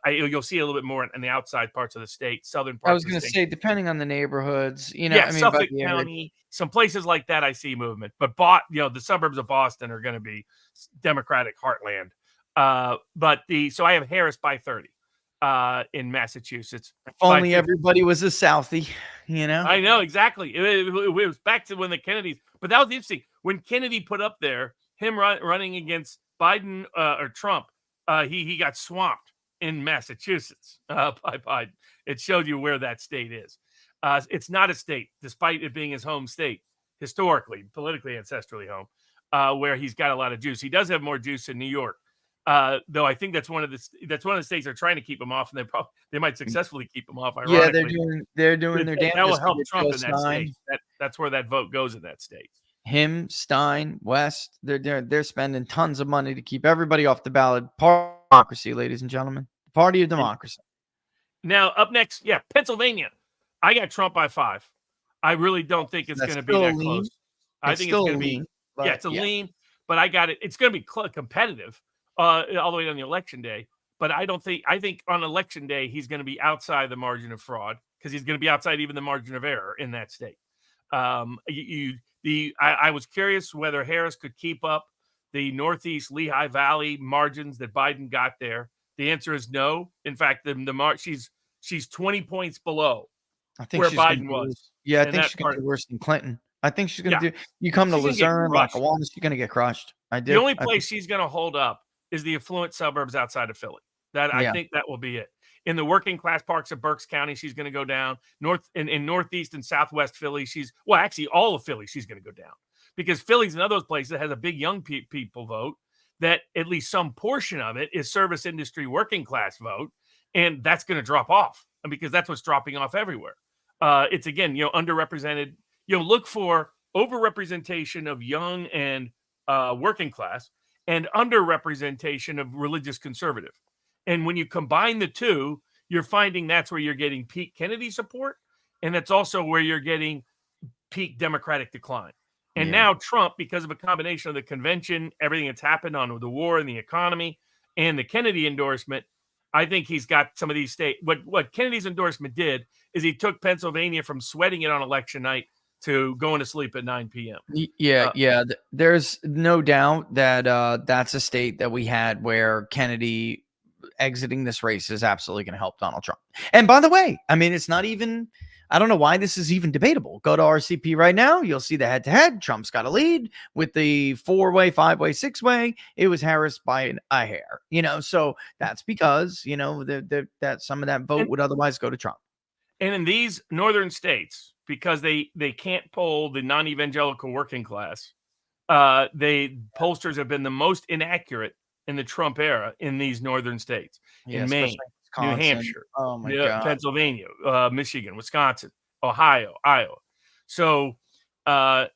You'll see a little bit more in the outside parts of the state, southern parts. I was going to say, depending on the neighborhoods, you know, I mean, Suffolk County, some places like that, I see movement. But you know, the suburbs of Boston are going to be Democratic heartland. So I have Harris by 30. In Massachusetts. If only everybody was a Southie, you know? I know, exactly. It was back to when the Kennedys, but that was interesting. When Kennedy put up there, him running against Biden or Trump, he got swamped in Massachusetts by Biden. It showed you where that state is. It's not a state, despite it being his home state, historically, politically, ancestrally home, where he's got a lot of juice. He does have more juice in New York. Though I think that's one of the states they're trying to keep him off, and they might successfully keep him off. Yeah, they're doing their damnedest. That will help Trump in that state. That's where that vote goes in that state. Him, Stein, West, they're spending tons of money to keep everybody off the ballot. Democracy, ladies and gentlemen, party of democracy. Now up next, Pennsylvania. I got Trump by 5. I really don't think it's going to be that close. I think it's going to be it's a lean, but I got it. It's going to be competitive. All the way down the election day. But I think on election day, he's going to be outside the margin of fraud, because he's going to be outside even the margin of error in that state. I was curious whether Harris could keep up the Northeast Lehigh Valley margins that Biden got there. The answer is no. In fact, she's 20 points below where Biden was. Yeah, I think she's going to do worse than Clinton. I think she's going to do. You come to Luzerne, Lackawanna, she's going to get crushed. The only place she's going to hold up is the affluent suburbs outside of Philly. I think that will be it. In the working class parts of Berks County, she's going to go down. In Northeast and Southwest Philly, actually all of Philly, she's going to go down, because Philly's another of those places that has a big young people vote, that at least some portion of it is service industry working class vote, and that's going to drop off, because that's what's dropping off everywhere. It's again, underrepresented. Look for overrepresentation of young and working class, and underrepresentation of religious conservative. And when you combine the two, you're finding that's where you're getting peak Kennedy support, and that's also where you're getting peak Democratic decline. And now Trump, because of a combination of the convention, everything that's happened on the war and the economy, and the Kennedy endorsement, I think he's got some of these states. What Kennedy's endorsement did is he took Pennsylvania from sweating it on election night to going to sleep at 9 p.m. There's no doubt that that's a state that we had where Kennedy exiting this race is absolutely going to help Donald Trump. And by the way, I mean, it's not even, I don't know why this is even debatable. Go to RCP right now. You'll see the head-to-head. Trump's got a lead with the 4-way, 5-way, 6-way. It was Harris by a hair, so that's because, that some of that vote would otherwise go to Trump. And in these northern states, because they can't poll the non-evangelical working class, pollsters have been the most inaccurate in the Trump era in these northern states, in Maine, New Hampshire, Pennsylvania, Michigan, Wisconsin, Ohio, Iowa. So, in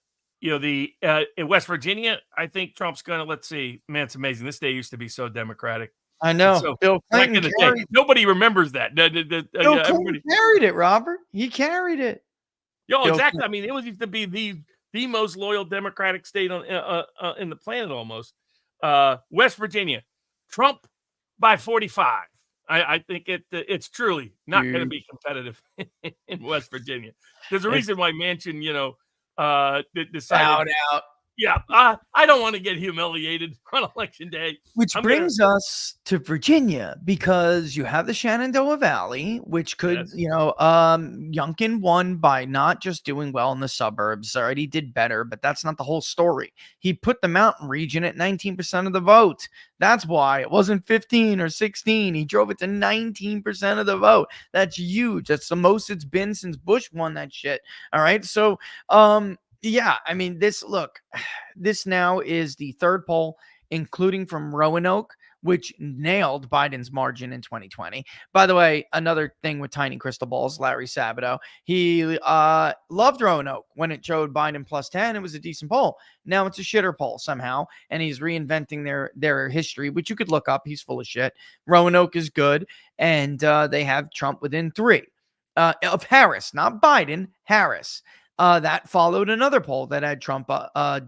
West Virginia, I think Trump's going to, let's see, man, it's amazing. This day used to be so Democratic. I know. So, Bill Clinton nobody remembers that. Bill Clinton carried it, Robert. He carried it. Yo, exactly. I mean, it was used to be the most loyal Democratic state on in the planet almost. West Virginia, Trump by 45. I think it's truly not going to be competitive in West Virginia. There's a reason why Manchin, decided out. Yeah, I don't want to get humiliated on election day. Which brings us to Virginia, because you have the Shenandoah Valley, which could, Youngkin won by not just doing well in the suburbs. Already did better, but that's not the whole story. He put the mountain region at 19% of the vote. That's why it wasn't 15 or 16. He drove it to 19% of the vote. That's huge. That's the most it's been since Bush won that shit. All right. So, yeah, I mean, this now is the third poll, including from Roanoke, which nailed Biden's margin in 2020. By the way, another thing with tiny crystal balls, Larry Sabato, he loved Roanoke when it showed Biden plus 10. It was a decent poll. Now it's a shitter poll somehow, and he's reinventing their history, which you could look up. He's full of shit. Roanoke is good, and they have Trump within 3 of Harris, not Biden, Harris. That followed another poll that had Trump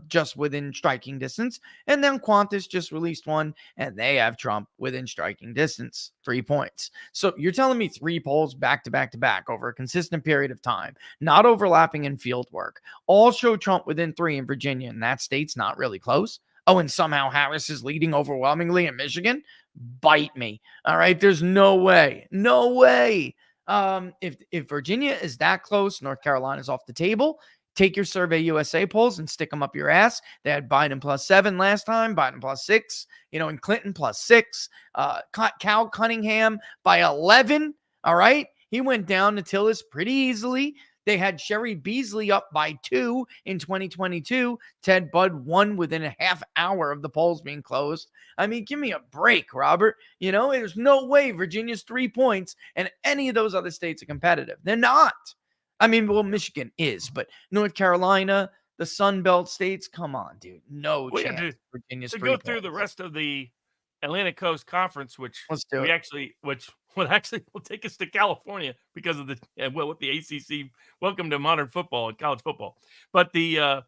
just within striking distance. And then Qantas just released one, and they have Trump within striking distance, 3 points. So you're telling me 3 polls back to back to back over a consistent period of time, not overlapping in field work, all show Trump within 3 in Virginia, and that state's not really close. Oh, and somehow Harris is leading overwhelmingly in Michigan? Bite me. All right, there's no way. No way. If Virginia is that close, North Carolina's off the table. Take your Survey USA polls and stick them up your ass. They had Biden plus 7 last time, Biden plus 6, and Clinton plus 6. Cal Cunningham by 11. All right. He went down to Tillis pretty easily. They had Sherry Beasley up by 2 in 2022. Ted Budd won within a half hour of the polls being closed. I mean, give me a break, Robert. There's no way Virginia's 3 points and any of those other states are competitive. They're not. I mean, well, Michigan is, but North Carolina, the Sun Belt states, come on, dude. No chance. Virginia's 3 go points. through the rest of the Atlantic Coast Conference, which will take us to California because of with the ACC. Welcome to modern football and college football. But I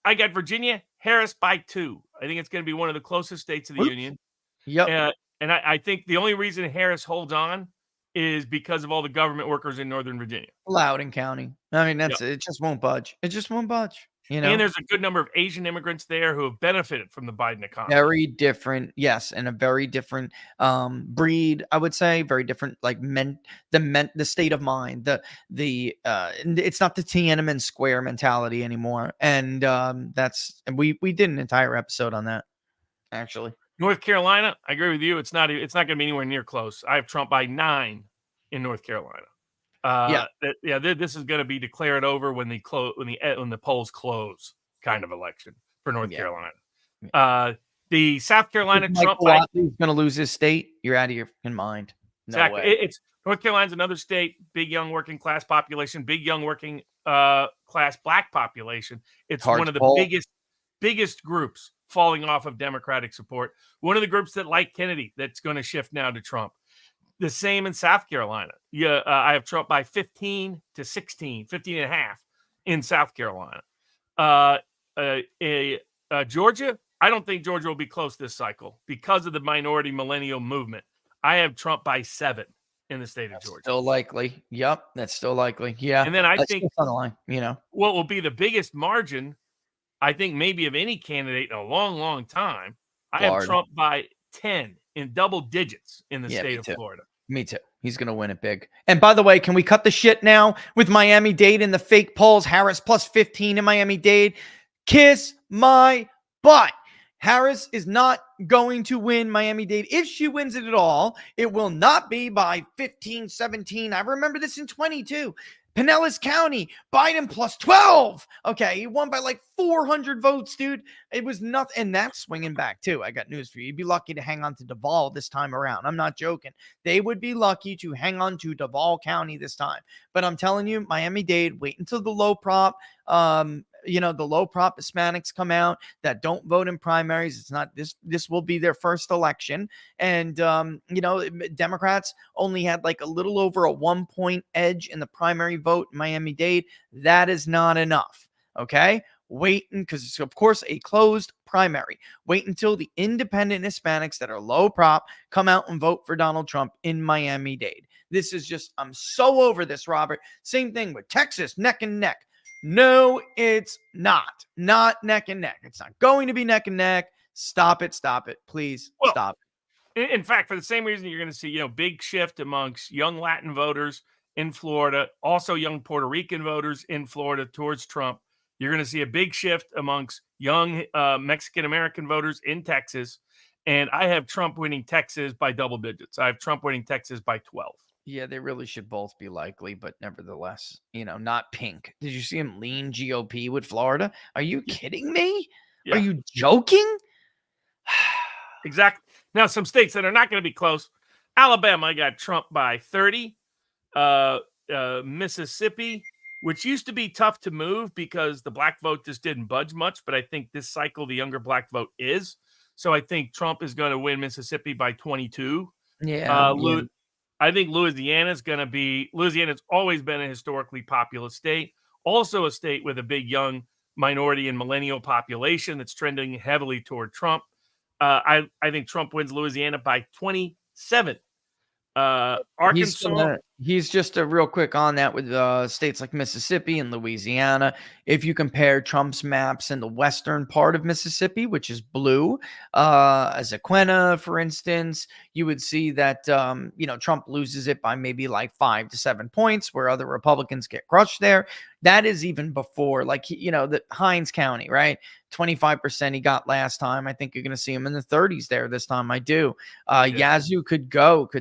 got Virginia, Harris by 2. I think it's going to be one of the closest states of the union. Yep. And I think the only reason Harris holds on is because of all the government workers in Northern Virginia. Loudoun County. I mean, it just won't budge. It just won't budge. And there's a good number of Asian immigrants there who have benefited from the Biden economy. Very different, yes, and a very different breed, I would say. Very different, like the state of mind. It's not the Tiananmen Square mentality anymore, and we did an entire episode on that, actually. North Carolina, I agree with you. It's not going to be anywhere near close. I have Trump by 9 in North Carolina. This is going to be declared over when the polls close kind of election for North Carolina. The South Carolina Trump is going to lose his state. You're out of your mind. No exactly. Way. It's North Carolina's another state, big young working class population, big young working class black population. It's one of the biggest groups falling off of Democratic support. One of the groups that like Kennedy that's going to shift now to Trump. The same in South Carolina. I have Trump by 15 to 16, 15 and a half in South Carolina. Georgia, I don't think Georgia will be close this cycle because of the minority millennial movement. I have Trump by 7 in the state of Georgia. Still likely. Yep, that's still likely. Yeah. And then I think on the line, what will be the biggest margin, I think maybe of any candidate in a long, long time, I have Trump by 10 in double digits in the state of Florida. Me too. He's going to win it big. And by the way, can we cut the shit now with Miami-Dade and the fake polls? Harris plus 15 in Miami-Dade. Kiss my butt. Harris is not going to win Miami-Dade. If she wins it at all, it will not be by 15, 17. I remember this in 22. Pinellas County, Biden plus 12. Okay, he won by like 400 votes, dude. It was nothing. And that's swinging back, too. I got news for you. You'd be lucky to hang on to Duval this time around. I'm not joking. They would be lucky to hang on to Duval County this time. But I'm telling you, Miami-Dade, wait until the low prop the low prop Hispanics come out that don't vote in primaries. It's not this will be their first election. And, Democrats only had like a little over a 1-point edge in the primary vote in Miami-Dade. That is not enough. Okay. Waiting, because it's, of course, a closed primary. Wait until the independent Hispanics that are low prop come out and vote for Donald Trump in Miami-Dade. This is just, I'm so over this, Robert. Same thing with Texas, neck and neck. No, it's not. Not neck and neck. It's not going to be neck and neck. Stop it. Stop it. Please stop it. In fact, for the same reason you're going to see, big shift amongst young Latin voters in Florida, also young Puerto Rican voters in Florida towards Trump. You're going to see a big shift amongst young Mexican-American voters in Texas. And I have Trump winning Texas by double digits. I have Trump winning Texas by 12. Yeah, they really should both be likely, but nevertheless, not pink. Did you see him lean GOP with Florida? Are you kidding me? Yeah. Are you joking? Exactly. Now, some states that are not going to be close. Alabama, I got Trump by 30. Mississippi, which used to be tough to move because the black vote just didn't budge much. But I think this cycle, the younger black vote is. So I think Trump is going to win Mississippi by 22. Yeah. I think Louisiana's always been a historically populous state. Also a state with a big young minority and millennial population that's trending heavily toward Trump. I think Trump wins Louisiana by 27. Arkansas. He's just a real quick on that with states like Mississippi and Louisiana. If you compare Trump's maps in the western part of Mississippi, which is blue, as Aquinnah, for instance, you would see that, Trump loses it by maybe like 5 to 7 points, where other Republicans get crushed there. That is even before, like, the Hinds County, right? 25% he got last time. I think you're going to see him in the 30s there this time. I do. Yazoo could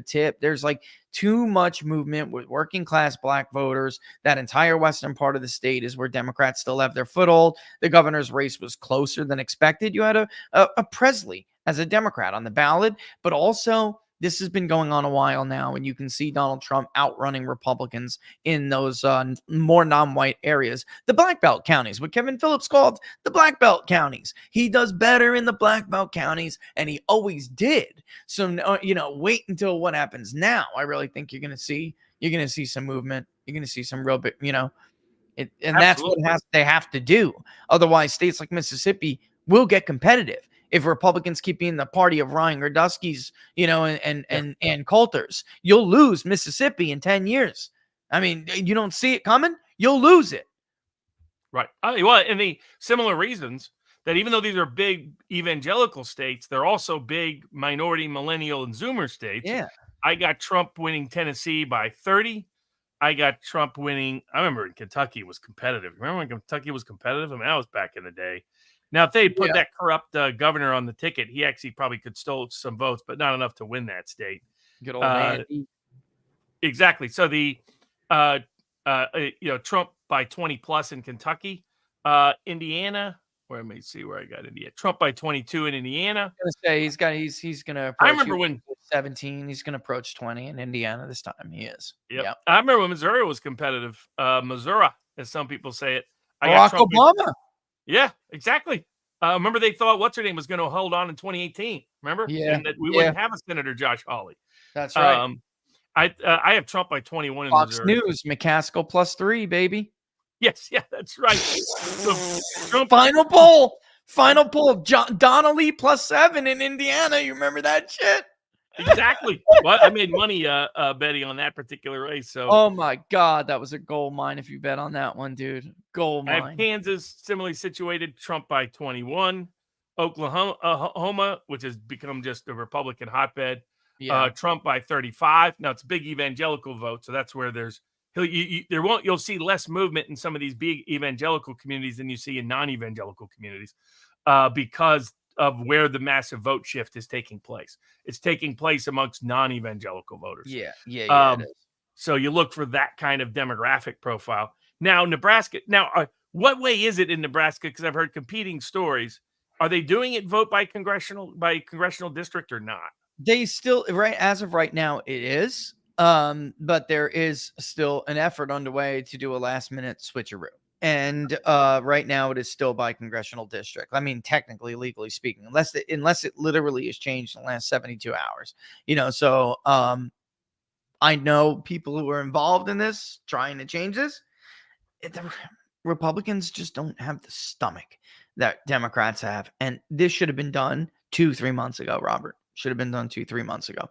tip. There's like too much movement with working class black voters. That entire western part of the state is where Democrats still have their foothold. The governor's race was closer than expected. You had a Presley as a Democrat on the ballot, but also this has been going on a while now, and you can see Donald Trump outrunning Republicans in those more non-white areas. The black belt counties, what Kevin Phillips called the black belt counties. He does better in the black belt counties, and he always did. So, wait until what happens now. I really think you're going to see some movement. You're going to see some real bit, that's what they have to do. Otherwise, states like Mississippi will get competitive. If Republicans keep being the party of Ryan Gerdusky's, and Coulters, you'll lose Mississippi in 10 years. I mean, you don't see it coming, you'll lose it. Right. Well, and the similar reasons that even though these are big evangelical states, they're also big minority, millennial, and Zoomer states. Yeah. I got Trump winning Tennessee by 30. I got Trump winning. I remember in Kentucky was competitive. Remember when Kentucky was competitive? I mean, that was back in the day. Now, if they put that corrupt governor on the ticket, he actually probably could steal some votes, but not enough to win that state. Good old Andy. Exactly. So the Trump by 20 plus in Kentucky, Indiana. Let me see where I got Indiana. Trump by 22 in Indiana. I was gonna say he's gonna. I remember when 17. He's gonna approach 20 in Indiana this time. He is. Yep. I remember when Missouri was competitive. Missouri, as some people say it. Barack Obama. Yeah, exactly. Remember they thought what's her name was going to hold on in 2018. Remember? Yeah. And that we wouldn't have a Senator Josh Hawley. That's right. I have Trump by 21 in Fox Missouri. News, McCaskill +3, baby. Yes, yeah, that's right. So, Trump, final poll. Donnelly +7 in Indiana. You remember that shit? Exactly. Well, I made money betting on that particular race. So, oh my God, that was a gold mine if you bet on that one, dude. Gold mine. I have Kansas similarly situated, Trump by 21. Oklahoma, which has become just a Republican hotbed, Trump by 35. Now it's a big evangelical vote, so that's where you'll see less movement in some of these big evangelical communities than you see in non-evangelical communities, because of where the massive vote shift is taking place. It's taking place amongst non-evangelical voters. Yeah. It is. So you look for that kind of demographic profile. Now, Nebraska. Now, what way is it in Nebraska? Because I've heard competing stories. Are they doing it vote by congressional district or not? They still, right as of right now, it is. But there is still an effort underway to do a last minute switcheroo. And right now it is still by congressional district. I mean, technically, legally speaking, unless it literally has changed in the last 72 hours. So I know people who are involved in this, trying to change this. The Republicans just don't have the stomach that Democrats have. And this should have been done 2-3 months ago, Robert. Should have been done 2-3 months ago.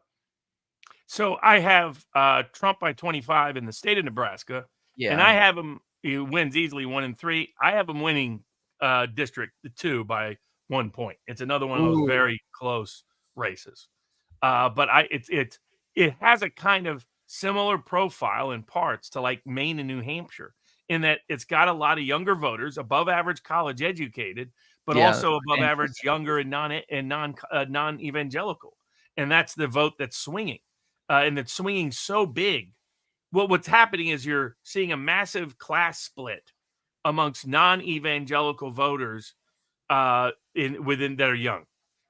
So I have Trump by 25 in the state of Nebraska. Yeah. And I have him, he wins easily 1-3. I have him winning District 2 by 1 point. It's another one of those very close races. But it has a kind of similar profile in parts to like Maine and New Hampshire, in that it's got a lot of younger voters, above average college educated, but also above average younger and non-evangelical. And that's the vote that's swinging. And it's swinging so big. What's happening is you're seeing a massive class split amongst non-evangelical voters within that are young.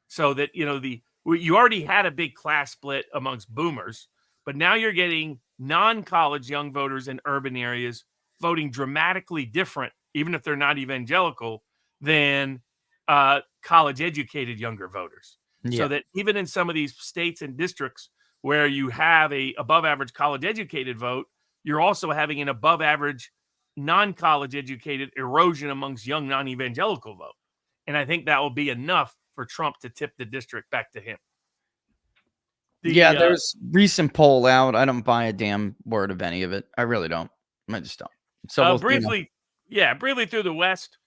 So that, you already had a big class split amongst boomers, but now you're getting non-college young voters in urban areas voting dramatically different, even if they're not evangelical, than college-educated younger voters. Yeah. So that even in some of these states and districts where you have a above-average college-educated vote, you're also having an above-average non-college-educated erosion amongst young non-evangelical vote. And I think that will be enough for Trump to tip the district back to him. There's recent poll out. I don't buy a damn word of any of it. I really don't. I just don't. So briefly through the West,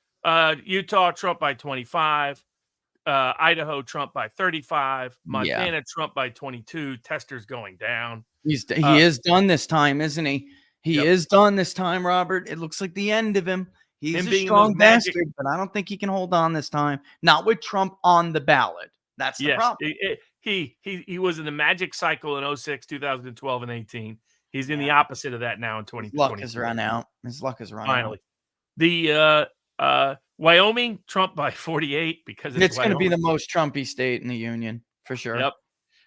Utah, Trump by 25, Idaho, Trump by 35, Montana, Trump by 22, Tester's going down. He is done this time, isn't he? He is done this time, Robert. It looks like the end of him. He's a strong bastard, but I don't think he can hold on this time. Not with Trump on the ballot. That's the problem. He was in the magic cycle in 06, 2012, and 18. He's in the opposite of that now in 2020. His luck has run out. His luck has run finally out. The Wyoming, Trump by 48 because it's going to be the most Trumpy state in the union for sure. Yep.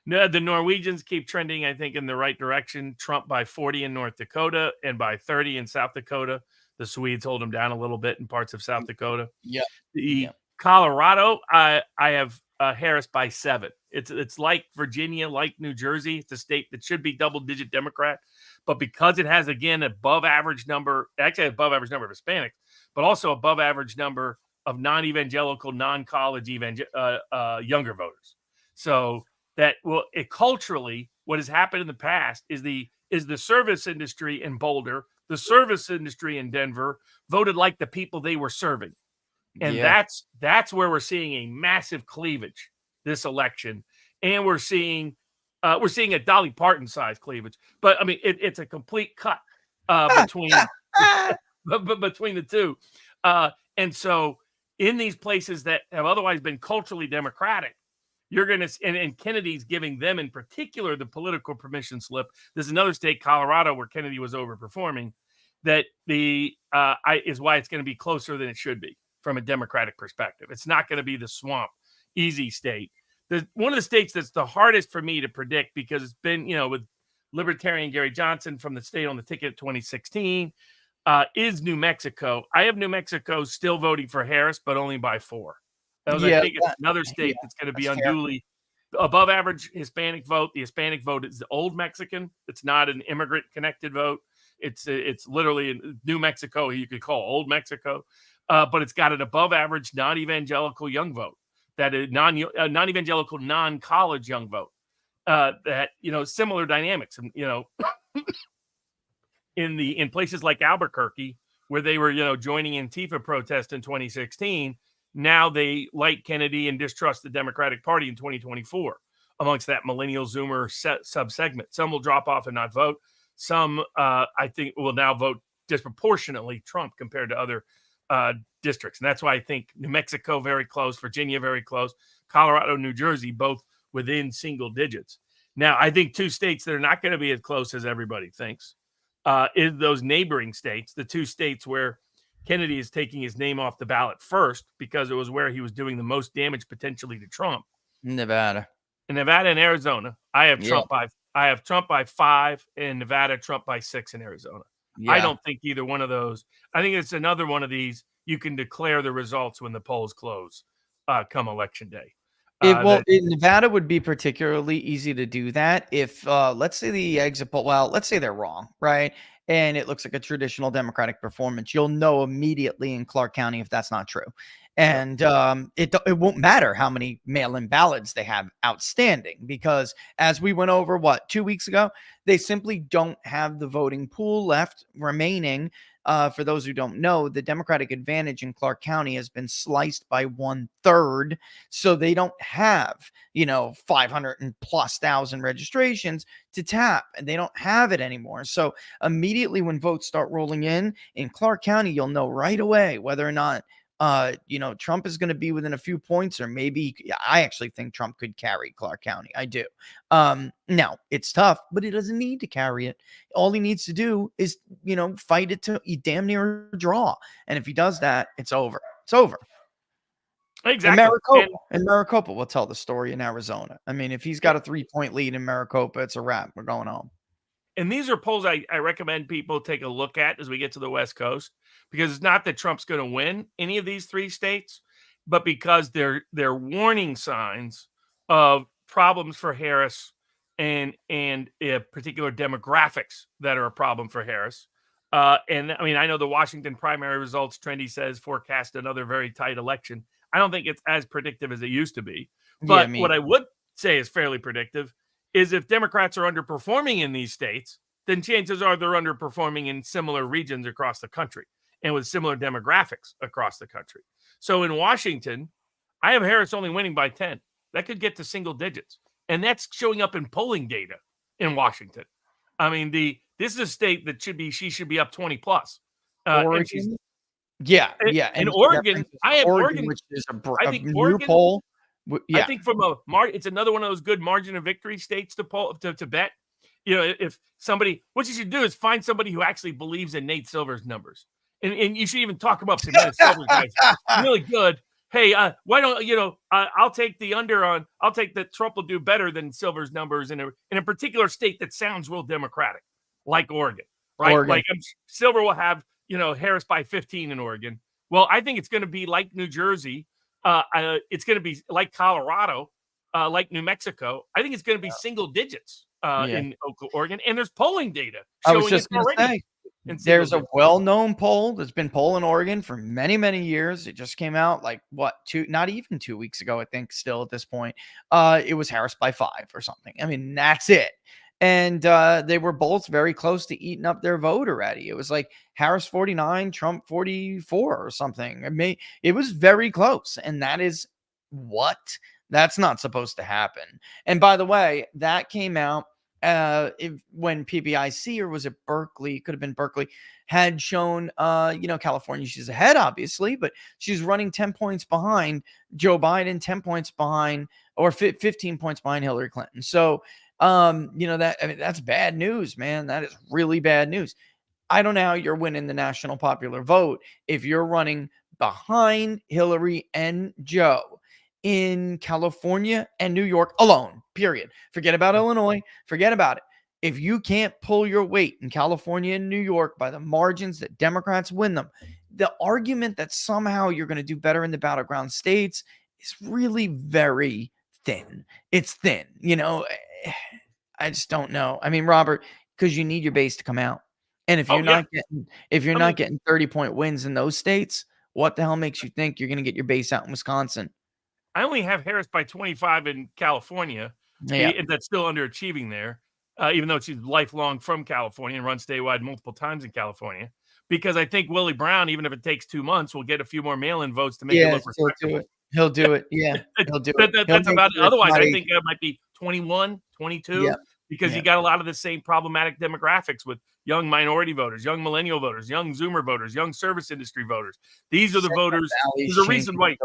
No, the Norwegians keep trending, I think, in the right direction. Trump by 40 in North Dakota and by 30 in South Dakota. The Swedes hold him down a little bit in parts of South Dakota. Colorado, I have Harris by 7. It's like Virginia, like New Jersey. It's a state that should be double-digit Democrat, but because it has, again, above average number of Hispanics, but also above average number of non-evangelical, non-college younger voters. So that culturally, what has happened in the past is the service industry in Boulder, the service industry in Denver voted like the people they were serving. And that's where we're seeing a massive cleavage this election. And we're seeing a Dolly Parton size cleavage. But I mean, it's a complete cut between between the two. And so in these places that have otherwise been culturally Democratic, you're going to, and Kennedy's giving them in particular the political permission slip. There's another state, Colorado, where Kennedy was overperforming. That is why it's going to be closer than it should be from a Democratic perspective. It's not going to be the swamp, easy state. One of the states that's the hardest for me to predict because it's been, with Libertarian Gary Johnson from the state on the ticket 2016, is New Mexico. I have New Mexico still voting for Harris, but only by 4. I think it's another state that's going to be unduly above average Hispanic vote. The Hispanic vote is the old Mexican. It's not an immigrant connected vote. It's literally in New Mexico. You could call old Mexico, but it's got an above average non-evangelical young vote. That is non-evangelical, non-college young vote. That similar dynamics. In places like Albuquerque, where they were joining Antifa protest in 2016. Now they like Kennedy and distrust the Democratic Party in 2024 amongst that millennial Zoomer subsegment. Some will drop off and not vote. Some, I think, will now vote disproportionately Trump compared to other districts. And that's why I think New Mexico very close, Virginia very close, Colorado, New Jersey, both within single digits. Now, I think 2 states that are not going to be as close as everybody thinks is those neighboring states, the 2 states where Kennedy is taking his name off the ballot first because it was where he was doing the most damage potentially to Trump. Nevada and Arizona. I have Trump by 5 in Nevada, Trump by 6 in Arizona. I don't think either one of those. I think it's another one of these. You can declare the results when the polls close, come election day. In Nevada would be particularly easy to do that if, let's say the exit poll, well, let's say they're wrong, right? And it looks like a traditional Democratic performance. You'll know immediately in Clark County if that's not true. And it won't matter how many mail-in ballots they have outstanding, because as we went over, 2 weeks ago, they simply don't have the voting pool left remaining. For those who don't know, the Democratic advantage in Clark County has been sliced by 1/3. So they don't have, 500 and plus thousand registrations to tap, and they don't have it anymore. So immediately when votes start rolling in Clark County, you'll know right away whether or not Trump is going to be within a few points, or maybe I actually think Trump could carry Clark County. I do. Now it's tough, but he doesn't need to carry it. All he needs to do is, fight it to damn near a draw. And if he does that, it's over. It's over. Exactly. And Maricopa will tell the story in Arizona. I mean, if he's got a 3-point lead in Maricopa, it's a wrap. We're going home. And these are polls I recommend people take a look at as we get to the West Coast, because it's not that Trump's going to win any of these 3 states, but because they're warning signs of problems for Harris and particular demographics that are a problem for Harris. And I mean, I know the Washington primary results, Trendy says, forecast another very tight election. I don't think it's as predictive as it used to be. But what I would say is fairly predictive is if Democrats are underperforming in these states, then chances are they're underperforming in similar regions across the country and with similar demographics across the country. So in Washington, I have Harris only winning by 10. That could get to single digits. And that's showing up in polling data in Washington. I mean, this is a state that she should be up 20 plus. Oregon? In Oregon, I have Oregon, which is I think new Oregon, poll. I think from it's another one of those good margin of victory states to bet. If somebody, what you should do is find somebody who actually believes in Nate Silver's numbers, and you should even talk about some Nate Silver's guys really good. Hey, why don't I'll take the under on. I'll take that Trump will do better than Silver's numbers in a particular state that sounds real Democratic, like Oregon, right? Oregon. Like Silver will have Harris by 15 in Oregon. Well, I think it's going to be like New Jersey. It's going to be like Colorado, like New Mexico. I think it's going to be single digits in Oregon. And there's polling data showing I was just going to say, there's a well-known poll that's been polling Oregon for many, many years. It just came out not even 2 weeks ago, I think, still at this point. It was Harris by 5 or something. I mean, that's it. And they were both very close to eating up their vote already. It was like Harris 49, Trump 44 or something. I mean, it was very close. And that is that's not supposed to happen. And by the way, that came out when PBIC, or was it Berkeley? Could have been Berkeley, had shown, California, she's ahead, obviously, but she's running 10 points behind Joe Biden, 10 points behind, or 15 points behind Hillary Clinton. So, that's bad news, man. That is really bad news. I don't know how you're winning the national popular vote if you're running behind Hillary and Joe in California and New York alone, period. Forget about Illinois. Forget about it. If you can't pull your weight in California and New York by the margins that Democrats win them, the argument that somehow you're going to do better in the battleground states is really very thin. It's thin, I just don't know. I mean, Robert, because you need your base to come out. And if you're not getting 30-point wins in those states, what the hell makes you think you're going to get your base out in Wisconsin? I only have Harris by 25 in California. Yeah. That's still underachieving there, even though she's lifelong from California and runs statewide multiple times in California. Because I think Willie Brown, even if it takes 2 months, will get a few more mail-in votes to make it look respectable. He'll do it. Yeah, he'll do it. That's about it. Otherwise, I think it might be 21, 22, because you got a lot of the same problematic demographics with young minority voters, young millennial voters, young Zoomer voters, young service industry voters. These are the voters. There's a reason why.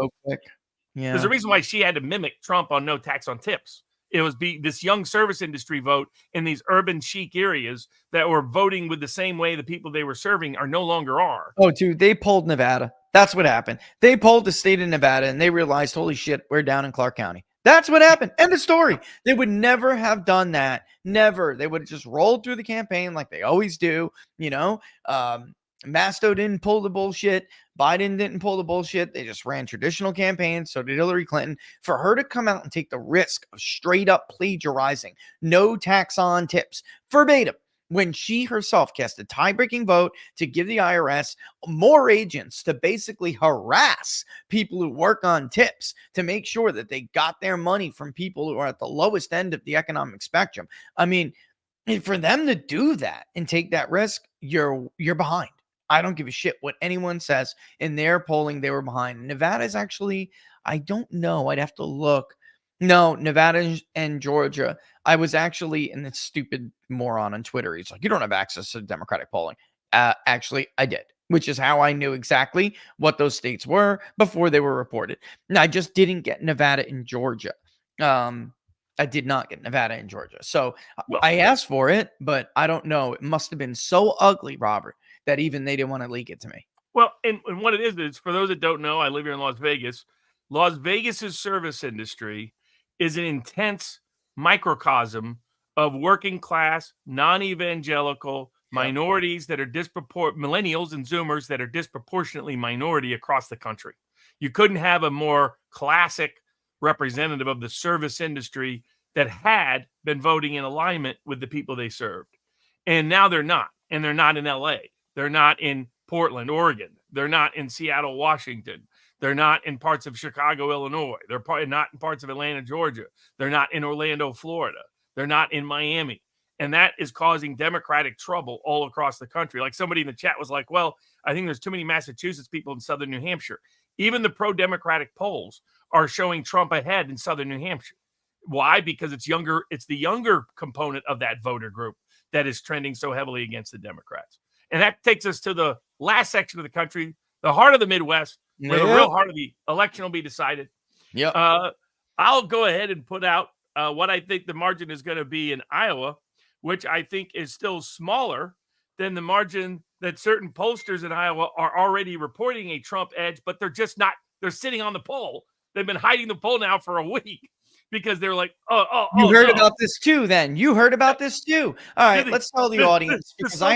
There's a reason why she had to mimic Trump on no tax on tips. It was this young service industry vote in these urban chic areas that were voting with the same way the people they were serving are no longer are. Oh, dude, they polled Nevada. That's what happened. They polled the state of Nevada and they realized, holy shit, we're down in Clark County. That's what happened. End of story. They would never have done that. Never. They would have just rolled through the campaign like they always do. Masto didn't pull the bullshit. Biden didn't pull the bullshit. They just ran traditional campaigns. So did Hillary Clinton. For her to come out and take the risk of straight up plagiarizing, no tax on tips, verbatim, when she herself cast a tie-breaking vote to give the IRS more agents to basically harass people who work on tips to make sure that they got their money from people who are at the lowest end of the economic spectrum. I mean, for them to do that and take that risk, you're behind. I don't give a shit what anyone says. In their polling, they were behind. Nevada is actually, I don't know. I'd have to look. No, Nevada and Georgia. I was actually in this stupid moron on Twitter. He's like, you don't have access to Democratic polling. Actually, I did, which is how I knew exactly what those states were before they were reported. Now, I just didn't get Nevada and Georgia. I did not get Nevada and Georgia. So I asked for it, but I don't know. It must have been so ugly, Robert, that even they didn't want to leak it to me. Well, and what it is for those that don't know, I live here in Las Vegas. Las Vegas's service industry is an intense microcosm of working class, non-evangelical minorities that are millennials and Zoomers that are disproportionately minority across the country. You couldn't have a more classic representative of the service industry that had been voting in alignment with the people they served. And now they're not. And they're not in LA. They're not in Portland, Oregon. They're not in Seattle, Washington. They're not in parts of Chicago, Illinois. They're probably not in parts of Atlanta, Georgia. They're not in Orlando, Florida. They're not in Miami. And that is causing Democratic trouble all across the country. Like somebody in the chat was like, well, I think there's too many Massachusetts people in southern New Hampshire. Even the pro-Democratic polls are showing Trump ahead in southern New Hampshire. Why? Because it's younger. It's the younger component of that voter group that is trending so heavily against the Democrats. And that takes us to the last section of the country, the heart of the Midwest, where the real heart of the election will be decided. Yeah. I'll go ahead and put out what I think the margin is going to be in Iowa, which I think is still smaller than the margin that certain pollsters in Iowa are already reporting a Trump edge, but they're just not. They're sitting on the poll. They've been hiding the poll now for a week because they're like, you heard about this too. Then you heard about this too. All right, let's tell the audience because I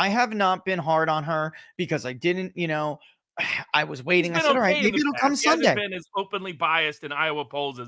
have not been hard on her because I didn't, I was waiting. I said, all right, maybe it'll come Sunday. He hasn't been as openly biased in Iowa polls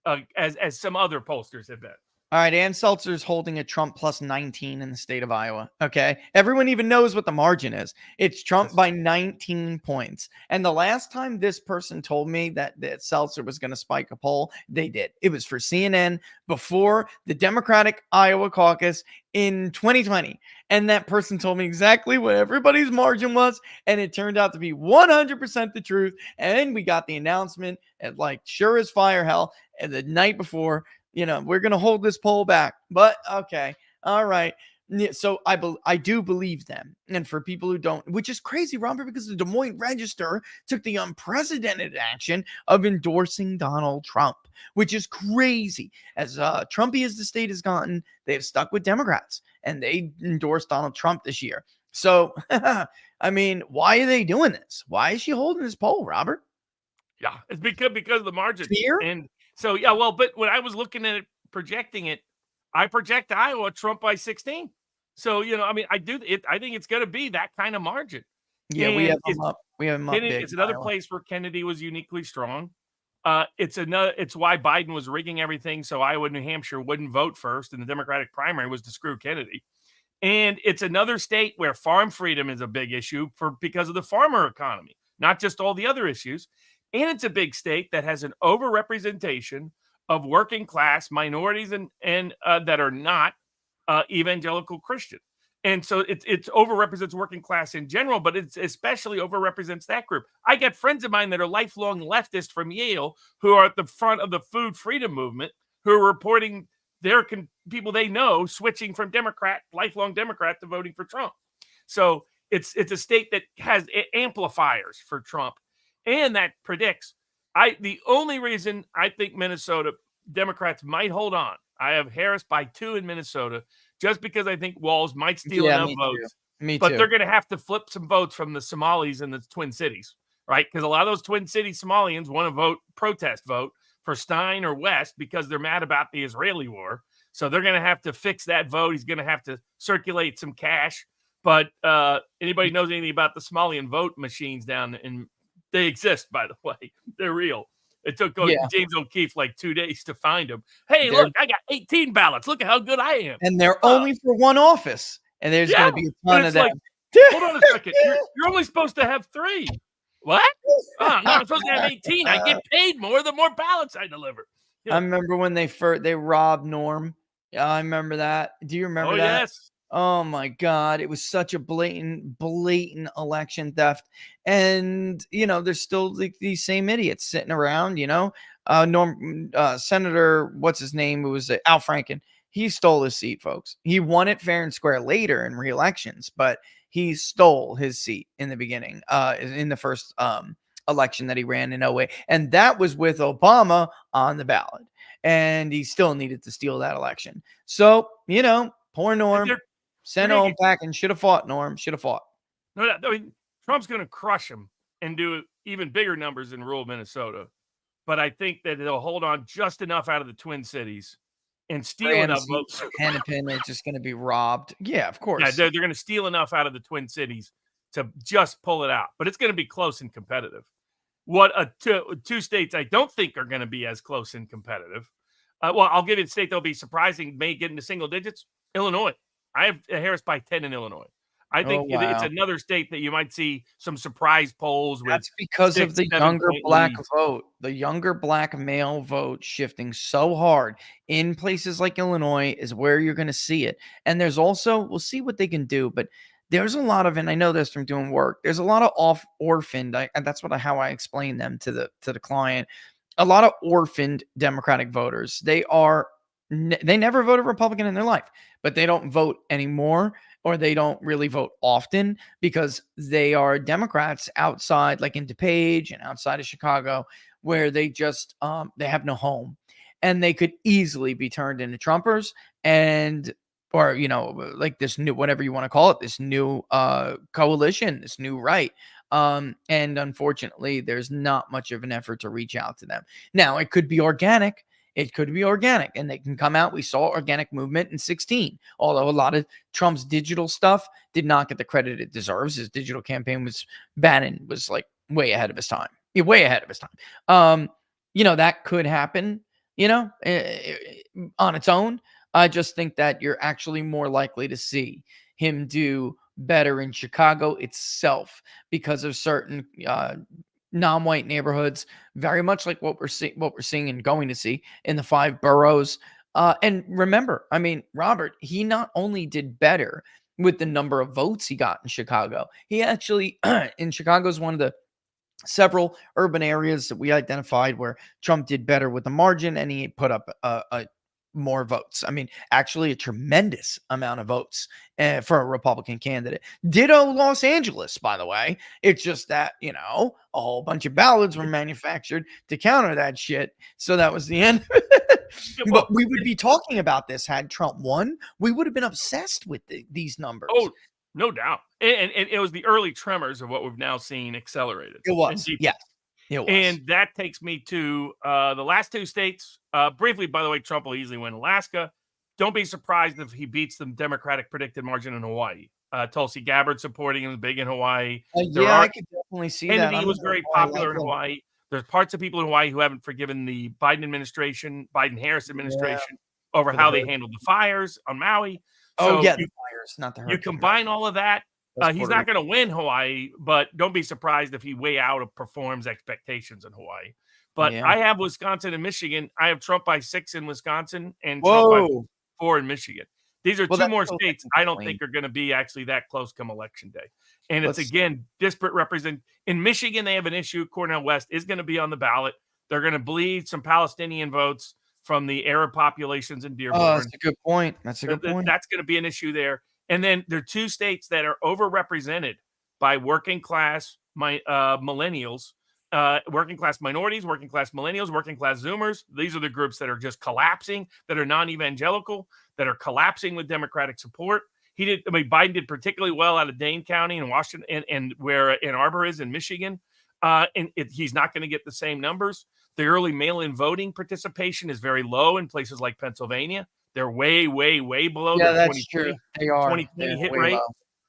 as some other pollsters have been. All right, Ann Seltzer's holding a Trump plus 19 in the state of Iowa. Okay, everyone even knows what the margin is. It's Trump by 19 points. And the last time this person told me that Seltzer was going to spike a poll, they did. It was for CNN before the Democratic Iowa caucus in 2020. And that person told me exactly what everybody's margin was. And it turned out to be 100% the truth. And we got the announcement at sure as fire hell. And the night before, we're going to hold this poll back. But okay. All right. So I do believe them. And for people who don't, which is crazy, Robert, because the Des Moines Register took the unprecedented action of endorsing Donald Trump, which is crazy. As Trumpy as the state has gotten, they've stuck with Democrats and they endorsed Donald Trump this year. So, I mean, why are they doing this? Why is she holding this poll, Robert? Yeah, it's because of the margin. Fear? And so, yeah, well, but when I was looking at it, projecting it, I project Iowa Trump by 16. So, I mean, I think it's going to be that kind of margin. Yeah, and we have them up. We have them up big. It's another place where Kennedy was uniquely strong. It's why Biden was rigging everything so Iowa, New Hampshire wouldn't vote first, and the Democratic primary was to screw Kennedy. And it's another state where farm freedom is a big issue because of the farmer economy, not just all the other issues. And it's a big state that has an overrepresentation of working class minorities and that are not evangelical Christian. And so it overrepresents working class in general, but it's especially overrepresents that group. I get friends of mine that are lifelong leftists from Yale who are at the front of the food freedom movement who are reporting their people they know switching from lifelong Democrat to voting for Trump. So it's a state that has amplifiers for Trump. And that predicts the only reason I think Minnesota Democrats might hold on. I have Harris by 2 in Minnesota just because I think Walz might steal enough votes. Me too. But they're going to have to flip some votes from the Somalis and the Twin Cities, right? Because a lot of those Twin City Somalians want to protest vote for Stein or West because they're mad about the Israeli war. So they're going to have to fix that vote. He's going to have to circulate some cash. But anybody knows anything about the Somalian vote machines down in, they exist, by the way. They're real. It took James O'Keefe like 2 days to find them. Hey, look, I got 18 ballots. Look at how good I am. And they're only for one office. And there's going to be a ton of them. Like, hold on a second. You're only supposed to have 3. What? Oh, no, I'm supposed to have 18. I get paid more the more ballots I deliver. I remember when they robbed Norm. Yeah, I remember that. Do you remember that? Yes. Oh my God. It was such a blatant election theft. And, there's still these same idiots sitting around, Senator, what's his name? It was Al Franken. He stole his seat, folks. He won it fair and square later in re-elections, but he stole his seat in the beginning, in the first election that he ran in 08. And that was with Obama on the ballot. And he still needed to steal that election. So, poor Norm. Sent him back and should have fought, Norm. Should have fought. No, I mean, Trump's going to crush him and do even bigger numbers in rural Minnesota. But I think that he'll hold on just enough out of the Twin Cities and steal enough votes. Hennepin is just going to be robbed. Yeah, of course. Yeah, they're going to steal enough out of the Twin Cities to just pull it out. But it's going to be close and competitive. What two states I don't think are going to be as close and competitive. Well, I'll give you a state that'll be surprising, may get into single digits. Illinois. I have Harris by 10 in Illinois. I think it's another state that you might see some surprise polls with. That's because of the younger black vote, the younger black male vote shifting so hard in places like Illinois is where you're going to see it. And there's also, we'll see what they can do, but there's a lot of, and I know this from doing work, there's a lot of orphaned, and that's how I explain them to the client. A lot of orphaned Democratic voters. They never voted Republican in their life, but they don't vote anymore, or they don't really vote often because they are Democrats outside, like in DePage and outside of Chicago, where they just they have no home, and they could easily be turned into Trumpers or like this new, whatever you want to call it, this new coalition, this new right. And unfortunately, there's not much of an effort to reach out to them. Now, it could be organic. It could be organic, and they can come out. We saw organic movement in 2016, although a lot of Trump's digital stuff did not get the credit it deserves. His digital campaign Bannon was like way ahead of his time. Yeah, way ahead of his time. That could happen, on its own. I just think that you're actually more likely to see him do better in Chicago itself because of certain non-white neighborhoods, very much like what we're seeing and going to see in the 5 boroughs. And remember, I mean, Robert, he not only did better with the number of votes he got in Chicago, he actually in Chicago is one of the several urban areas that we identified where Trump did better with the margin, and he put up more votes. I mean, actually a tremendous amount of votes for a Republican candidate. Ditto Los Angeles, by the way. It's just that, a whole bunch of ballots were manufactured to counter that shit. So that was the end. But we would be talking about this had Trump won. We would have been obsessed with these numbers. Oh, no doubt. And it was the early tremors of what we've now seen accelerated. It was, yes. And that takes me to the last 2 states. Briefly, by the way, Trump will easily win Alaska. Don't be surprised if he beats the Democratic predicted margin in Hawaii. Tulsi Gabbard supporting him big in Hawaii. I could definitely see that. Kennedy was very popular in Hawaii. There's parts of people in Hawaii who haven't forgiven the Biden-Harris administration over how they handled the fires on Maui. So the fires, not the hurricane. You combine all of that. He's not going to win Hawaii, but don't be surprised if he way outperforms expectations in Hawaii. But I have Wisconsin and Michigan. I have Trump by 6 in Wisconsin and Trump by 4 in Michigan. These are 2 more states I don't think are going to be actually that close come election day. And it's, again, disparate represent. In Michigan, they have an issue. Cornel West is going to be on the ballot. They're going to bleed some Palestinian votes from the Arab populations in Dearborn. Oh, that's a good point. That's going to be an issue there. And then there are 2 states that are overrepresented by working class millennials, working class minorities, working class millennials, working class Zoomers. These are the groups that are just collapsing, that are non-evangelical, that are collapsing with Democratic support. Biden did particularly well out of Dane County in Washington and where Ann Arbor is in Michigan. He's not going to get the same numbers. The early mail-in voting participation is very low in places like Pennsylvania. They're way, way, way below their that's true. They are 2020 hit way rate. low.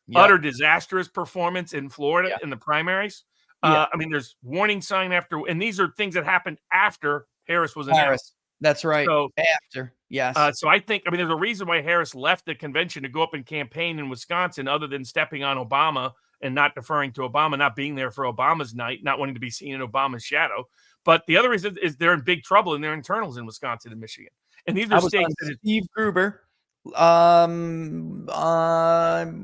Yep. Utter disastrous performance in Florida in the primaries. I mean, there's warning sign after, and these are things that happened after Harris was announced. That's right. So, after, yes. So I think, I mean, there's a reason why Harris left the convention to go up and campaign in Wisconsin, other than stepping on Obama and not deferring to Obama, not being there for Obama's night, not wanting to be seen in Obama's shadow. But the other reason is they're in big trouble in their internals in Wisconsin and Michigan. And these are states that Steve Gruber. I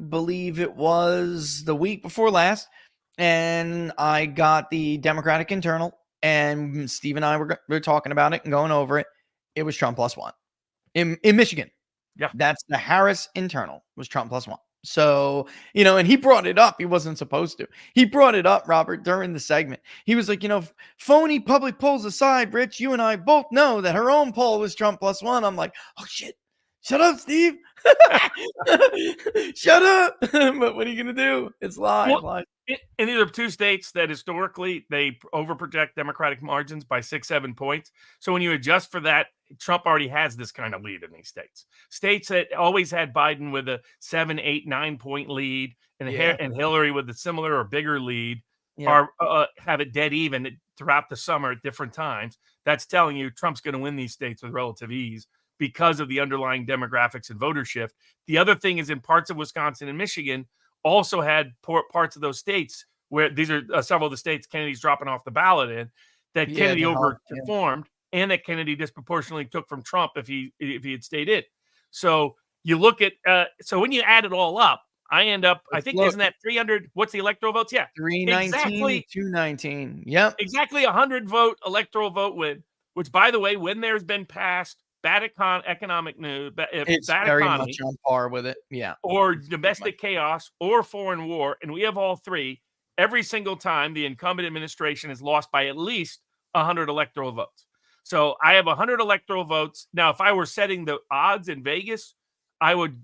believe it was the week before last, and I got the Democratic internal, and Steve and I were talking about it and going over it. It was Trump +1 in Michigan. Yeah, that's the Harris internal, was Trump +1. So, you know, and he brought it up. He wasn't supposed to. He brought it up, Robert, during the segment. He was like, you know, phony public polls aside, Rich, you and I both know that her own poll was Trump +1. I'm like, oh shit. Shut up, Steve. Shut up. But what are you going to do? It's live. And these are two states that historically they overproject Democratic margins by 6-7 points. So when you adjust for that, Trump already has this kind of lead in these states. States that always had Biden with a 7, 8, 9 point lead, and Hillary with a similar or bigger lead, are have it dead even throughout the summer at different times. That's telling you Trump's going to win these states with relative ease because of the underlying demographics and voter shift. The other thing is, in parts of Wisconsin and Michigan, also had parts of those states where these are several of the states Kennedy's dropping off the ballot in, that Kennedy overperformed and that Kennedy disproportionately took from Trump if he had stayed in. So you look at so when you add it all up, I end up, I think, isn't that 300? What's the electoral votes? Yeah, 319, exactly, 219. Yep, exactly 100 vote electoral vote win. Which, by the way, when there's been passed bad economic news, it's bad very economy, much on par with it. Yeah, or domestic chaos, or foreign war, and we have all three. Every single time the incumbent administration is lost by at least 100 electoral votes. So I have 100 electoral votes. Now, if I were setting the odds in Vegas, I would,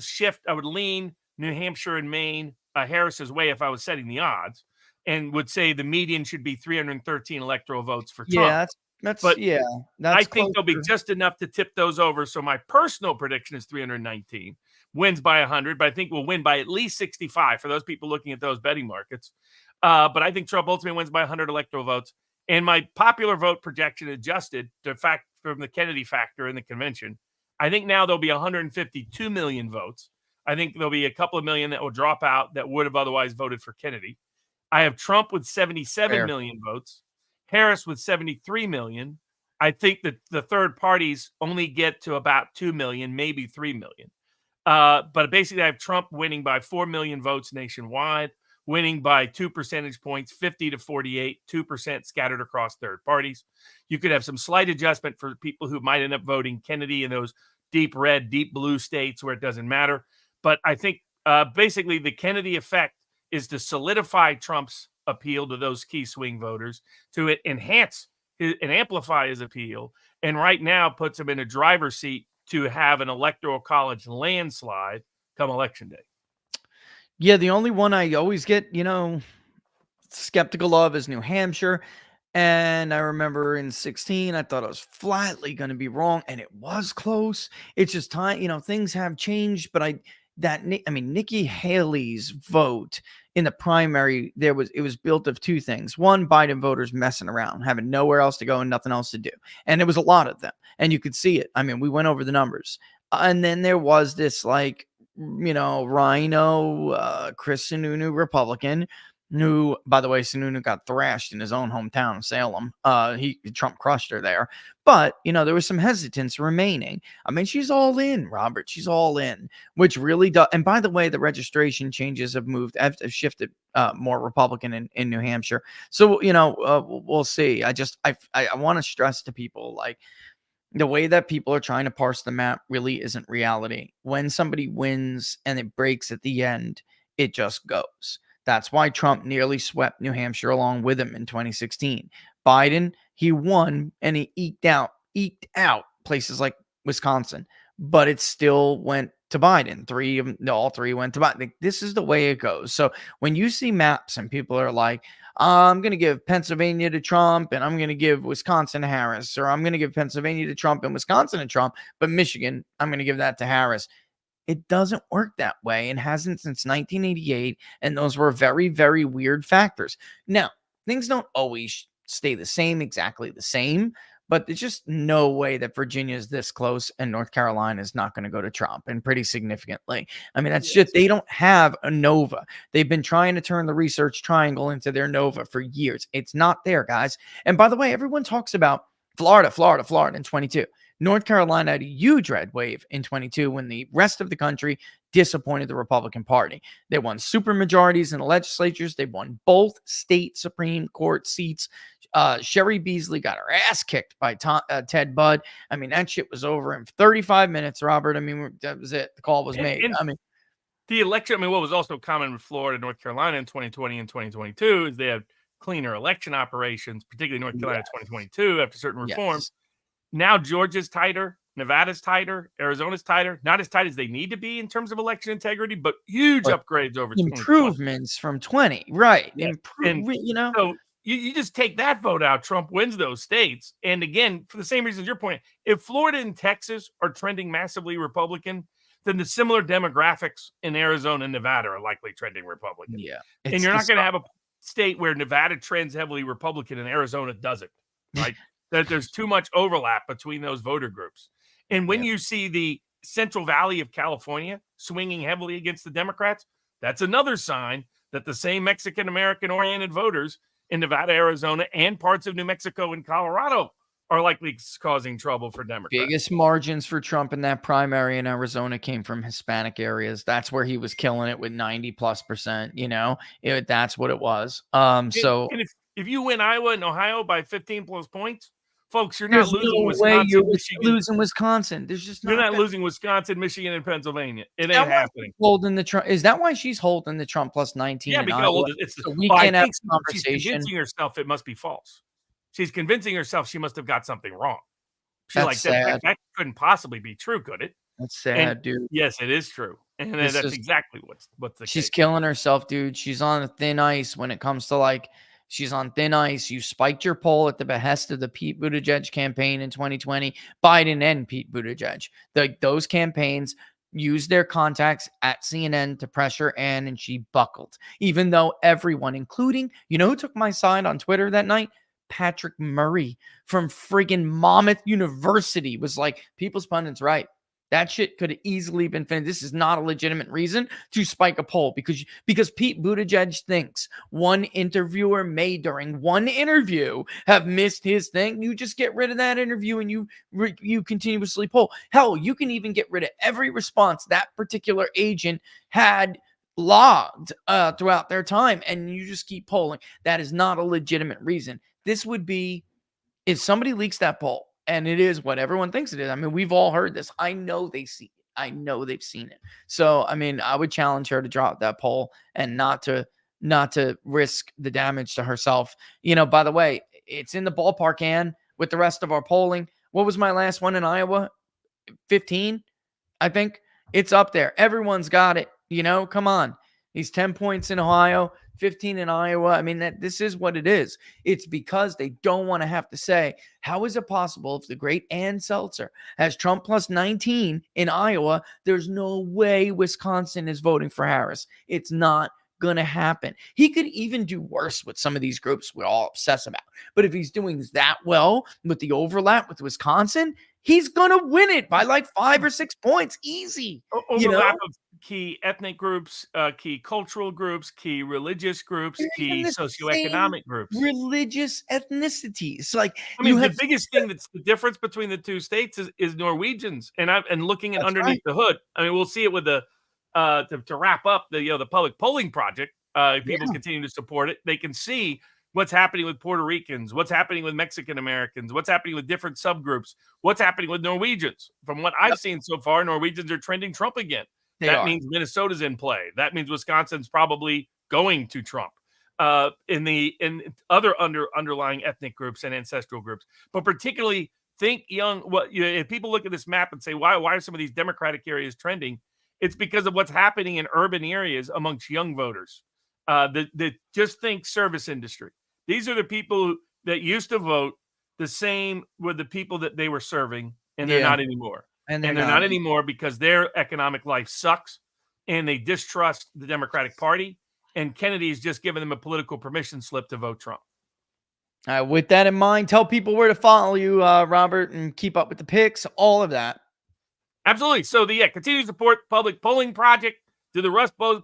shift. I would lean New Hampshire and Maine Harris's way if I was setting the odds, and would say the median should be 313 electoral votes for Trump. Yeah, that's I think there'll be just enough to tip those over. So my personal prediction is 319 wins by 100, but I think we'll win by at least 65 for those people looking at those betting markets. But I think Trump ultimately wins by 100 electoral votes. And my popular vote projection adjusted to fact from the Kennedy factor in the convention, I think now there'll be 152 million votes. I think there'll be a couple of million that will drop out that would have otherwise voted for Kennedy. I have Trump with 77 million votes. Harris with 73 million. I think that the third parties only get to about 2 million, maybe 3 million. But basically, I have Trump winning by 4 million votes nationwide, winning by 2 percentage points, 50 to 48, 2% scattered across third parties. You could have some slight adjustment for people who might end up voting Kennedy in those deep red, deep blue states where it doesn't matter. But I think basically the Kennedy effect is to solidify Trump's appeal to those key swing voters, to enhance and amplify his appeal, and right now puts him in a driver's seat to have an electoral college landslide come election day. Yeah, the only one I always get, skeptical of is New Hampshire. And I remember in 2016, I thought I was flatly going to be wrong, and it was close. It's just time, things have changed, but Nikki Haley's vote in the primary, it was built of two things. One, Biden voters messing around, having nowhere else to go and nothing else to do. And it was a lot of them. And you could see it. I mean, we went over the numbers. And then there was this Rhino, Chris Sununu Republican, who, by the way, Sununu got thrashed in his own hometown of Salem. Trump crushed her there. But, there was some hesitance remaining. I mean, she's all in, Robert. She's all in, which really does. And by the way, the registration changes have shifted more Republican in New Hampshire. So, we'll see. I want to stress to people, the way that people are trying to parse the map really isn't reality. When somebody wins and it breaks at the end, it just goes. That's why Trump nearly swept New Hampshire along with him in 2016. Biden, he won and he eked out places like Wisconsin, but it still went to Biden. All three went to Biden. Like, this is the way it goes. So when you see maps and people are like, I'm going to give Pennsylvania to Trump and I'm going to give Wisconsin to Harris, or I'm going to give Pennsylvania to Trump and Wisconsin to Trump, but Michigan, I'm going to give that to Harris. It doesn't work that way and hasn't since 1988. And those were very, very weird factors. Now, things don't always stay exactly the same, but there's just no way that Virginia is this close and North Carolina is not going to go to Trump, and pretty significantly. I mean, that's just, they don't have a Nova. They've been trying to turn the research triangle into their Nova for years. It's not there, guys. And by the way, everyone talks about Florida in 22. North Carolina had a huge red wave in 22 when the rest of the country disappointed the Republican Party. They won supermajorities in the legislatures. They won both state Supreme Court seats. Sherry Beasley got her ass kicked by Ted Budd. I mean, that shit was over in 35 minutes, Robert. I mean, that was it. The call was made. I mean, the election, what was also common with Florida and North Carolina in 2020 and 2022 is they had cleaner election operations, particularly North Carolina 2022 after certain reforms. Now Georgia's tighter, Nevada's tighter, Arizona's tighter. Not as tight as they need to be in terms of election integrity, but huge upgrades over improvements from 20, right? Yeah. So you just take that vote out, Trump wins those states. And again, for the same reasons you're pointing, if Florida and Texas are trending massively Republican, then the similar demographics in Arizona and Nevada are likely trending Republican. Yeah, and you're not going to have a state where Nevada trends heavily Republican and Arizona doesn't, right? That there's too much overlap between those voter groups. And when you see the Central Valley of California swinging heavily against the Democrats, that's another sign that the same Mexican-American oriented voters in Nevada, Arizona, and parts of New Mexico and Colorado are likely causing trouble for Democrats. Biggest margins for Trump in that primary in Arizona came from Hispanic areas. That's where he was killing it with 90+%. That's what it was. And if you win Iowa and Ohio by 15+ points, folks, you're not losing Wisconsin. You're losing Wisconsin. There's just you're not losing Wisconsin, Michigan, and Pennsylvania. It ain't happening. Holding the Trump. Is that why she's holding the Trump plus 19? Yeah, because we can't have a conversation. She's convincing herself it must be false. She's convincing herself she must have got something wrong. She's like, that couldn't possibly be true, could it? That's sad, dude. Yes, it is true. And that's exactly what's the She's case. killing herself, dude. She's on thin ice when it comes to she's on thin ice. You spiked your poll at the behest of the Pete Buttigieg campaign in 2020, Biden and Pete Buttigieg. Those campaigns used their contacts at CNN to pressure Ann, and she buckled. Even though everyone, including, who took my side on Twitter that night? Patrick Murray from friggin' Monmouth University was like, People's Pundit's right. That shit could have easily been finished. This is not a legitimate reason to spike a poll because Pete Buttigieg thinks one interviewer may, during one interview, have missed his thing. You just get rid of that interview and you continuously poll. Hell, you can even get rid of every response that particular agent had logged throughout their time, and you just keep polling. That is not a legitimate reason. This would be if somebody leaks that poll. And it is what everyone thinks it is. I mean, we've all heard this. I know they see it. I know they've seen it. So, I mean, I would challenge her to drop that poll and not to risk the damage to herself. By the way, it's in the ballpark, Ann, with the rest of our polling. What was my last one in Iowa? 15, I think. It's up there. Everyone's got it. Come on. He's 10 points in Ohio, 15 in Iowa. I mean, this is what it is. It's because they don't want to have to say, how is it possible if the great Ann Seltzer has Trump plus 19 in Iowa, there's no way Wisconsin is voting for Harris. It's not going to happen. He could even do worse with some of these groups we all obsess about. But if he's doing that well with the overlap with Wisconsin, he's going to win it by 5 or 6 points. Easy. Overlap of key ethnic groups, key cultural groups, key religious groups, key socioeconomic groups. Religious ethnicities. The biggest thing that's the difference between the two states is Norwegians. And looking at underneath the hood. I mean, we'll see it with the to wrap up the public polling project. If people continue to support it, they can see what's happening with Puerto Ricans, what's happening with Mexican Americans, what's happening with different subgroups, what's happening with Norwegians. From what I've seen so far, Norwegians are trending Trump again. That means Minnesota's in play. That means Wisconsin's probably going to Trump. In other underlying ethnic groups and ancestral groups, but particularly think if people look at this map and say, why are some of these Democratic areas trending? It's because of what's happening in urban areas amongst young voters. That just think service industry. These are the people that used to vote the same with the people that they were serving, and they're not anymore. And they're not anymore because their economic life sucks, and they distrust the Democratic Party. And Kennedy's just given them a political permission slip to vote Trump. With that in mind, tell people where to follow you, Robert, and keep up with the picks, all of that. Absolutely. So continue to support the Public Polling Project. Do the Rust Bowl,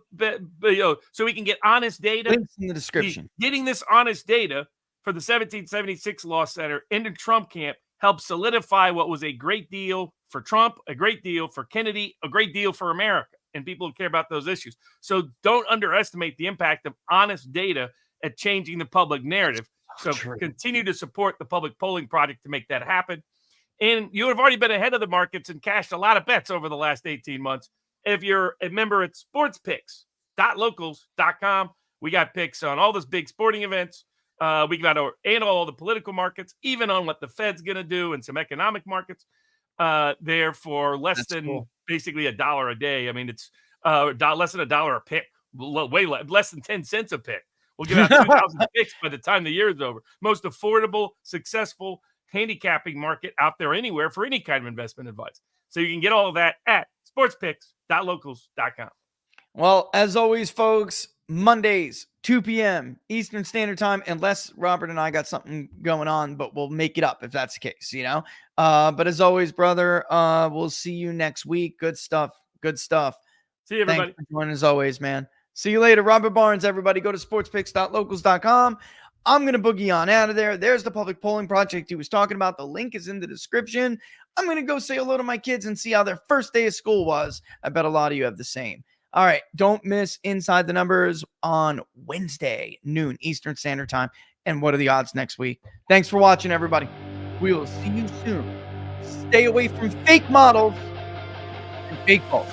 so we can get honest data. Links in the description. Getting this honest data for the 1776 Law Center into Trump camp helped solidify what was a great deal for Trump, a great deal for Kennedy, a great deal for America, and people who care about those issues. So don't underestimate the impact of honest data at changing the public narrative. So continue to support the Public Polling Project to make that happen. And you have already been ahead of the markets and cashed a lot of bets over the last 18 months. If you're a member at sportspicks.locals.com, we got picks on all those big sporting events. We got and all the political markets, even on what the Fed's going to do and some economic markets. There for less than basically $1 a day. I mean, it's less than $1 a pick, way less than 10 cents a pick. We'll give out 2,000 picks by the time the year is over. Most affordable, successful handicapping market out there anywhere for any kind of investment advice. So you can get all of that at sportspicks.locals.com. Well, as always, folks, Mondays, 2 p.m. Eastern Standard Time, unless Robert and I got something going on, but we'll make it up if that's the case, But as always, brother, we'll see you next week. Good stuff. Good stuff. See you, everybody. Thanks for joining as always, man. See you later. Robert Barnes, everybody. Go to sportspicks.locals.com. I'm going to boogie on out of there. There's the Public Polling Project he was talking about. The link is in the description. I'm going to go say hello to my kids and see how their first day of school was. I bet a lot of you have the same. All right. Don't miss Inside the Numbers on Wednesday, noon Eastern Standard Time. And what are the odds next week? Thanks for watching, everybody. We will see you soon. Stay away from fake models and fake polls.